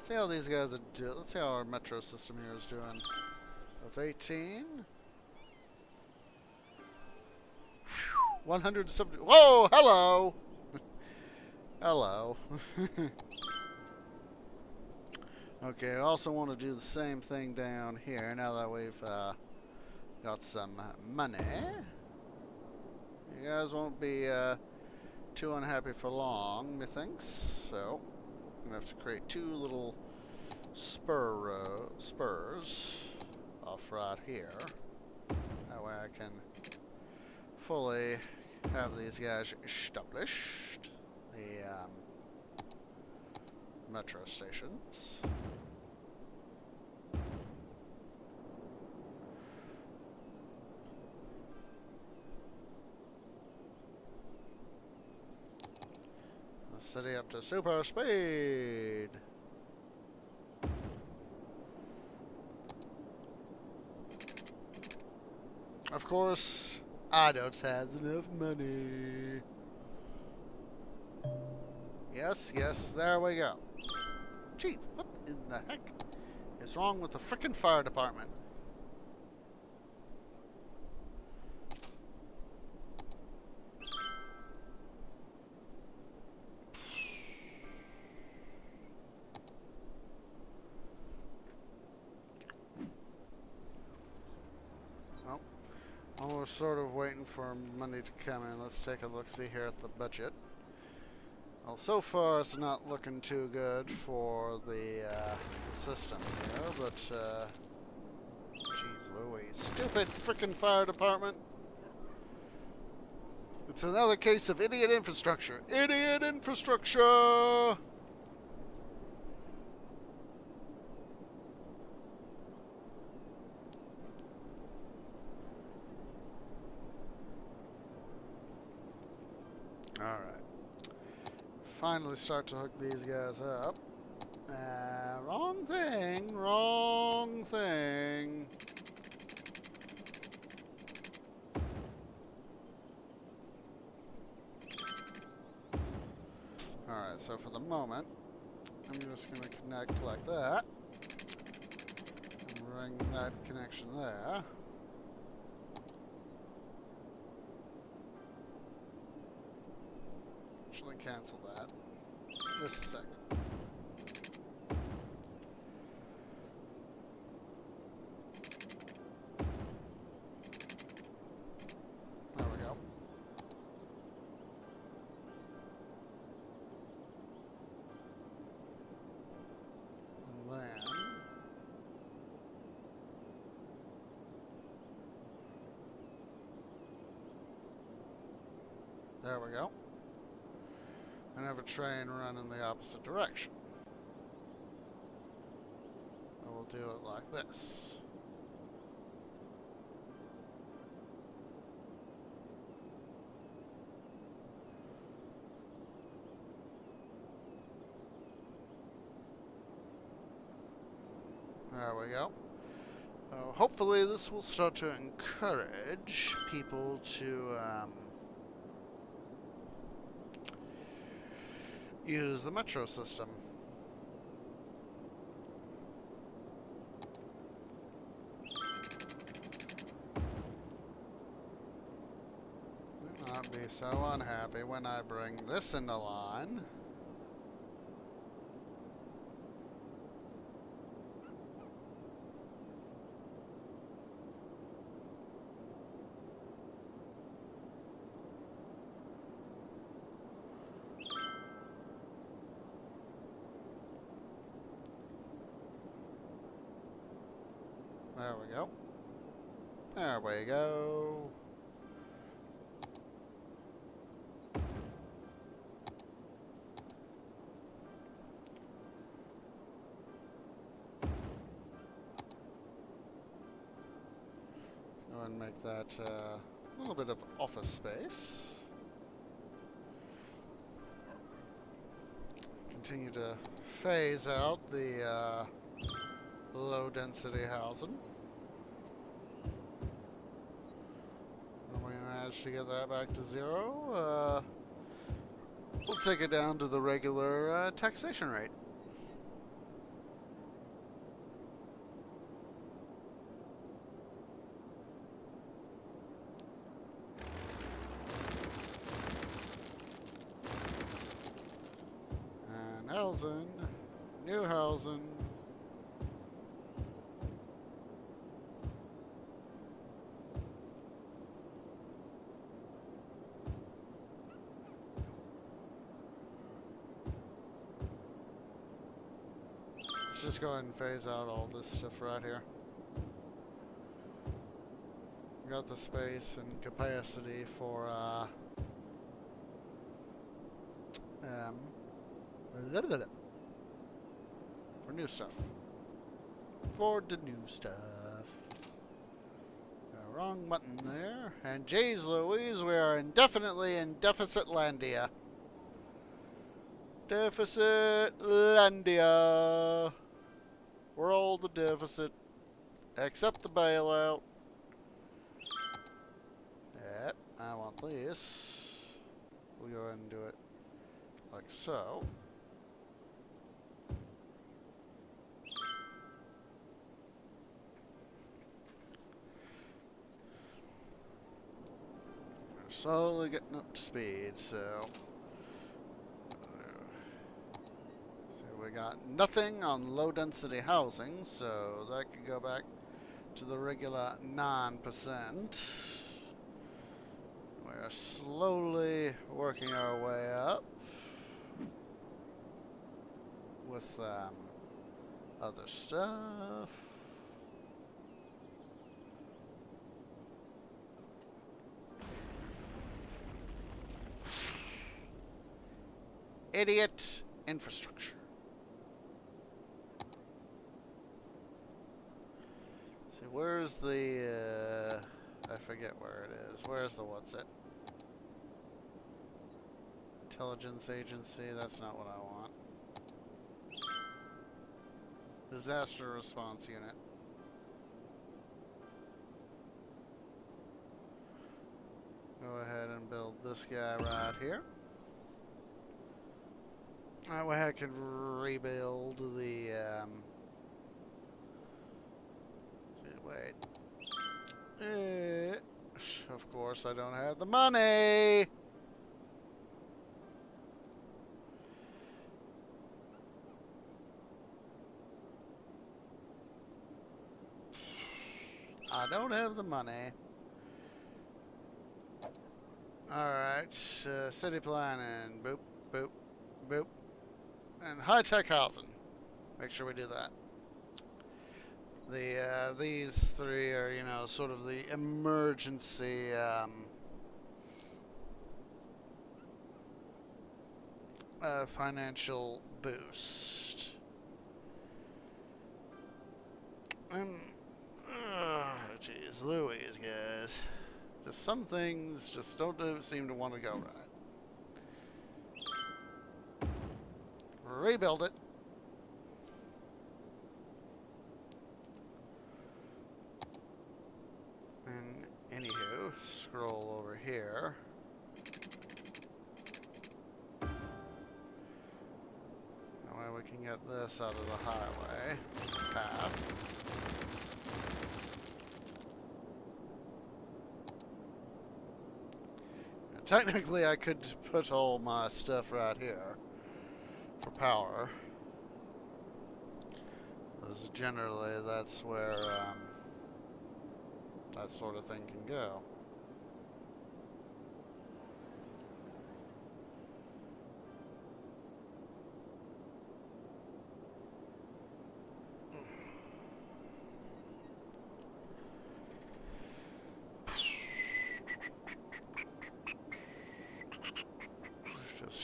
See how these guys are doing. Let's see how our metro system here is doing. That's 18. 170. Whoa! Hello! Hello. Okay, I also want to do the same thing down here now that we've got some money. You guys won't be too unhappy for long, methinks. So, I'm gonna have to create two little spurs off right here. That way I can fully have these guys established. The metro stations. City up to super speed. Of course, I don't have enough money. Yes, there we go. Gee, what in the heck is wrong with the frickin' fire department? Well, we're sort of waiting for money to come in. Let's take a look-see here at the budget. Well, so far it's not looking too good for the system here, but jeez Louise, stupid frickin' fire department. It's another case of idiot infrastructure. Idiot infrastructure! Alright. Finally start to hook these guys up. Wrong thing. Wrong thing. Alright, so for the moment, I'm just going to connect like that. And bring that connection there. Actually cancel that. Just a second. There we go. And then there we go. And have a train run in the opposite direction. And we'll do it like this. There we go. Hopefully this will start to encourage people to use the metro system. Do not be so unhappy when I bring this into line. There we go. There we go. Go ahead and make that a little bit of office space. Continue to phase out the low density housing. And we managed to get that back to 0. We'll take it down to the regular taxation rate. And housing, new housing. Just go ahead and phase out all this stuff right here. Got the space and capacity for new stuff. For the new stuff. Wrong button there. And jeez Louise, we are indefinitely in Deficitlandia. Deficitlandia. Roll the deficit. Accept the bailout. Yep, I want this. We'll go ahead and do it like so. We're slowly getting up to speed, so we got nothing on low density housing, so that could go back to the regular 9%. We're slowly working our way up with other stuff. Idiot infrastructure. See, where's the, I forget where it is. Where's the what's it? Intelligence agency, that's not what I want. Disaster response unit. Go ahead and build this guy right here. That way I can rebuild the, wait. Of course I don't have the money! I don't have the money. Alright, city planning. Boop, boop, boop. And high-tech housing. Make sure we do that. These three are, you know, sort of the emergency financial boost. And jeez, Louise, guys. Just some things just don't seem to want to go right. Rebuild it. And anywho, scroll over here. That way we can get this out of the highway path. Technically, I could put all my stuff right here for power. Because generally, that's where that sort of thing can go.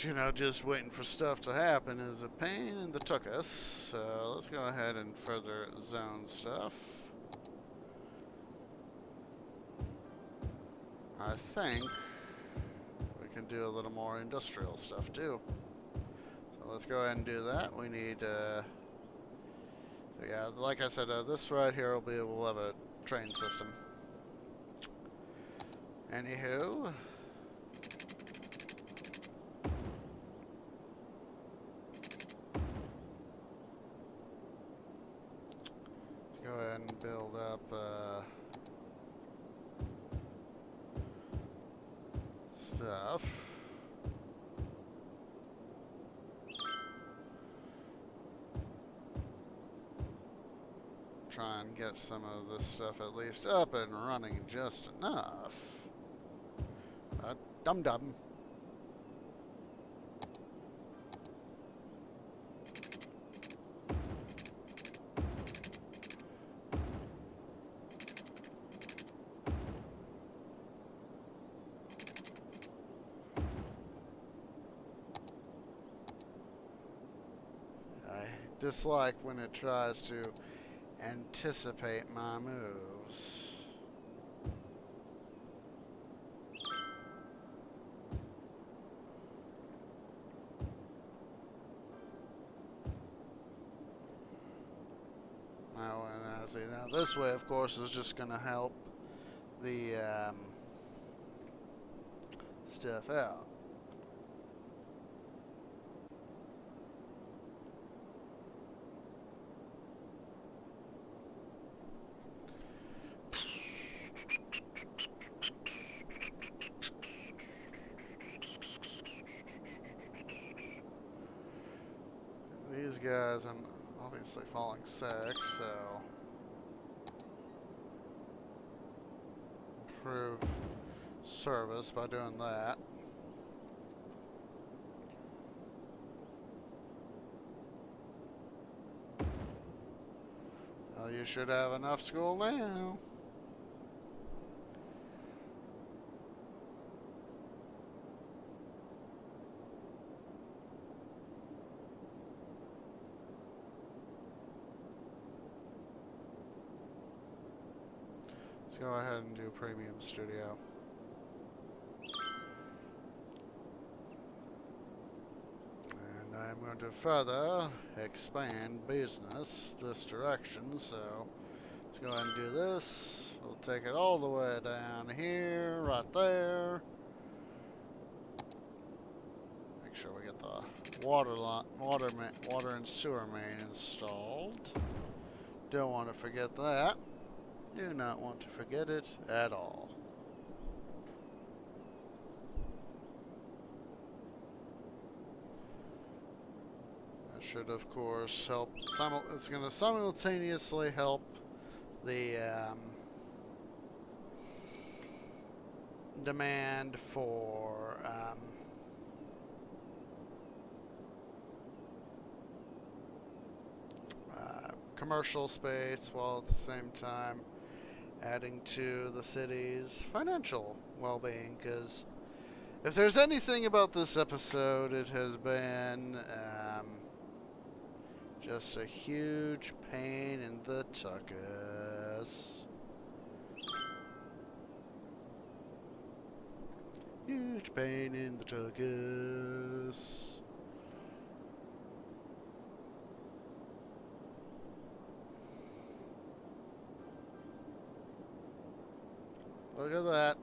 You know, just waiting for stuff to happen is a pain in the tuchus. So let's go ahead and further zone stuff. I think we can do a little more industrial stuff too. So let's go ahead and do that. We need, so yeah, like I said, this right here we'll have a train system. Anywho. Go ahead and build up stuff. Try and get some of this stuff at least up and running just enough. Dum-dum. Dislike when it tries to anticipate my moves. Now, and I see now this way, of course, is just going to help the stuff out. These guys are obviously falling sick, so improve service by doing that. Well, you should have enough school now. Go ahead and do Premium Studio. And I'm going to further expand business this direction, so let's go ahead and do this. We'll take it all the way down here, right there. Make sure we get the water and sewer main installed. Don't want to forget that. Do not want to forget it at all. That should, of course, help. It's going to simultaneously help the demand for commercial space, while at the same time adding to the city's financial well-being. Because if there's anything about this episode, it has been just a huge pain in the tuchus. Huge pain in the tuchus. Look at that.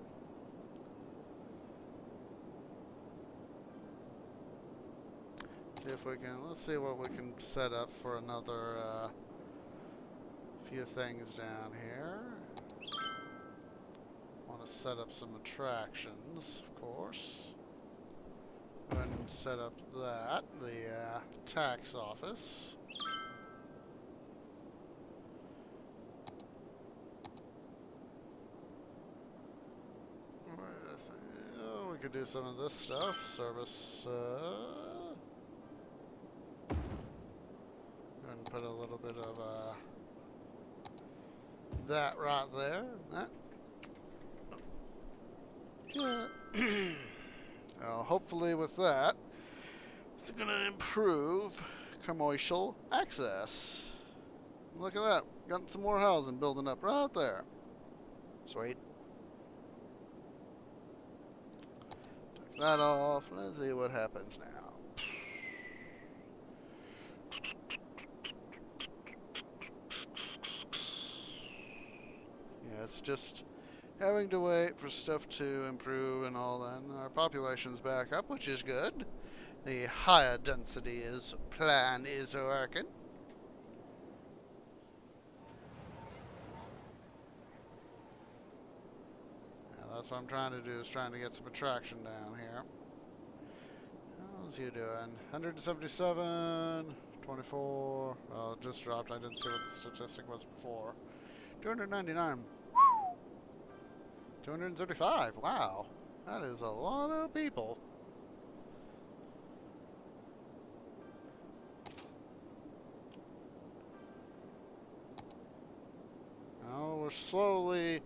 See if we can, let's see what we can set up for another few things down here. Want to set up some attractions, of course. Go ahead and set up that, the tax office. Oh, we could do some of this stuff. Service, and put a little bit of that right there. That. Yeah. Hopefully with that, it's going to improve commercial access. Look at that. Got some more housing building up right there. Sweet. Take that off. Let's see what happens now. Yeah, it's just having to wait for stuff to improve and all that. And our population's back up, which is good. The higher density plan is working. Yeah, that's what I'm trying to do, is trying to get some attraction down here. How's you doing? 177, 24. Oh, it just dropped. I didn't see what the statistic was before. 299. 235. Wow. That is a lot of people. Now we're slowly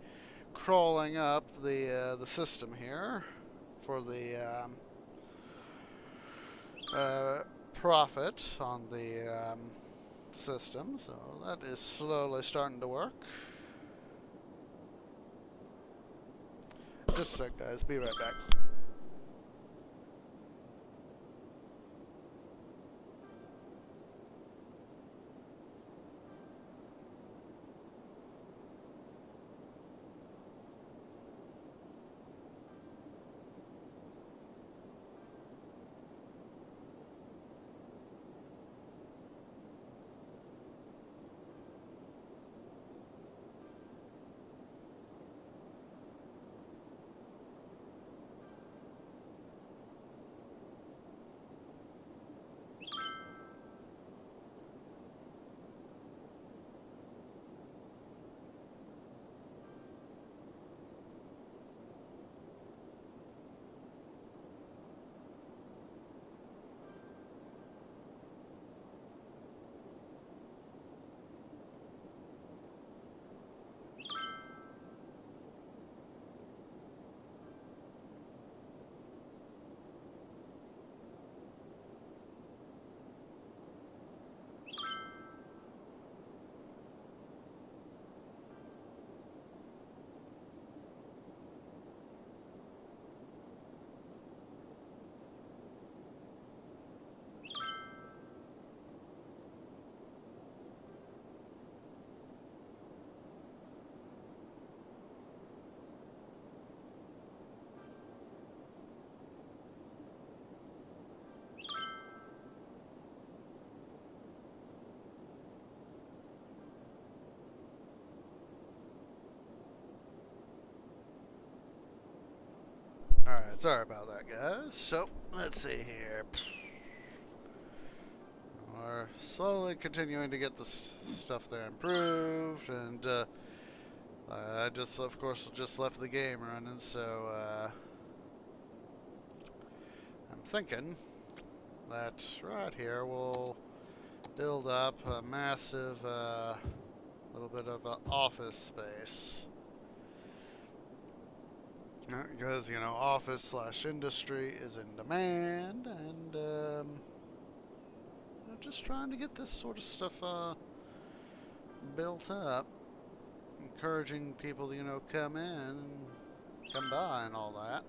crawling up the system here for the profit on the system. So that is slowly starting to work. Just a sec, guys. Be right back. Alright, sorry about that, guys. So, let's see here. We're slowly continuing to get this stuff there improved, and I just, of course, just left the game running, so I'm thinking that right here we'll build up a massive little bit of office space. Because, you know, office slash industry is in demand, and I'm just trying to get this sort of stuff built up. Encouraging people to, you know, come in and come by and all that.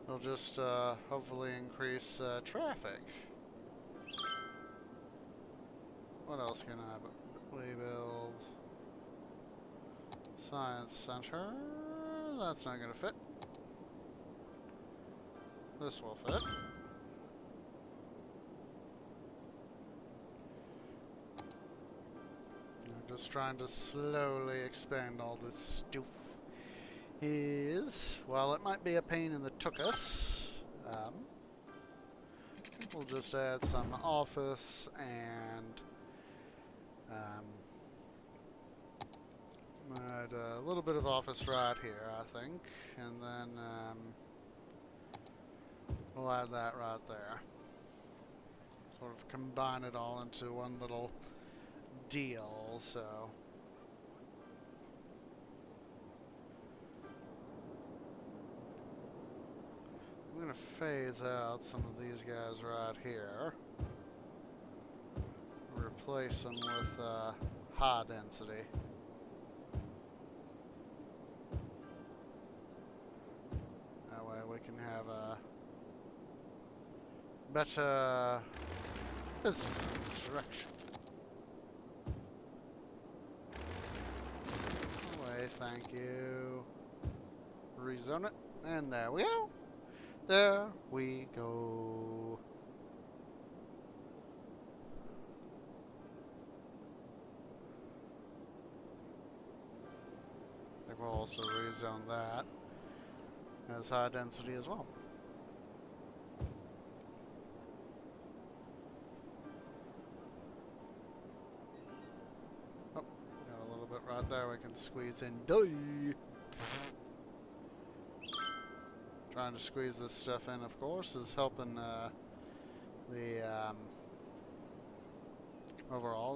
It'll just hopefully increase traffic. What else can we build? Science Center. That's not going to fit. This will fit. I'm just trying to slowly expand all this stuff. Well, it might be a pain in the tuchus. We'll just add some office and add a little bit of office right here, I think, and then we'll add that right there. Sort of combine it all into one little deal, so. I'm going to phase out some of these guys right here. Replace them with high density. That way we can have a better business in this direction. Away, thank you. Rezone it, and there we go. There we go. I think we'll also rezone that as high density as well. Oh, got a little bit right there we can squeeze in. Trying to squeeze this stuff in, of course, is helping the overall.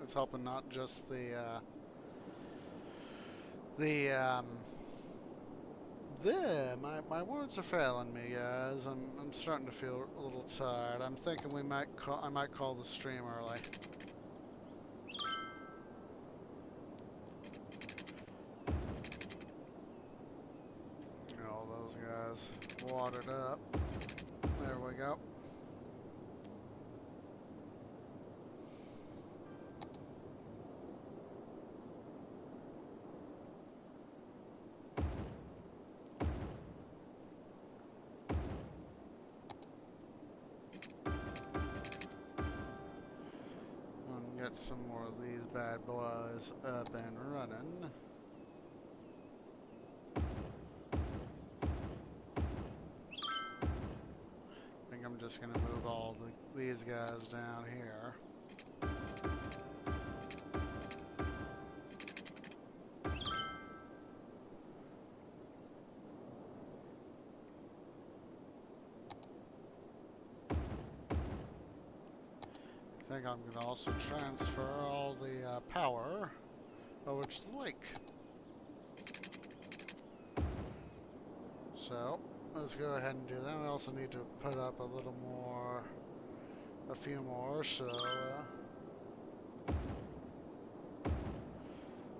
It's helping not just my words are failing me, guys. I'm starting to feel a little tired. I'm thinking I might call the stream early. All those guys watered up. There we go. Get some more of these bad boys up and running. I think I'm just gonna move all these guys down here. I think I'm going to also transfer all the power over to the lake. So, let's go ahead and do that. We also need to put up a little more, a few more, so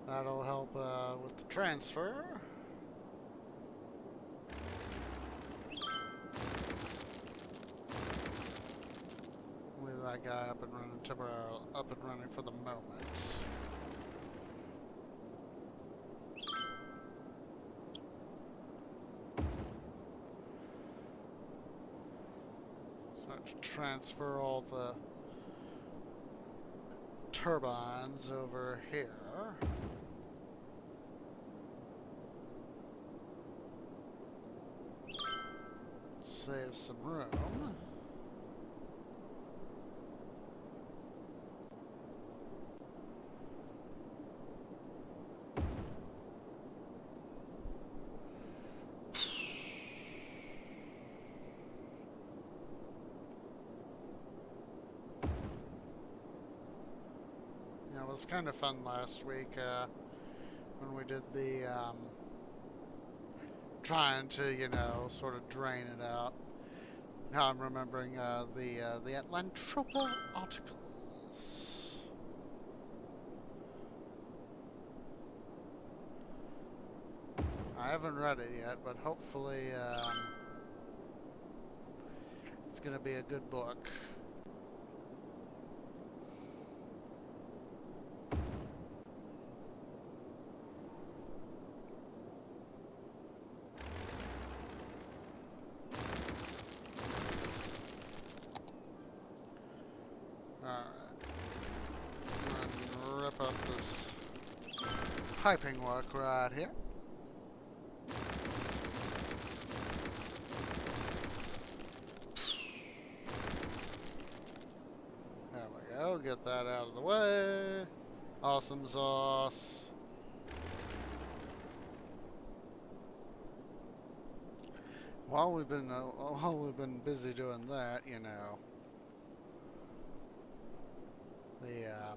that'll help with the transfer. That guy up and running temporarily, up and running for the moment. Start to transfer all the turbines over here. Save some room. It was kind of fun last week when we did the trying to, you know, sort of drain it out. Now I'm remembering the Atlantropa articles. I haven't read it yet, but hopefully it's going to be a good book. Rip up this piping work right here. There we go, get that out of the way. Awesome sauce. While we've been busy doing that, you know, yeah,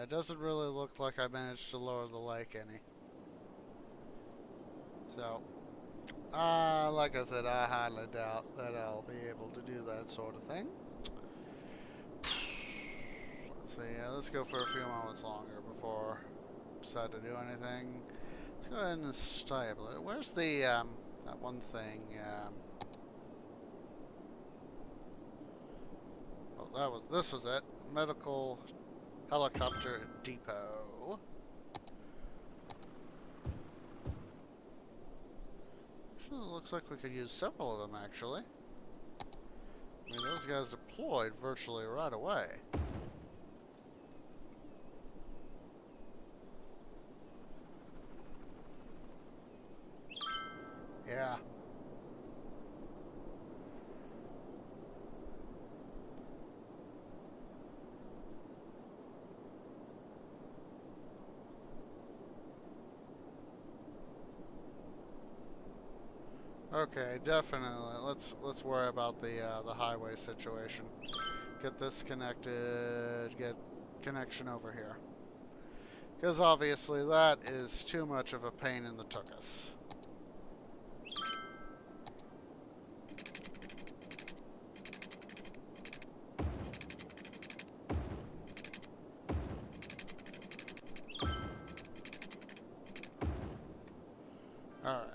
it doesn't really look like I managed to lower the lake any. So, like I said, I highly doubt that I'll be able to do that sort of thing. Let's see, let's go for a few moments longer before I decide to do anything. Let's go ahead and stable it. Where's the, that one thing, oh, this was it. Medical Helicopter Depot. Actually, it looks like we could use several of them, actually. I mean, those guys deployed virtually right away. Yeah. Okay, definitely. Let's worry about the highway situation. Get this connected. Get connection over here. Because obviously that is too much of a pain in the tuchus. Alright.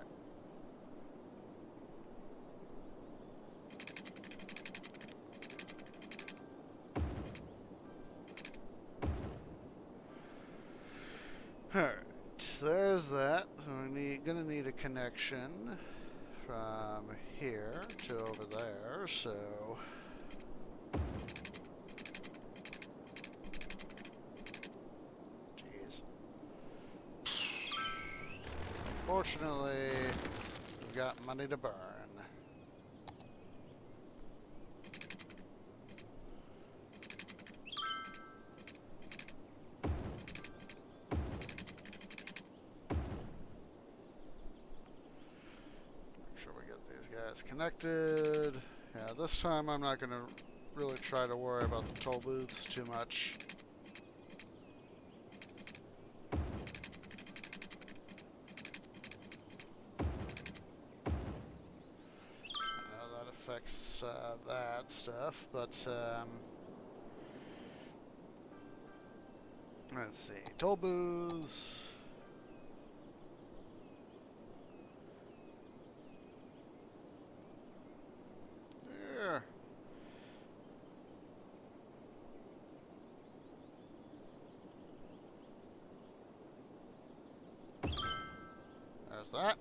Alright, there's that. So we're gonna need a connection from here to over there, so... Jeez. Unfortunately, we've got money to burn. Guys connected. Yeah, this time I'm not going to really try to worry about the toll booths too much. I know that affects that stuff, but let's see. Toll booths. There's that.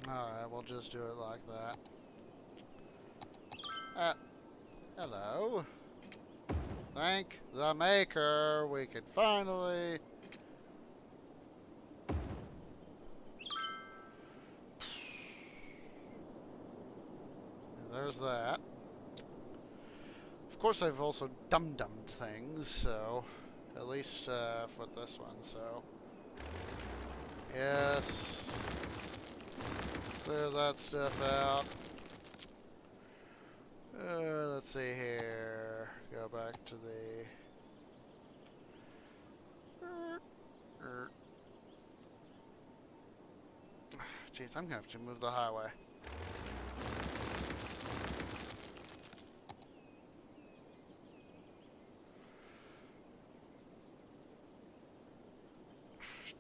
Alright, we'll just do it like that. Hello. Thank the maker, we could finally... there's that. Of course, I've also dum-dummed things, so at least for this one, so yes, clear that stuff out. Let's see here. Go back to the. Jeez, I'm gonna have to move the highway.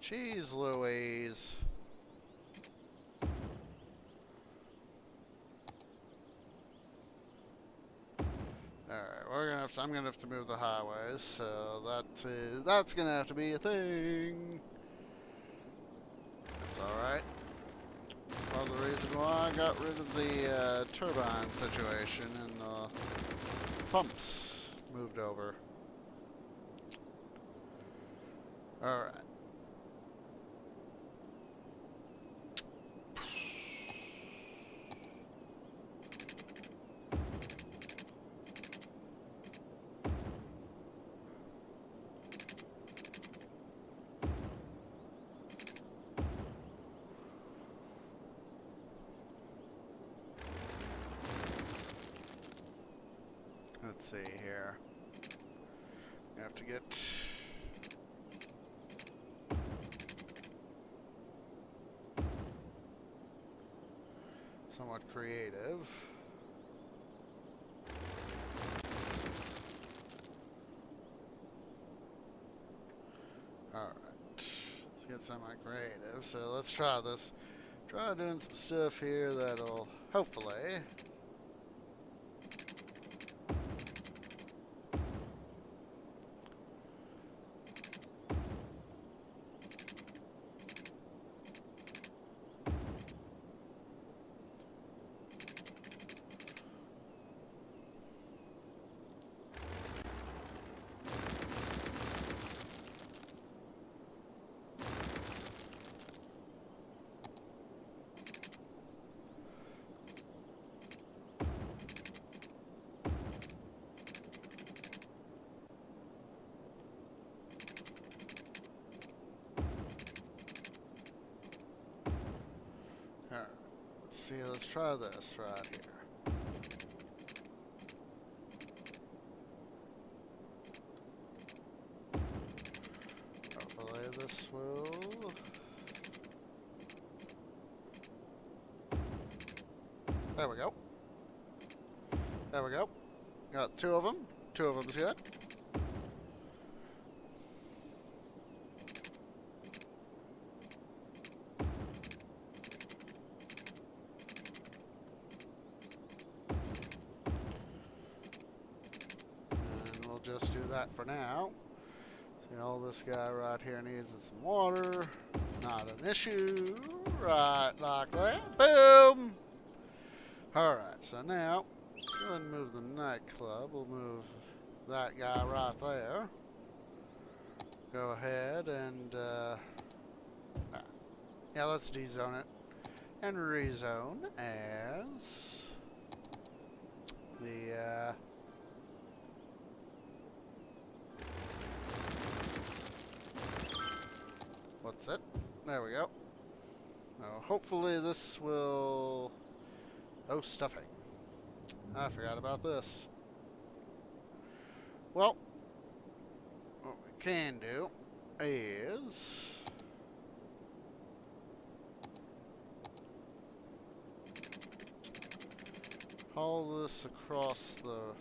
Jeez Louise. Alright, I'm gonna have to move the highways, so that's gonna have to be a thing. That's alright. Part of the reason why I got rid of the turbine situation and the pumps moved over. Alright. Let's see here. I have to get somewhat creative. Alright. Let's get somewhat creative. So let's try this. Try doing some stuff here that'll hopefully let's try this right here. Hopefully this will. There we go. There we go. Got two of them. Two of them's good. Just do that for now. See, all this guy right here needs is some water. Not an issue. Right like that. Boom! Alright, so now, let's go ahead and move the nightclub. We'll move that guy right there. Go ahead and, yeah, let's dezone it. And rezone as the, what's it? There we go. Now, hopefully this will... Oh, stuffing. I forgot about this. Well, what we can do is... haul this across the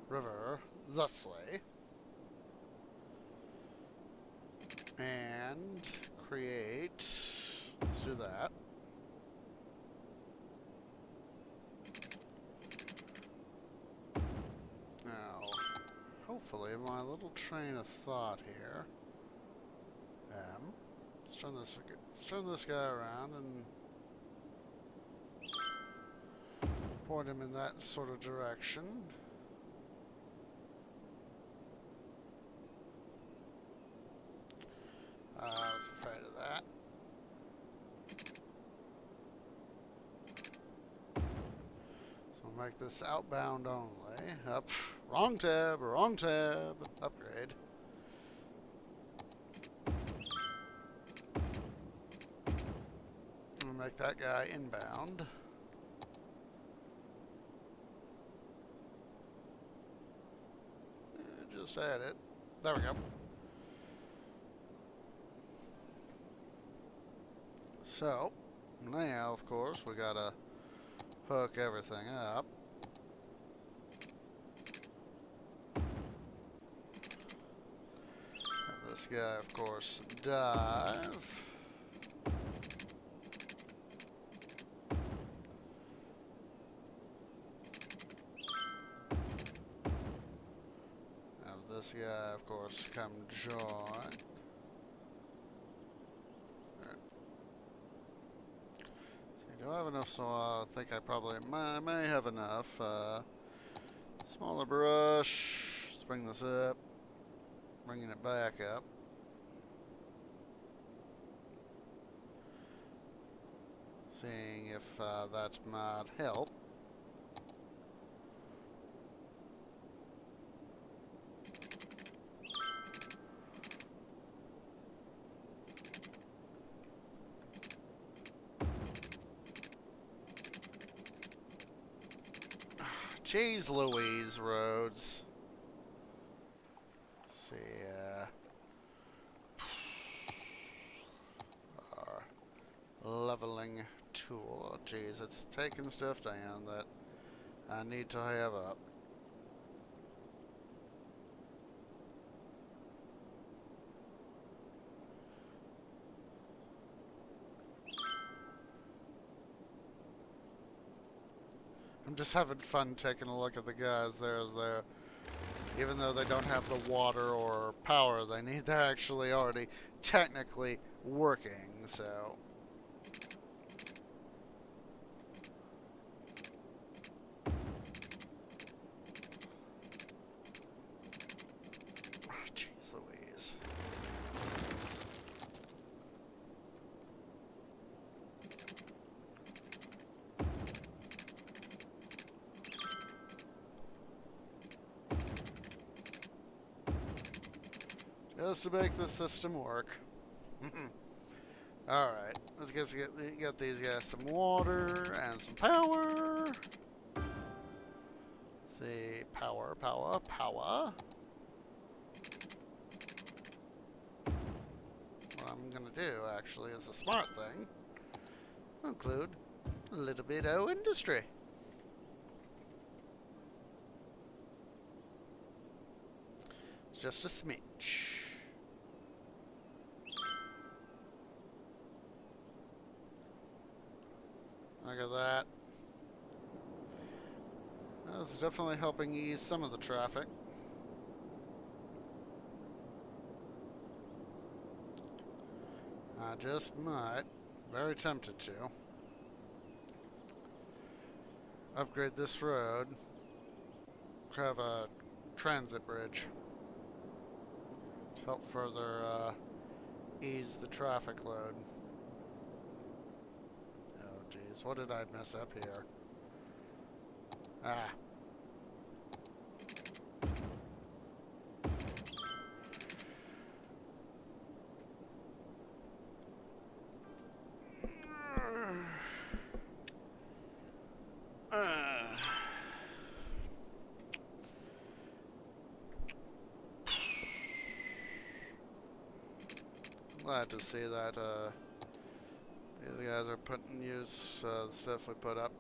river thusly. And create, let's do that. Now, hopefully my little train of thought here, let's turn this guy around and point him in that sort of direction. I was afraid of that. make this outbound only. Up. Wrong tab, wrong tab. Upgrade. We'll make that guy inbound. Just add it. There we go. So, now, of course, we gotta hook everything up. Have this guy, of course, dive. Have this guy, of course, come join. Do I have enough? So I think I probably may have enough. Smaller brush. Let's bring this up. Bringing it back up. Seeing if that might help. Jeez Louise, roads. Let's see, our leveling tool. Oh, geez, it's taking stuff down that I need to have up. I'm just having fun taking a look at the guys there. Even though they don't have the water or power they need, they're actually already technically working, so. Oh, jeez Louise. Just to make the system work. Alright, let's get these guys some water and some power. Let's see, power. What I'm gonna do, actually, is a smart thing. Include a little bit of industry. Just a smidge. Look at that. That's definitely helping ease some of the traffic. I just might. Very tempted to. Upgrade this road. Have a transit bridge. To help further ease the traffic load. What did I mess up here? Ah. Glad to see that these guys are putting use the stuff we put up.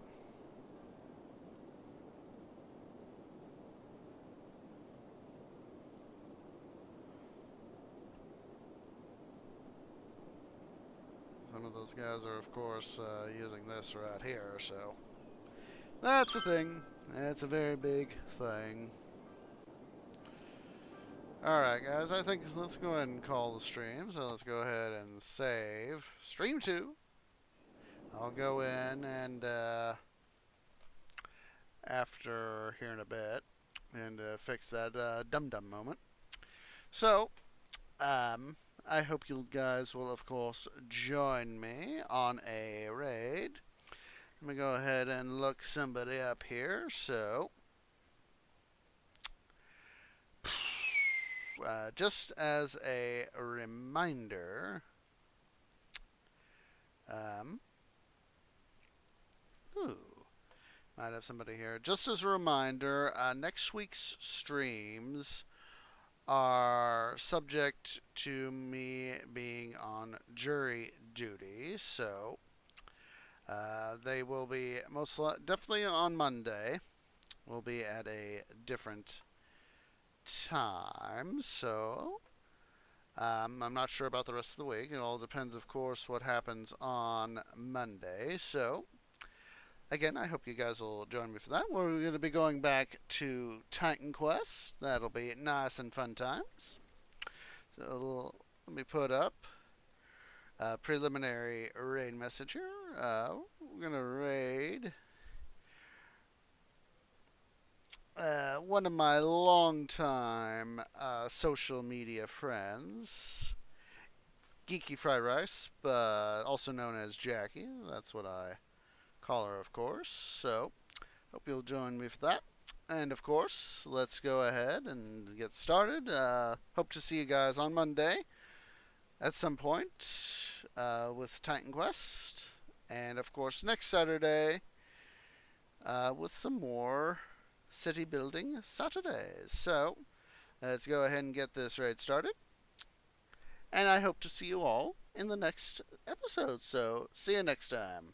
Some of those guys are, of course, using this right here, so that's a thing. That's a very big thing. Alright, guys, I think let's go ahead and call the stream. So let's go ahead and save stream 2. I'll go in and after here in a bit and fix that dum-dum moment. So, I hope you guys will, of course, join me on a raid. Let me go ahead and look somebody up here. So, just as a reminder, um, ooh, might have somebody here. Just as a reminder, next week's streams are subject to me being on jury duty, so they will be definitely on Monday. We'll be at a different time, so I'm not sure about the rest of the week. It all depends, of course, what happens on Monday. So, again, I hope you guys will join me for that. We're going to be going back to Titan Quest. That'll be nice and fun times. So, let me put up a preliminary raid message here. We're going to raid one of my longtime social media friends, Geeky Fried Rice, but also known as Jackie. That's what I call her, of course. So, hope you'll join me for that. And of course, let's go ahead and get started. Hope to see you guys on Monday at some point with Titan Quest. And of course, next Saturday with some more city building Saturdays. So, let's go ahead and get this raid started. And I hope to see you all in the next episode. So, see you next time.